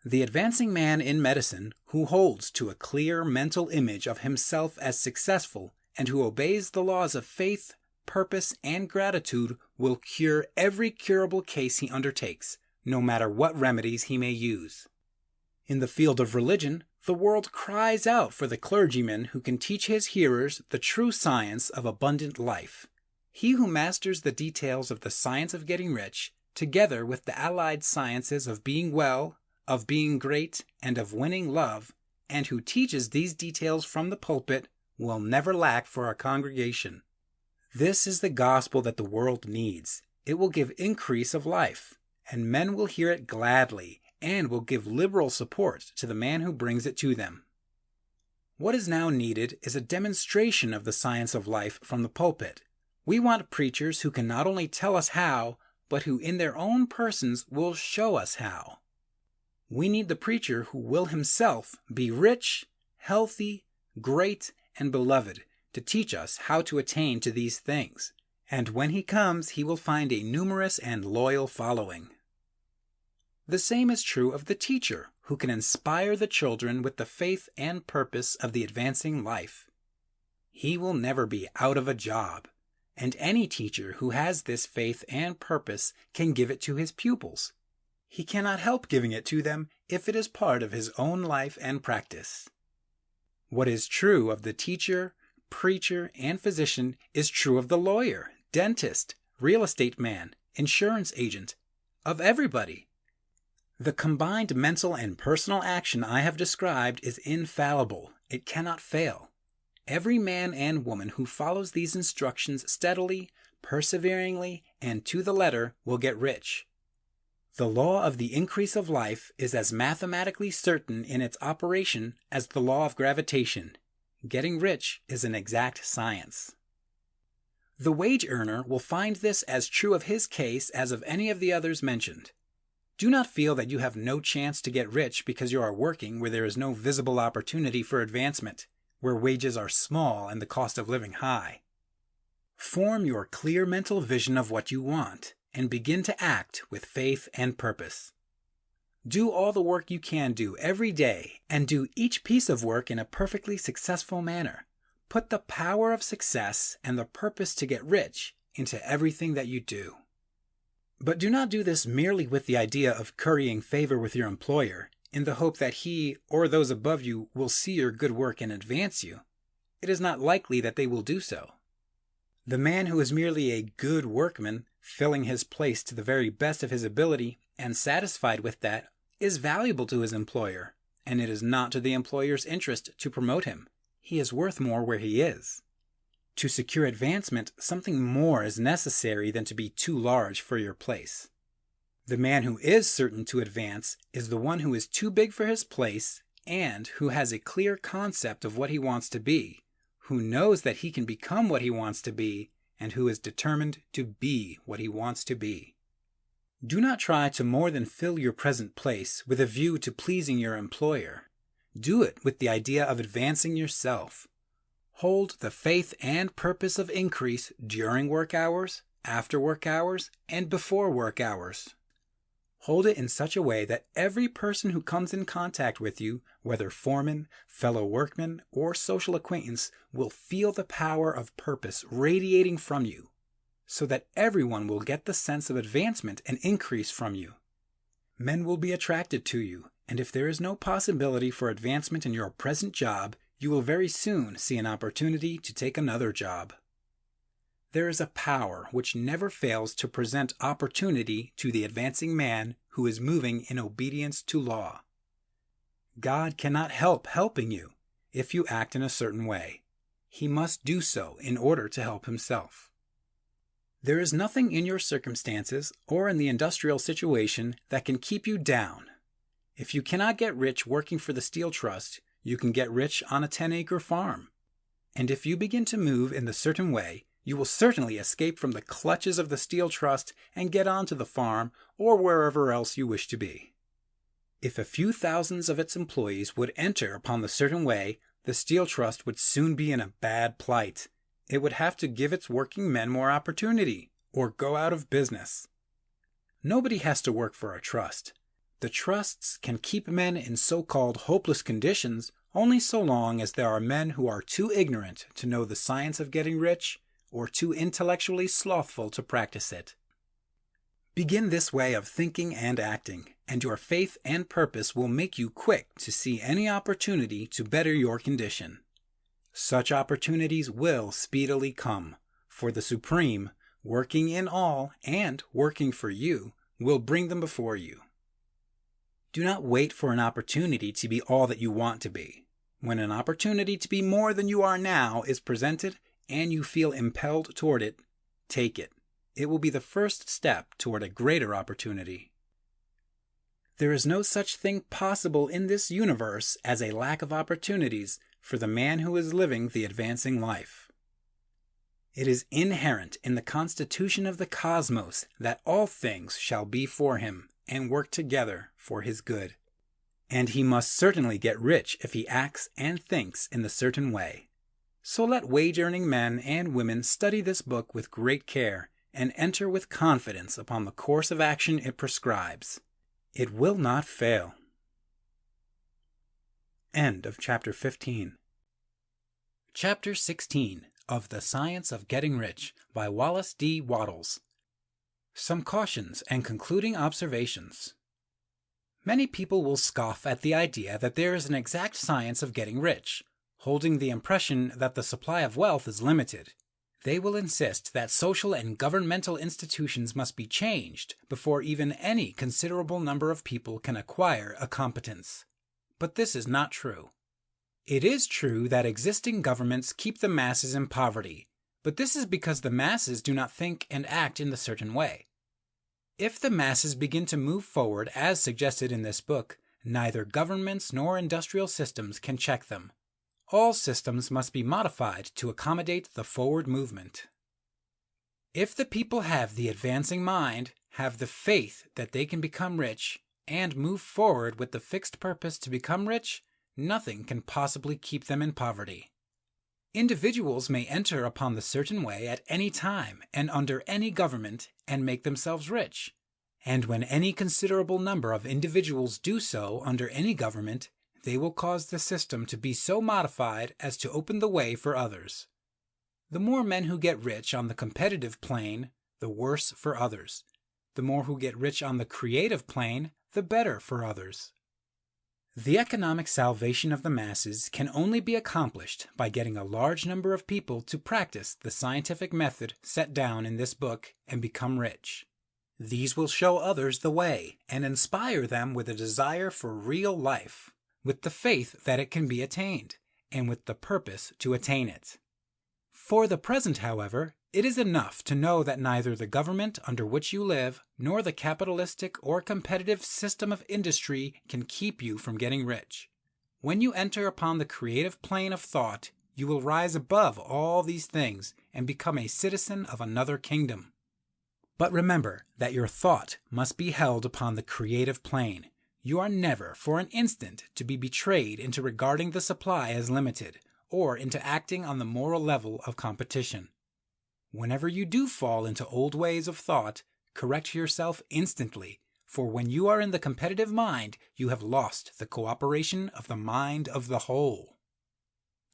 The advancing man in medicine, who holds to a clear mental image of himself as successful, and who obeys the laws of faith, purpose, and gratitude, will cure every curable case he undertakes, no matter what remedies he may use. In the field of religion, the world cries out for the clergyman who can teach his hearers the true science of abundant life. He who masters the details of the science of getting rich, together with the allied sciences of being well, of being great, and of winning love, and who teaches these details from the pulpit, will never lack for a congregation. This is the gospel that the world needs. It will give increase of life, and men will hear it gladly, and will give liberal support to the man who brings it to them. What is now needed is a demonstration of the science of life from the pulpit. We want preachers who can not only tell us how, but who in their own persons will show us how. We need the preacher who will himself be rich, healthy, great, and beloved to teach us how to attain to these things. And when he comes, he will find a numerous and loyal following. The same is true of the teacher who can inspire the children with the faith and purpose of the advancing life. He will never be out of a job, and any teacher who has this faith and purpose can give it to his pupils. He cannot help giving it to them if it is part of his own life and practice. What is true of the teacher, preacher, and physician is true of the lawyer, dentist, real estate man, insurance agent, of everybody. The combined mental and personal action I have described is infallible. It cannot fail. Every man and woman who follows these instructions steadily, perseveringly, and to the letter will get rich. The law of the increase of life is as mathematically certain in its operation as the law of gravitation. Getting rich is an exact science. The wage earner will find this as true of his case as of any of the others mentioned. Do not feel that you have no chance to get rich because you are working where there is no visible opportunity for advancement, where wages are small and the cost of living high. Form your clear mental vision of what you want, and begin to act with faith and purpose. Do all the work you can do every day and do each piece of work in a perfectly successful manner. Put the power of success and the purpose to get rich into everything that you do. But do not do this merely with the idea of currying favor with your employer in the hope that he or those above you will see your good work and advance you. It is not likely that they will do so. The man who is merely a good workman, filling his place to the very best of his ability and satisfied with that, is valuable to his employer, and it is not to the employer's interest to promote him. He is worth more where he is. To secure advancement, something more is necessary than to be too large for your place. The man who is certain to advance is the one who is too big for his place and who has a clear concept of what he wants to be, who knows that he can become what he wants to be, and who is determined to be what he wants to be. Do not try to more than fill your present place with a view to pleasing your employer. Do it with the idea of advancing yourself. Hold the faith and purpose of increase during work hours, after work hours, and before work hours. Hold it in such a way that every person who comes in contact with you, whether foreman, fellow workman, or social acquaintance, will feel the power of purpose radiating from you, so that everyone will get the sense of advancement and increase from you. Men will be attracted to you, and if there is no possibility for advancement in your present job, you will very soon see an opportunity to take another job. There is a power which never fails to present opportunity to the advancing man who is moving in obedience to law. God cannot help helping you if you act in a certain way. He must do so in order to help himself. There is nothing in your circumstances or in the industrial situation that can keep you down. If you cannot get rich working for the Steel Trust, you can get rich on a 10-acre farm. And if you begin to move in the certain way, you will certainly escape from the clutches of the Steel Trust and get onto the farm or wherever else you wish to be. If a few thousands of its employees would enter upon the certain way, the Steel Trust would soon be in a bad plight. It would have to give its working men more opportunity, or go out of business. Nobody has to work for a trust. The trusts can keep men in so-called hopeless conditions only so long as there are men who are too ignorant to know the science of getting rich or too intellectually slothful to practice it. Begin this way of thinking and acting, and your faith and purpose will make you quick to see any opportunity to better your condition. Such opportunities will speedily come, for the Supreme, working in all and working for you, will bring them before you. Do not wait for an opportunity to be all that you want to be. When an opportunity to be more than you are now is presented and you feel impelled toward it, take it. It will be the first step toward a greater opportunity. There is no such thing possible in this universe as a lack of opportunities for the man who is living the advancing life. It is inherent in the constitution of the cosmos that all things shall be for him and work together for his good. And he must certainly get rich if he acts and thinks in the certain way. So let wage-earning men and women study this book with great care and enter with confidence upon the course of action it prescribes. It will not fail. End of Chapter 15. Chapter 16 of The Science of Getting Rich by Wallace D Wattles. Some cautions and concluding observations. Many people will scoff at the idea that there is an exact science of getting rich, holding the impression that the supply of wealth is limited. They will insist that social and governmental institutions must be changed before even any considerable number of people can acquire a competence. But this is not true. It is true that existing governments keep the masses in poverty, but this is because the masses do not think and act in the certain way. If the masses begin to move forward as suggested in this book, neither governments nor industrial systems can check them. All systems must be modified to accommodate the forward movement. If the people have the advancing mind, have the faith that they can become rich, and move forward with the fixed purpose to become rich, nothing can possibly keep them in poverty. Individuals may enter upon the certain way at any time and under any government and make themselves rich. And when any considerable number of individuals do so under any government, they will cause the system to be so modified as to open the way for others. The more men who get rich on the competitive plane, the worse for others. The more who get rich on the creative plane, the better for others. The economic salvation of the masses can only be accomplished by getting a large number of people to practice the scientific method set down in this book and become rich. These will show others the way and inspire them with a desire for real life, with the faith that it can be attained, and with the purpose to attain it. For the present, however, it is enough to know that neither the government under which you live nor the capitalistic or competitive system of industry can keep you from getting rich. When you enter upon the creative plane of thought, you will rise above all these things and become a citizen of another kingdom. But remember that your thought must be held upon the creative plane. You are never for an instant to be betrayed into regarding the supply as limited, or into acting on the moral level of competition. Whenever you do fall into old ways of thought, correct yourself instantly, for when you are in the competitive mind, you have lost the cooperation of the mind of the whole.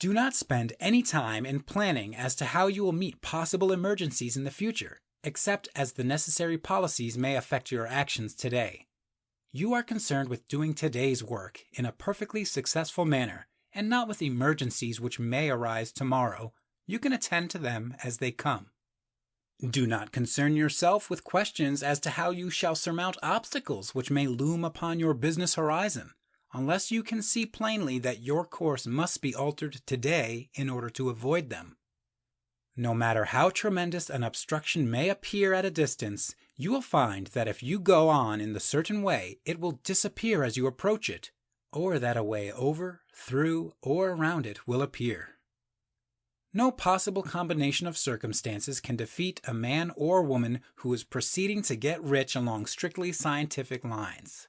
Do not spend any time in planning as to how you will meet possible emergencies in the future, except as the necessary policies may affect your actions today. You are concerned with doing today's work in a perfectly successful manner, and not with emergencies which may arise tomorrow. You can attend to them as they come. Do not concern yourself with questions as to how you shall surmount obstacles which may loom upon your business horizon, unless you can see plainly that your course must be altered today in order to avoid them. No matter how tremendous an obstruction may appear at a distance, you will find that if you go on in the certain way, it will disappear as you approach it, or that a way over, through, or around it will appear. No possible combination of circumstances can defeat a man or woman who is proceeding to get rich along strictly scientific lines.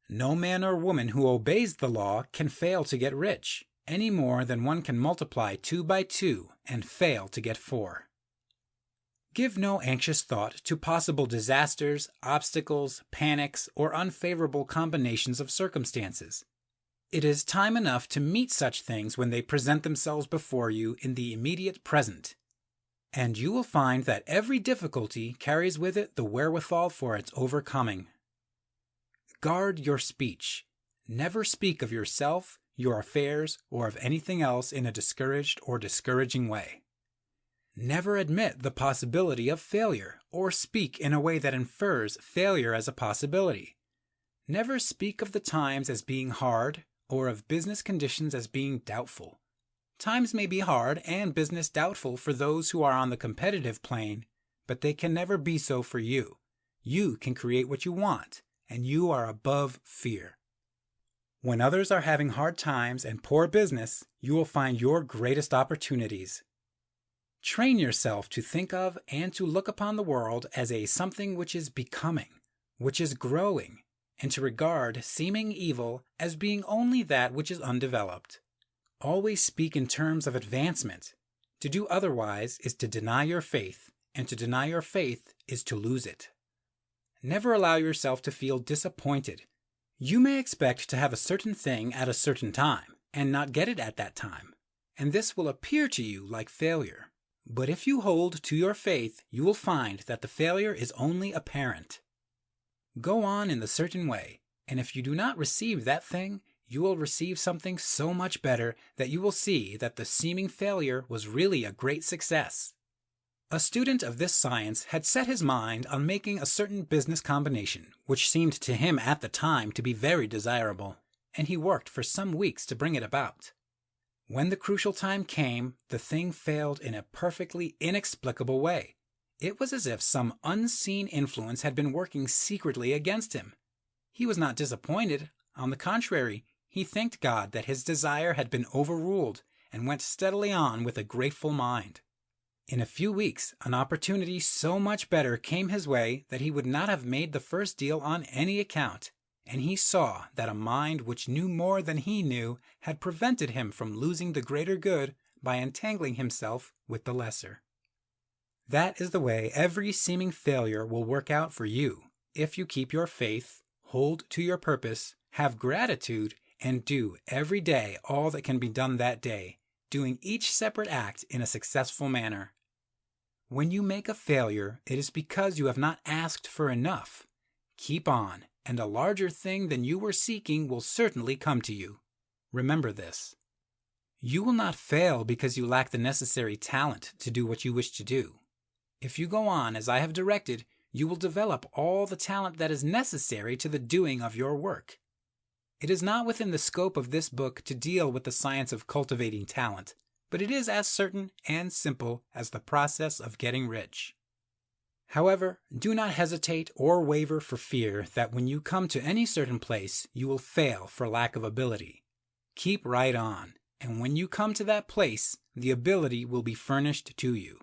No man or woman who obeys the law can fail to get rich, any more than one can multiply 2 by 2 and fail to get 4. Give no anxious thought to possible disasters, obstacles, panics, or unfavorable combinations of circumstances. It is time enough to meet such things when they present themselves before you in the immediate present, and you will find that every difficulty carries with it the wherewithal for its overcoming. Guard your speech. Never speak of yourself, your affairs, or of anything else in a discouraged or discouraging way. Never admit the possibility of failure, or speak in a way that infers failure as a possibility. Never speak of the times as being hard, or of business conditions as being doubtful. Times may be hard and business doubtful for those who are on the competitive plane, but they can never be so for you. You can create what you want, and you are above fear. When others are having hard times and poor business, you will find your greatest opportunities. Train yourself to think of and to look upon the world as a something which is becoming, which is growing, and to regard seeming evil as being only that which is undeveloped. Always speak in terms of advancement. To do otherwise is to deny your faith, and to deny your faith is to lose it. Never allow yourself to feel disappointed. You may expect to have a certain thing at a certain time, and not get it at that time, and this will appear to you like failure. But if you hold to your faith, you will find that the failure is only apparent. Go on in the certain way, and if you do not receive that thing, you will receive something so much better that you will see that the seeming failure was really a great success. A student of this science had set his mind on making a certain business combination, which seemed to him at the time to be very desirable, and he worked for some weeks to bring it about. When the crucial time came, the thing failed in a perfectly inexplicable way. It was as if some unseen influence had been working secretly against him. He was not disappointed. On the contrary, he thanked God that his desire had been overruled and went steadily on with a grateful mind. In a few weeks, an opportunity so much better came his way that he would not have made the first deal on any account, and he saw that a mind which knew more than he knew had prevented him from losing the greater good by entangling himself with the lesser. That is the way every seeming failure will work out for you if you keep your faith, hold to your purpose, have gratitude, and do every day all that can be done that day, doing each separate act in a successful manner. When you make a failure, it is because you have not asked for enough. Keep on, and a larger thing than you were seeking will certainly come to you. Remember this. You will not fail because you lack the necessary talent to do what you wish to do. If you go on as I have directed, you will develop all the talent that is necessary to the doing of your work. It is not within the scope of this book to deal with the science of cultivating talent, but it is as certain and simple as the process of getting rich. However, do not hesitate or waver for fear that when you come to any certain place, you will fail for lack of ability. Keep right on, and when you come to that place, the ability will be furnished to you.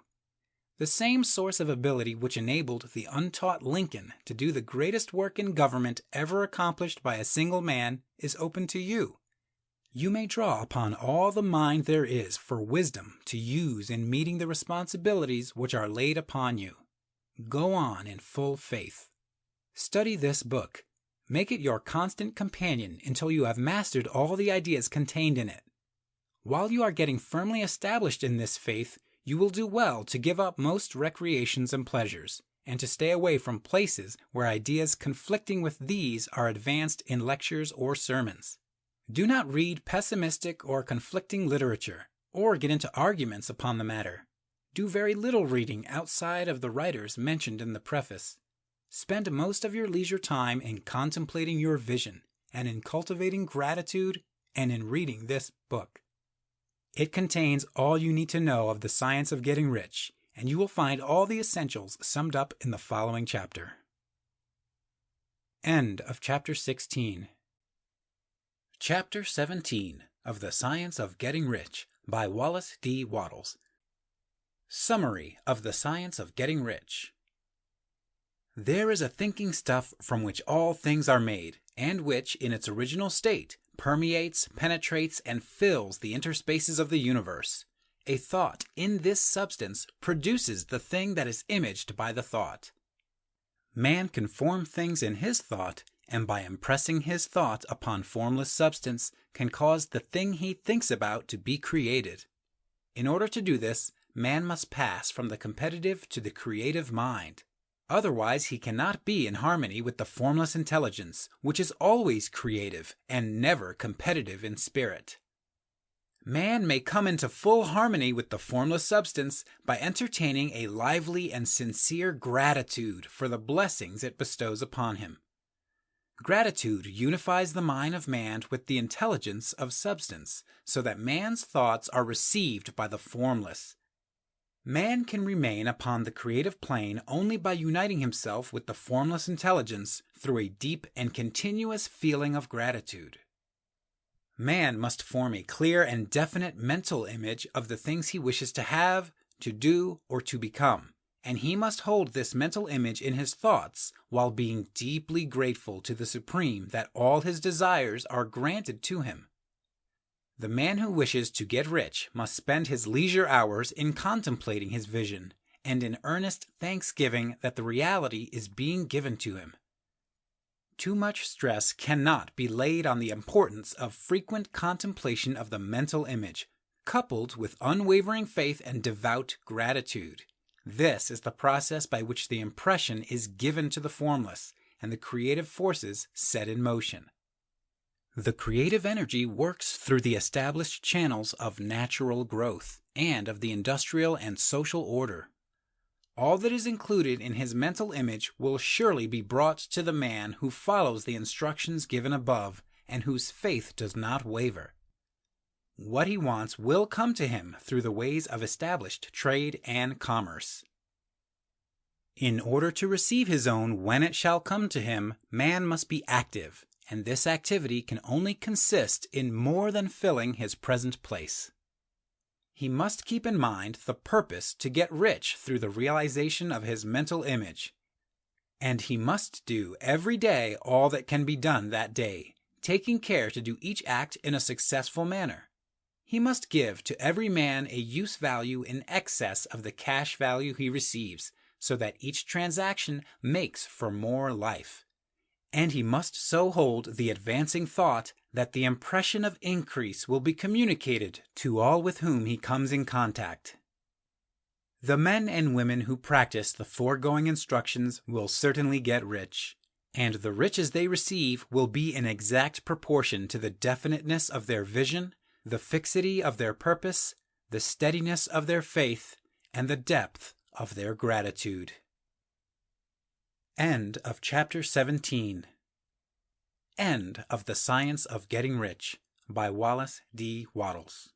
The same source of ability which enabled the untaught Lincoln to do the greatest work in government ever accomplished by a single man is open to you. You may draw upon all the mind there is for wisdom to use in meeting the responsibilities which are laid upon you. Go on in full faith. Study this book. Make it your constant companion until you have mastered all the ideas contained in it. While you are getting firmly established in this faith, you will do well to give up most recreations and pleasures, and to stay away from places where ideas conflicting with these are advanced in lectures or sermons. Do not read pessimistic or conflicting literature, or get into arguments upon the matter. Do very little reading outside of the writers mentioned in the preface. Spend most of your leisure time in contemplating your vision, and in cultivating gratitude, and in reading this book. It contains all you need to know of the science of getting rich, and you will find all the essentials summed up in the following chapter. End of Chapter 16. Chapter 17 of The Science of Getting Rich by Wallace D Wattles. Summary of the Science of Getting Rich. There is a thinking stuff from which all things are made, and which, in its original state, permeates, penetrates, and fills the interspaces of the universe. A thought in this substance produces the thing that is imaged by the thought. Man can form things in his thought, and by impressing his thought upon formless substance, can cause the thing he thinks about to be created. In order to do this, man must pass from the competitive to the creative mind. Otherwise, he cannot be in harmony with the formless intelligence, which is always creative and never competitive in spirit. Man may come into full harmony with the formless substance by entertaining a lively and sincere gratitude for the blessings it bestows upon him. Gratitude unifies the mind of man with the intelligence of substance, so that man's thoughts are received by the formless. Man can remain upon the creative plane only by uniting himself with the formless intelligence through a deep and continuous feeling of gratitude. Man must form a clear and definite mental image of the things he wishes to have, to do, or to become, and he must hold this mental image in his thoughts while being deeply grateful to the Supreme that all his desires are granted to him. The man who wishes to get rich must spend his leisure hours in contemplating his vision and in earnest thanksgiving that the reality is being given to him. Too much stress cannot be laid on the importance of frequent contemplation of the mental image, coupled with unwavering faith and devout gratitude. This is the process by which the impression is given to the formless and the creative forces set in motion. The creative energy works through the established channels of natural growth and of the industrial and social order. All that is included in his mental image will surely be brought to the man who follows the instructions given above and whose faith does not waver. What he wants will come to him through the ways of established trade and commerce. In order to receive his own when it shall come to him, man must be active, and this activity can only consist in more than filling his present place. He must keep in mind the purpose to get rich through the realization of his mental image, and he must do every day all that can be done that day, taking care to do each act in a successful manner. He must give to every man a use value in excess of the cash value he receives, so that each transaction makes for more life. And he must so hold the advancing thought that the impression of increase will be communicated to all with whom he comes in contact. The men and women who practice the foregoing instructions will certainly get rich, and the riches they receive will be in exact proportion to the definiteness of their vision, the fixity of their purpose, the steadiness of their faith, and the depth of their gratitude. End of Chapter 17. End of The Science of Getting Rich by Wallace D Wattles.